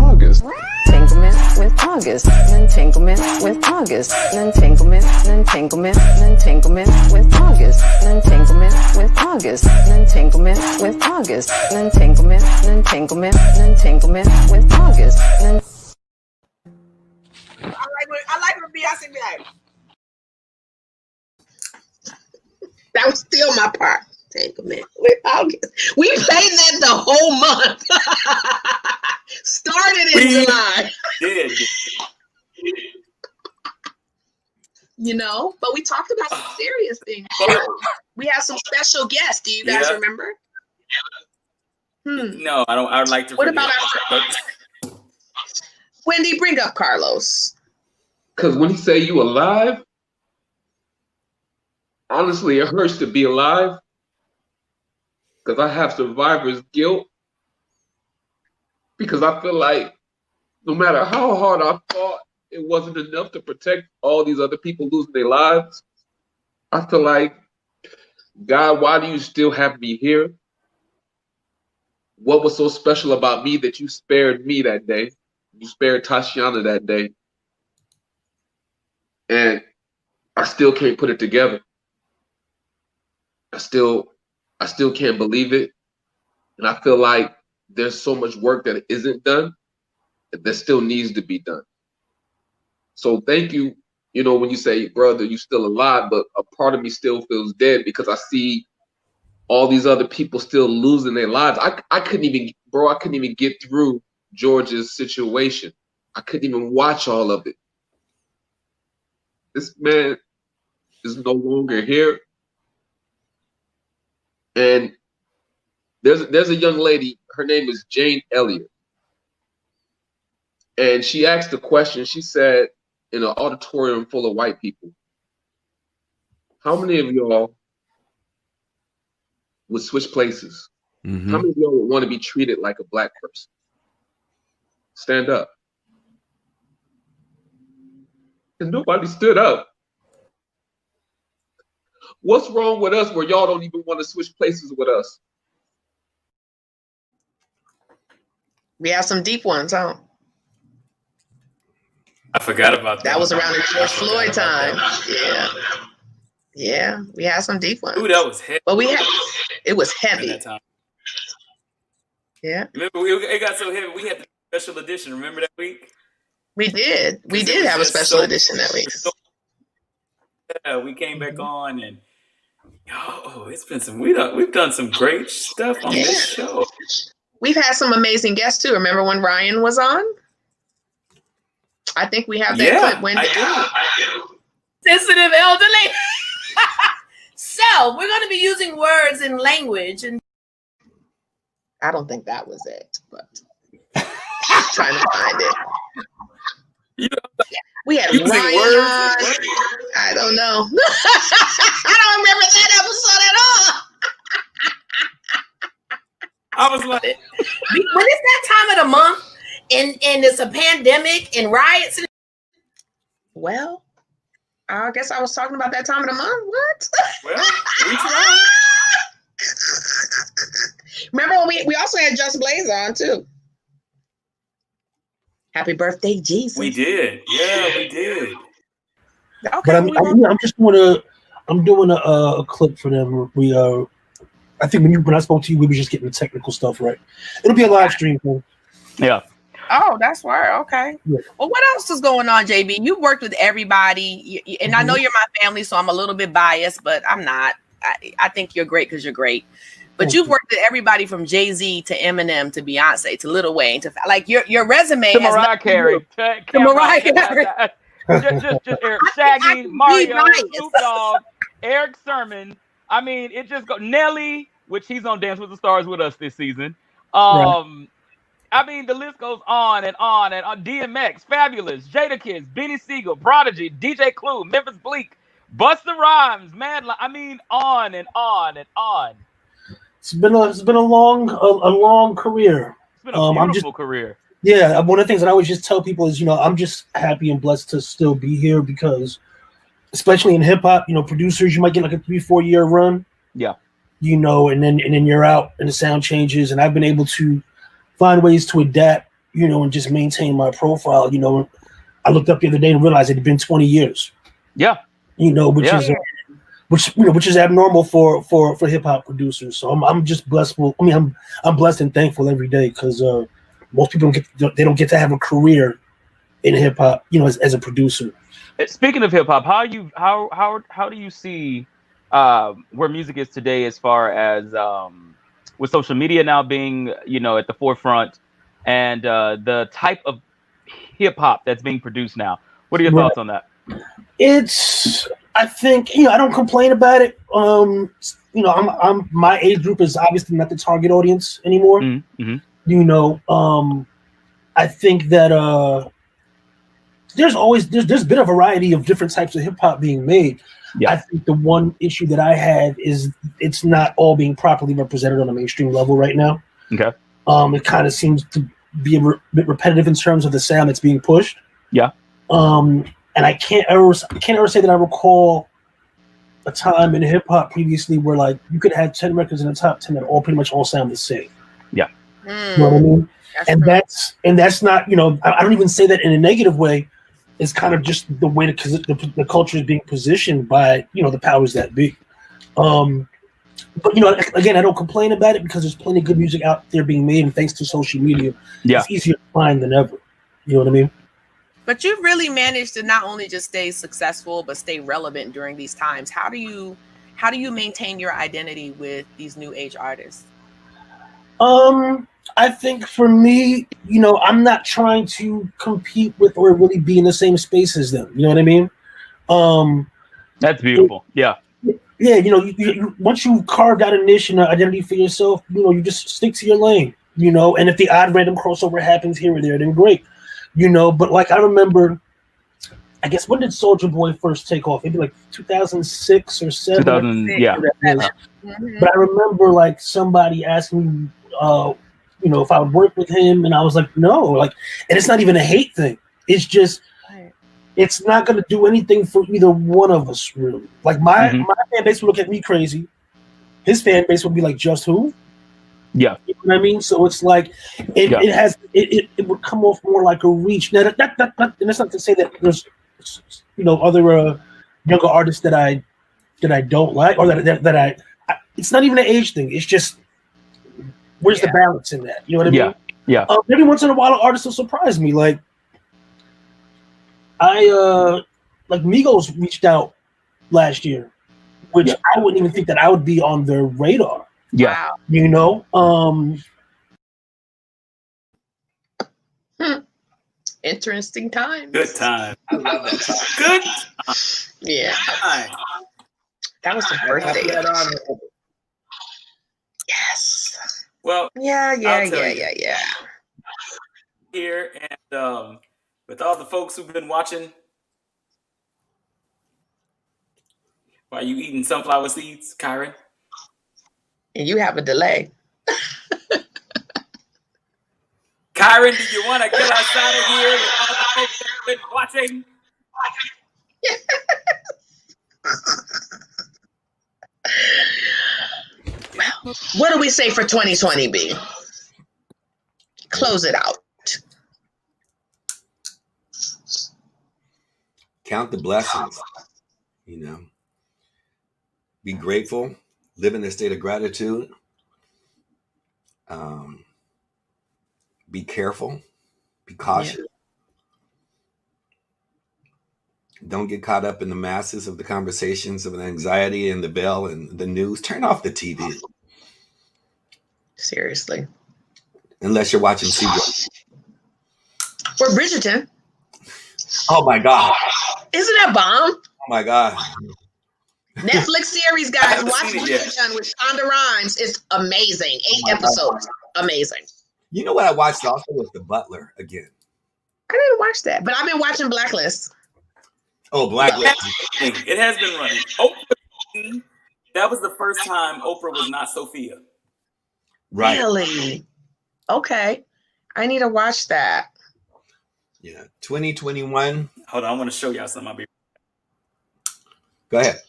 entanglement with August, an entanglement with August, an entanglement, an entanglement, an entanglement with August, an entanglement with August, an entanglement with August, an entanglement, an entanglement, an entanglement with August. I like when Beyonce be like, That was still my part. Entanglement with August. We played that the whole month. Started in July. Did. You know, but we talked about some serious things. We have some special guests. Do you guys remember? No, I don't. I would like to. What about Wendy? Bring up Carlos. Because when he say you alive, honestly, it hurts to be alive. Because I have survivor's guilt. Because I feel like no matter how hard I fought, it wasn't enough to protect all these other people losing their lives. I feel like, God, why do you still have me here? What was so special about me that you spared me that day? You spared Tashiana that day. And I still can't put it together. I still can't believe it. And I feel like there's so much work that isn't done that still needs to be done. So thank you, you know, when you say, brother, you still alive, but a part of me still feels dead because I see all these other people still losing their lives. I couldn't even get through George's situation. I couldn't even watch all of it. This man is no longer here. And there's a young lady, her name is Jane Elliott. And she asked a question. She said, in an auditorium full of white people, how many of y'all would switch places? Mm-hmm. How many of y'all would want to be treated like a black person? Stand up. And nobody stood up. What's wrong with us where y'all don't even want to switch places with us? We have some deep ones, huh? I forgot about that. That was around the George Floyd time. Yeah. Yeah, we had some deep ones. Ooh, that was heavy. But it was heavy. That time. Yeah. Remember, it got so heavy, we had the special edition. Remember that week? We did. We did have a special edition that week. Yeah, we came back on and it's been we've done some great stuff on this show. We've had some amazing guests too. Remember when Ryan was on? I think we have that clip. Wendy. I do. sensitive elderly. So we're going to be using words and language, and I don't think that was it, but trying to find it. We had using Ryan words on. I don't know. I don't remember that episode at all. I was like, when it's that time of the month and it's a pandemic and riots. Well, I guess I was talking about that time of the month. What? well, we tried. Remember when we also had Just Blaze on too. Happy birthday, Jesus. We did. Yeah, we did. Okay, But I'm doing a clip for them. I think when I spoke to you, we were just getting the technical stuff right. It'll be a live stream thing. Yeah. Oh, that's where. Okay. Yeah. Well, what else is going on, JB? You worked with everybody, and I know you're my family, so I'm a little bit biased, but I'm not. I think you're great because you're great. But you've worked with everybody from Jay-Z to Eminem to Beyonce to Lil Wayne to like your resume To has Mariah Carey. To Mariah Carey. Just Eric Shaggy, Mario, Snoop Dogg, Eric Sermon. I mean, it just go Nelly, which he's on Dance with the Stars with us this season. Right. I mean, the list goes on and on and on. DMX, Fabulous, Jadakiss, Benny Siegel, Prodigy, DJ Clue, Memphis Bleak, Busta Rhymes, I mean, on and on and on. It's been a long career. It's been a beautiful career. Yeah, one of the things that I always just tell people is, I'm just happy and blessed to still be here because, especially in hip hop, producers, you might get like a 3-4 year run. Yeah. And then you're out and the sound changes, and I've been able to find ways to adapt, and just maintain my profile. I looked up the other day and realized it had been 20 years. Yeah. Which is abnormal for hip hop producers. So I'm just blessed. I'm blessed and thankful every day because most people don't get to have a career in hip hop, as a producer. Speaking of hip hop, how do you see where music is today as far as with social media now being at the forefront and the type of hip hop that's being produced now? What are your thoughts on that? I think I don't complain about it. I'm my age group is obviously not the target audience anymore. Mm-hmm. I think that there's been a variety of different types of hip hop being made. Yeah. I think the one issue that I have is it's not all being properly represented on a mainstream level right now. Okay. It kind of seems to be a bit repetitive in terms of the sound that's being pushed. Yeah. And I can't ever say that I recall a time in hip hop previously where like you could have 10 records in the top 10 that all pretty much all sound the same. Yeah. You know what I mean? That's not, I don't even say that in a negative way. It's kind of just the way the culture is being positioned by, the powers that be. But again, I don't complain about it because there's plenty of good music out there being made, and thanks to social media, it's easier to find than ever. You know what I mean? But you've really managed to not only just stay successful, but stay relevant during these times. How do you maintain your identity with these new age artists? I think for me, I'm not trying to compete with or really be in the same space as them. You know what I mean? That's beautiful. Yeah. Yeah. You once you carved out a niche and an identity for yourself, you just stick to your lane, and if the odd random crossover happens here or there, then great. But like I remember, I guess when did Soulja Boy first take off? Maybe like 2006 or 7. 2000, yeah. Mm-hmm. But I remember like somebody asking me, if I would work with him, and I was like, no, and it's not even a hate thing. It's just, it's not going to do anything for either one of us, really. Like my fan base would look at me crazy. His fan base would be like, just who? Yeah. You know what I mean? So it's like, it would come off more like a reach. Now, and that's not to say that there's, other younger artists that I don't like, or that I it's not even an age thing. It's just, where's the balance in that? You know what I mean? Yeah. Every once in a while, an artist will surprise me. Like, Migos reached out last year, which I wouldn't even think that I would be on their radar. Yeah. Interesting time. Good time. I love that time. Good. Yeah. Time. That was the birthday. Yes. Well. Yeah. Here and with all the folks who've been watching, while you eating sunflower seeds, Kyron. And you have a delay. Kyron, do you want to get us out of here with all the folks that have been watching? What do we say for 2020, B? Close it out. Count the blessings, you know. Be grateful, live in a state of gratitude. Be careful, be cautious. Yeah. Don't get caught up in the masses of the conversations of the anxiety and the bell and the news. Turn off the TV. Seriously. Unless you're watching CJ. Or Bridgerton. Oh my God. Isn't that bomb? Oh my God. Netflix series, guys. Watch Bridgerton with Shonda Rhimes. It's amazing. 8 episodes. Amazing. You know what I watched also was The Butler again. I didn't watch that, but I've been watching Blacklist. Oh, Blacklist. It has been running. Oprah, that was the first time Oprah was not Sophia. Right. Really? Okay. I need to watch that. Yeah. 2021. Hold on, I want to show y'all something. Go ahead.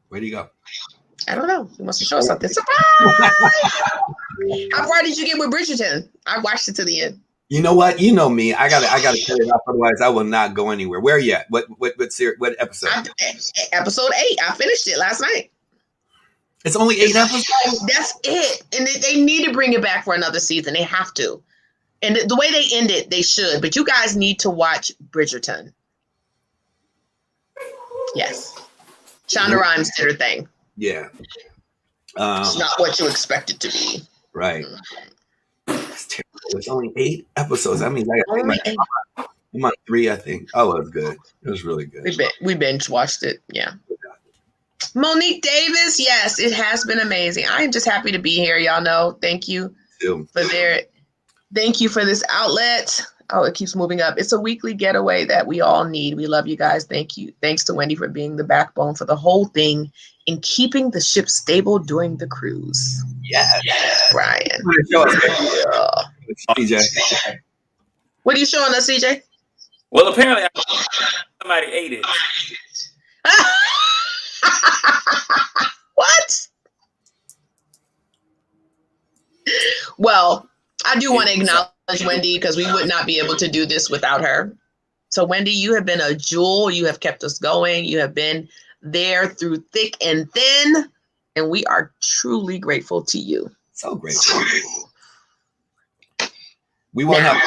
Where do you go? I don't know. He wants to show us something. Surprise! How far did you get with Bridgerton? I watched it to the end. You know what? You know me. I gotta cut it off. Otherwise, I will not go anywhere. Where you at? What episode? Episode 8. I finished it last night. It's only 8 episodes. That's it. And they need to bring it back for another season. They have to. And the way they end it, they should. But you guys need to watch Bridgerton. Yes. Shonda Rhimes did her thing. Yeah. It's not what you expect it to be. Right. That's terrible. It's only 8 episodes. That means I'm on 3, I think. Oh, it was good. It was really good. We binge watched it. Yeah. Monique Davis. Yes, it has been amazing. I am just happy to be here. Y'all know. Thank you Thank you for this outlet. Oh, it keeps moving up. It's a weekly getaway that we all need. We love you guys. Thank you. Thanks to Wendy for being the backbone for the whole thing and keeping the ship stable during the cruise. Yeah. Brian. CJ. What are you showing us, CJ? Well, apparently somebody ate it. What? Well, I do want to acknowledge Wendy because we would not be able to do this without her. So Wendy, you have been a jewel. You have kept us going. You have been there through thick and thin. And we are truly grateful to you. So grateful. We won't have an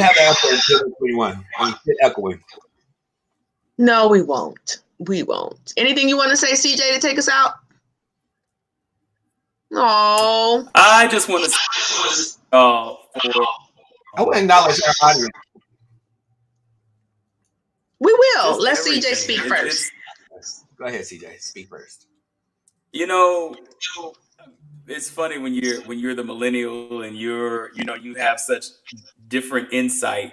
echo until 2021. Echoing. No, we won't. We won't. Anything you want to say, CJ, to take us out? No. I just want to say, I want to acknowledge our audience. We will. Let CJ speak first. Go ahead, CJ. Speak first. You know, it's funny when you're the millennial and you have such different insight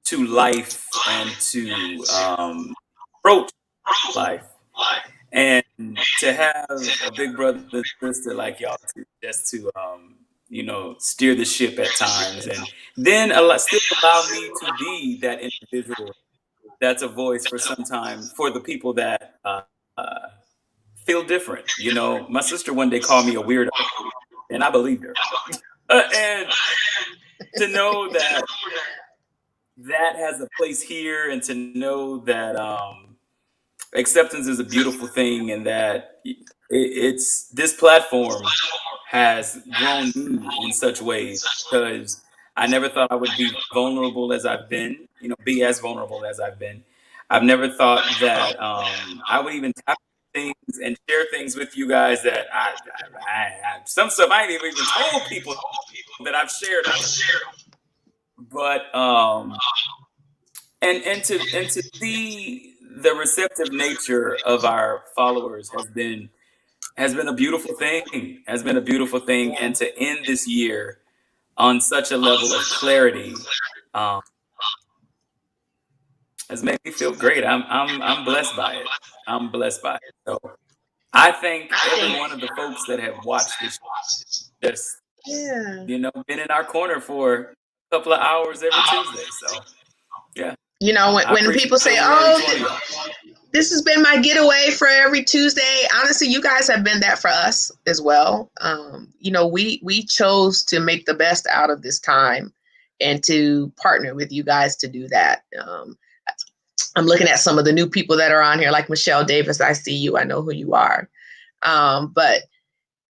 to life and to approach life. And to have a big brother and sister like y'all just to steer the ship at times, and then still allow me to be that individual that's a voice for sometimes for the people that feel different. You know, my sister one day called me a weirdo, and I believed her. And to know that has a place here, and to know that acceptance is a beautiful thing, and that it's this platform has grown me in such ways, because I never thought I would be vulnerable as I've been, be as vulnerable as I've been. I've never thought that I would even tap things and share things with you guys that I some stuff I ain't even told people that I've shared. But and to see the receptive nature of our followers has been a beautiful thing. And to end this year on such a level of clarity has made me feel great. I'm blessed by it. So I thank every one of the folks that have watched this, just been in our corner for a couple of hours every Tuesday. So yeah. When people say, "Oh, This has been my getaway for every Tuesday. Honestly, you guys have been that for us as well. We chose to make the best out of this time and to partner with you guys to do that. I'm looking at some of the new people that are on here, like Michelle Davis. I see you. I know who you are. But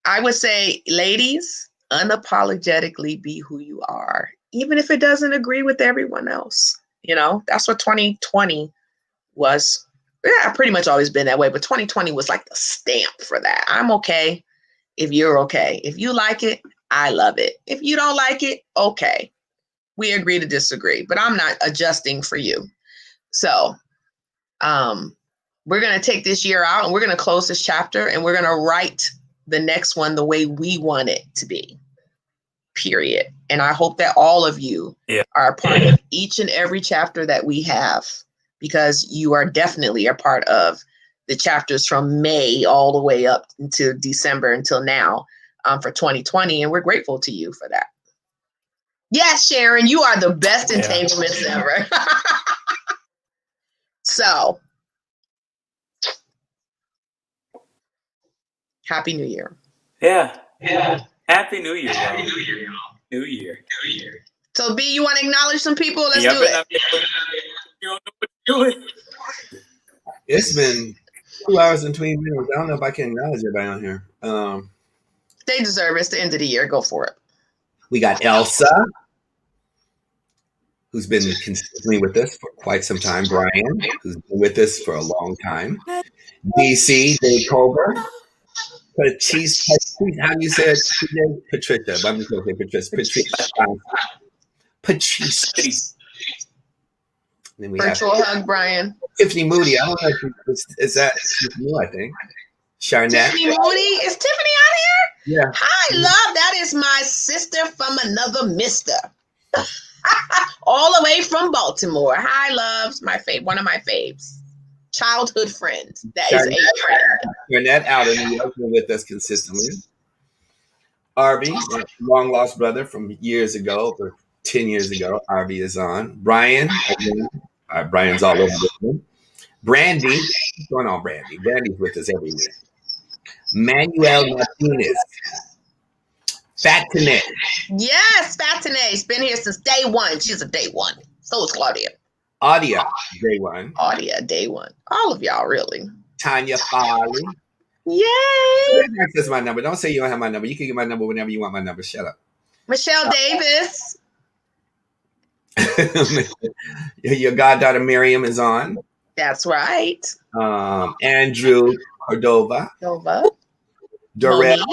I would say, ladies, unapologetically be who you are, even if it doesn't agree with everyone else. That's what 2020 was. Yeah, I've pretty much always been that way, but 2020 was like the stamp for that. I'm okay if you're okay. If you like it, I love it. If you don't like it, okay. We agree to disagree, but I'm not adjusting for you. So we're going to take this year out and we're going to close this chapter and we're going to write the next one the way we want it to be, period. And I hope that all of you are a part of each and every chapter that we have, because you are definitely a part of the chapters from May all the way up into December until now for 2020. And we're grateful to you for that. Yes, Sharon, you are the best entanglements ever. So, Happy New Year. Yeah. Happy New Year, y'all. New Year. So, B, you want to acknowledge some people? Let's do it. You don't know what you're doing. It's been 2 hours and 20 minutes. I don't know if I can acknowledge everybody on here. They deserve it. It's the end of the year. Go for it. We got Elsa, who's been consistently with us for quite some time. Brian, who's been with us for a long time. DC, Dave Culver. Patrice, how do you say it? Patricia. I'm just going to say Patrice. Then we Virtual have hug, Brian. Tiffany Moody. I don't know if is that you, I think. Sharnette. Tiffany Moody. Is Tiffany on here? Yeah. Hi, love. That is my sister from another mister. All the way from Baltimore. Hi, loves. One of my faves. Childhood friend. That is a friend. Sharnette out of New York, been with us consistently. Arby, long lost brother from years ago, or 10 years ago. Arby is on. Brian. Brian's all over the place. Brandy. What's going on, Brandy? Brandy's with us every week. Manuel Martinez. Fatine. Yes, Fatine's been here since day one. She's a day one. So is Claudia. Audia, day one. Audia, day one. All of y'all, really. Tanya Farley. Yay! That's my number. Don't say you don't have my number. You can get my number whenever you want my number. Shut up. Michelle Davis. Your goddaughter Miriam is on. That's right. Andrew Cordova. Dorel.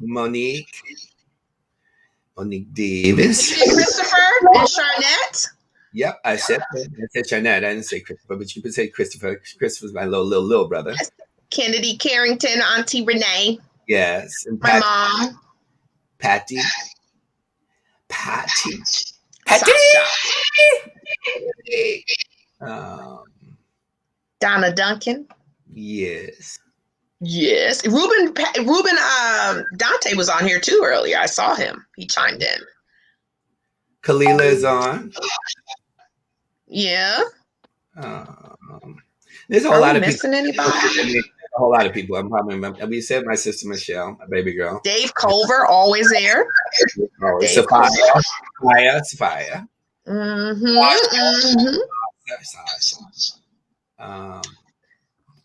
Monique Davis. Christopher and Sharnette. Yep, I said Sharnette. I didn't say Christopher, but you could say Christopher. Christopher's my little brother. Kennedy Carrington, Auntie Renee. Yes. And my mom. Patty. Donna Duncan. Yes. Ruben Dante was on here too earlier. I saw him. He chimed in. Kalila is on. Yeah. There's a whole lot of missing people. Anybody? A whole lot of people. I'm probably. We said my sister Michelle, my baby girl. Dave Culver, always there. Sophia.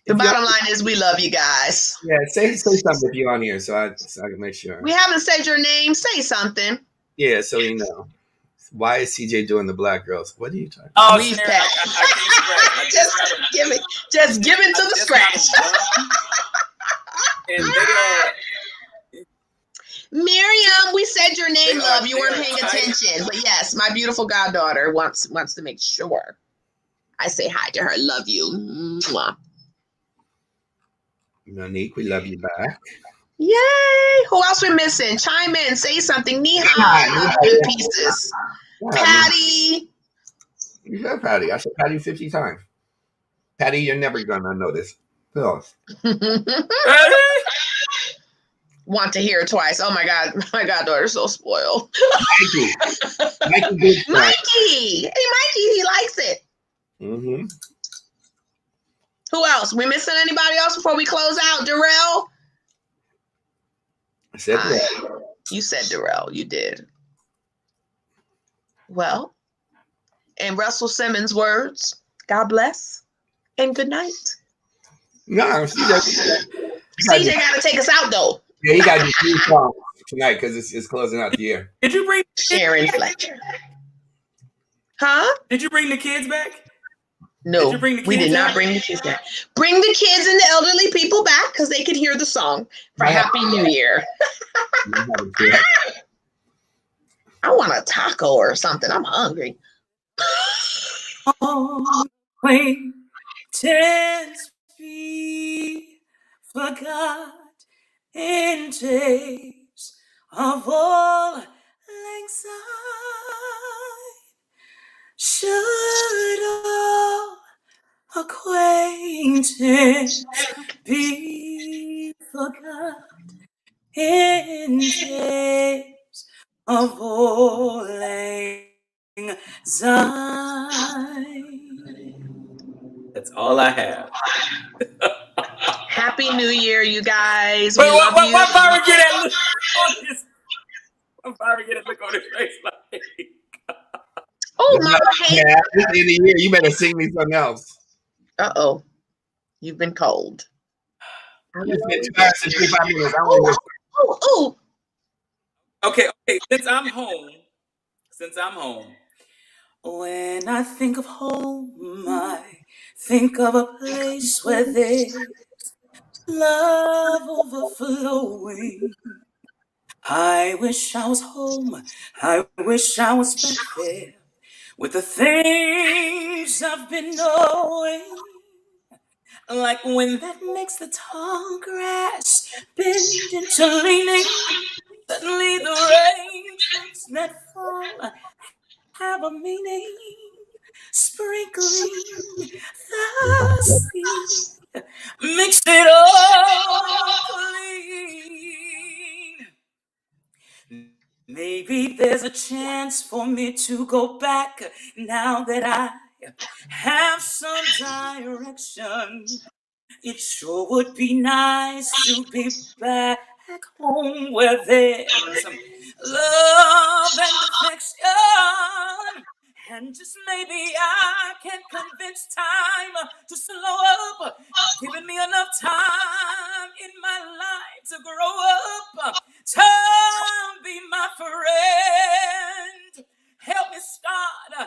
The bottom line is we love you guys. Yeah, say something if you're on here, so I can make sure. We haven't said your name. Say something. Yeah, so you know. Why is CJ doing the black girls? What are you talking about? I just give it to the scratch. Miriam, we said your name, love. You weren't paying attention. But yes, my beautiful goddaughter wants to make sure I say hi to her. Love you. Mwah. Monique, we love you back. Yay! Who else we're missing? Chime in, say something. Neha, good pieces. Yeah, Patty. You love Patty. I said Patty 50 times. Patty, you're never gonna notice. Who else? Want to hear it twice. Oh my God, my goddaughter's so spoiled. Mikey. Hey, Mikey, he likes it. Who else? We missing anybody else before we close out? Darrell? I said that. You said Darrell. You did. Well, in Russell Simmons' words, God bless and good night. No, CJ got to take us out, though. Yeah, you got to do 3 songs tonight because it's closing out the year. Did you bring Sharon Fletcher? Huh? Did you bring the kids back? No, did you bring the kids we did not back? bring the kids back. Bring the kids and the elderly people back because they could hear the song for Happy New Year. I want a taco or something. I'm hungry. Acquaintance be forgot in days of all lang syne. Should all acquaintance be forgot in days of all lang syne. That's all I have. Happy New Year, you guys. Wait, what Byron get that look on his? What Byron get that look on his face like? Oh my This end of the year, you better sing me something else. Uh-oh. You've been cold. It's been 2 hours and 25 minutes. I want to Oh. Okay. Since I'm home, when I think of home, I think of a place where there's love overflowing. I wish I was home. I wish I was back there with the things I've been knowing. Like when that makes the tall grass bend into leaning. Suddenly the raindrops that fall have a meaning. Sprinkling the sea makes it all clean. Maybe there's a chance for me to go back now that I have some direction. It sure would be nice to be back home where there's love and affection. And just maybe I can convince time to slow up, giving me enough time in my life to grow up. Time be my friend. Help me start again.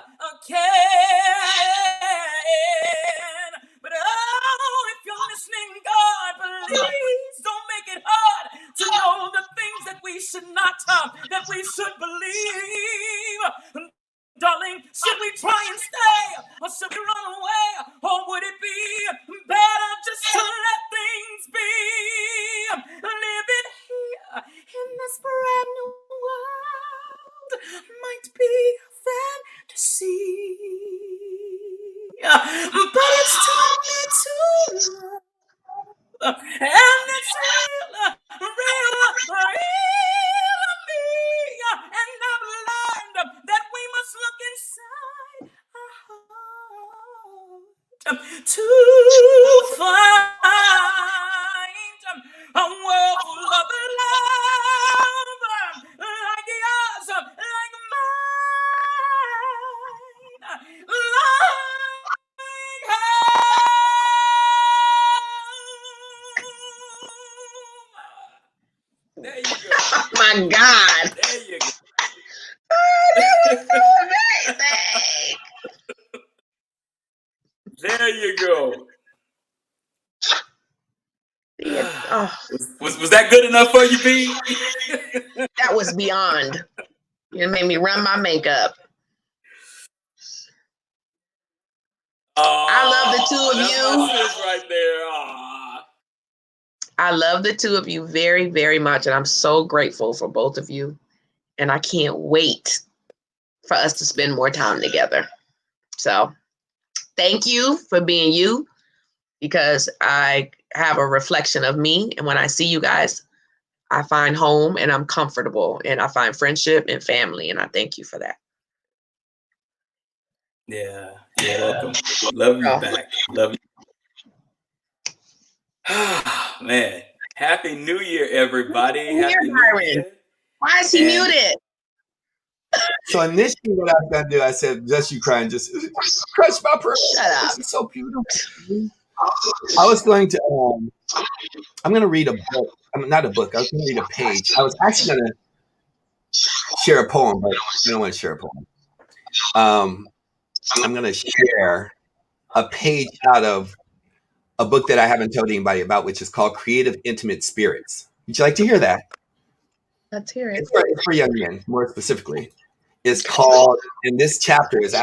But oh, if you're listening, God, please don't make it hard to know the things that we should not, that we should believe. Darling, should we try and stay, or should we run away, or would it be better just to let things be? Living here in this brand new world might be a fantasy, but it's taught me to love, and it's real me, and I've learned that we must look inside our heart to find a world full of love like yours, like mine, There you go. Oh my God. There you go. There you go. Oh. Was that good enough for you, B? That was beyond. You made me run my makeup. I love the two of you. Right there. I love the two of you very, very much. And I'm so grateful for both of you. And I can't wait for us to spend more time together. So thank you for being you, because I have a reflection of me. And when I see you guys, I find home and I'm comfortable and I find friendship and family. And I thank you for that. Yeah. You're welcome. Love you back. Love you. Man, Happy New Year, everybody. Happy New Year. Why is he muted? So initially, what I was gonna do, I said, "Just you crying, just crush my pearls." Shut up. This is so beautiful. I was going to. I'm gonna read a book. I mean, not a book. I was gonna read a page. I was actually gonna share a poem, but I don't want to share a poem. I'm gonna share a page out of a book that I haven't told anybody about, which is called Creative Intimate Spirits. Would you like to hear that? Let's hear it. It's for young men, more specifically. It's called, and this chapter is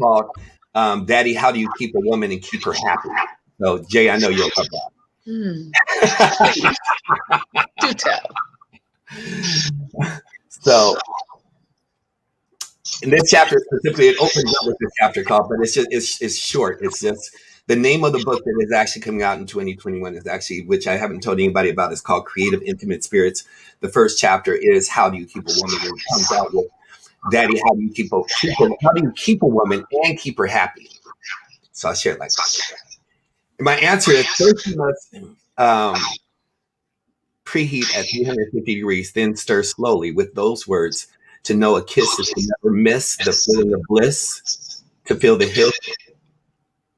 called Daddy, How Do You Keep a Woman and Keep Her Happy? So, Jay, I know you'll love that. Do tell. So, in this chapter specifically, it opens up with this chapter called, but it's short. It's just the name of the book that is actually coming out in 2021 is actually, which I haven't told anybody about, is called Creative Intimate Spirits. The first chapter is How Do You Keep a Woman? And it comes out with Daddy, how do you keep a woman and keep her happy? So I'll share it like that. And my answer is first you must preheat at 350 degrees, then stir slowly with those words to know a kiss is to never miss, the feeling of bliss, to feel the hiss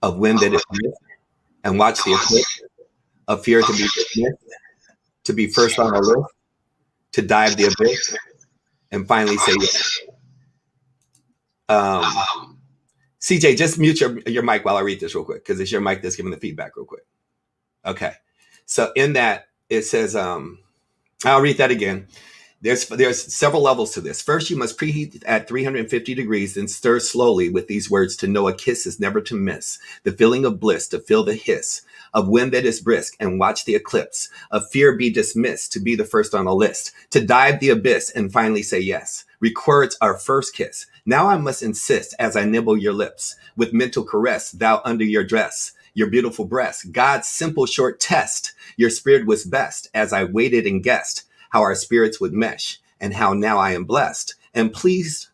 of wind that is missed, and watch the eclipse of fear to be dismissed, to be first on the list, to dive the abyss, and finally say yes. CJ, just mute your mic while I read this real quick, because it's your mic that's giving the feedback real quick. Okay. So in that, it says, I'll read that again. There's several levels to this. First, you must preheat at 350 degrees and stir slowly with these words to know a kiss is never to miss, the feeling of bliss, to feel the hiss of wind that is brisk, and watch the eclipse of fear be dismissed, to be the first on the list, to dive the abyss and finally say yes. Records our first kiss. Now I must insist as I nibble your lips with mental caress, thou under your dress, your beautiful breast, God's simple short test. Your spirit was best as I waited and guessed how our spirits would mesh, and how now I am blessed and pleased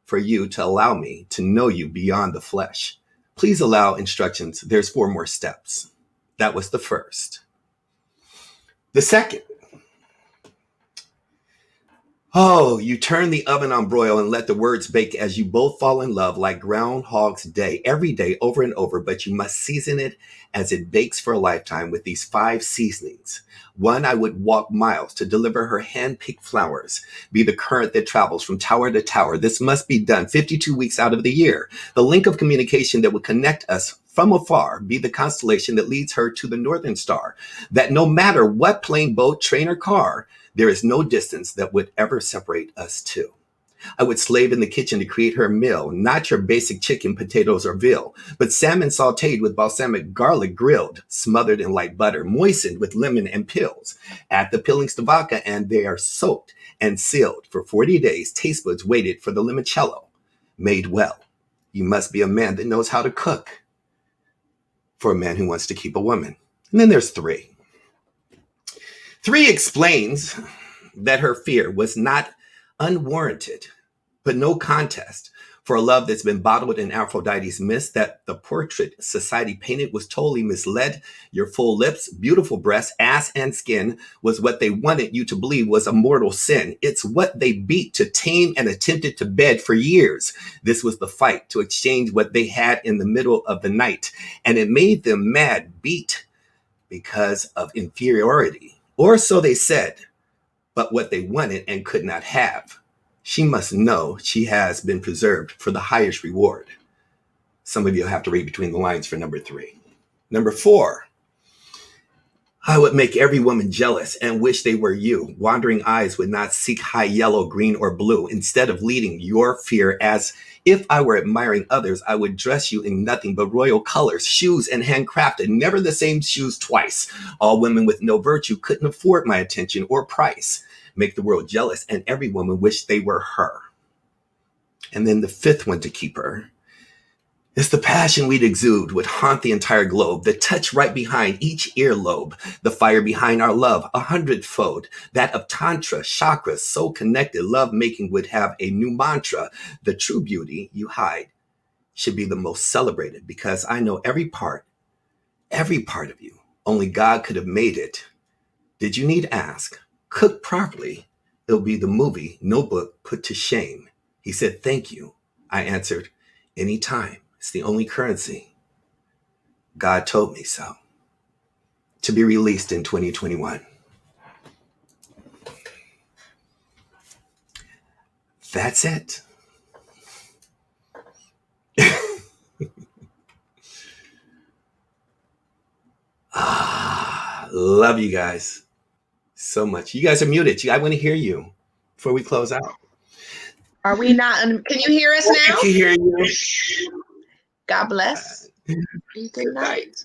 for you to allow me to know you beyond the flesh. Please allow instructions. There's 4 more steps. That was the first. The second. Oh, you turn the oven on broil and let the words bake as you both fall in love like Groundhog's Day, every day over and over, but you must season it as it bakes for a lifetime with these 5 seasonings. 1, I would walk miles to deliver her hand-picked flowers, be the current that travels from tower to tower. This must be done 52 weeks out of the year. The link of communication that would connect us from afar, be the constellation that leads her to the northern star, that no matter what plane, boat, train, or car, there is no distance that would ever separate us two. I would slave in the kitchen to create her meal, not your basic chicken, potatoes, or veal, but salmon sauteed with balsamic garlic grilled, smothered in light butter, moistened with lemon and pills. Add the peelings to vodka and they are soaked and sealed. For 40 days, taste buds waited for the limoncello. Made well. You must be a man that knows how to cook for a man who wants to keep a woman. And then there's 3. 3 explains that her fear was not unwarranted, but no contest for a love that's been bottled in Aphrodite's mist, that the portrait society painted was totally misled. Your full lips, beautiful breasts, ass, and skin was what they wanted you to believe was a mortal sin. It's what they beat to tame and attempted to bed for years. This was the fight to exchange what they had in the middle of the night, and it made them mad beat because of inferiority. Or so they said, but what they wanted and could not have. She must know she has been preserved for the highest reward. Some of you have to read between the lines for number 3. Number 4, I would make every woman jealous and wish they were you. Wandering eyes would not seek high yellow, green, or blue. Instead of leading your fear, as if I were admiring others, I would dress you in nothing but royal colors, shoes, and handcrafted, never the same shoes twice. All women with no virtue couldn't afford my attention or price. Make the world jealous and every woman wish they were her. And then the 5th one to keep her. It's the passion we'd exude would haunt the entire globe, the touch right behind each earlobe, the fire behind our love, 100-fold, that of Tantra, chakras, so connected, love-making would have a new mantra. The true beauty you hide should be the most celebrated, because I know every part of you, Only God could have made it. Did you need ask? Cook properly. It'll be the movie Notebook put to shame. He said, thank you. I answered, anytime. It's the only currency. God told me so. To be released in 2021. That's it. Love you guys so much. You guys are muted. I want to hear you before we close out. Are we not? Can you hear us now? I can hear you. God bless. Good night.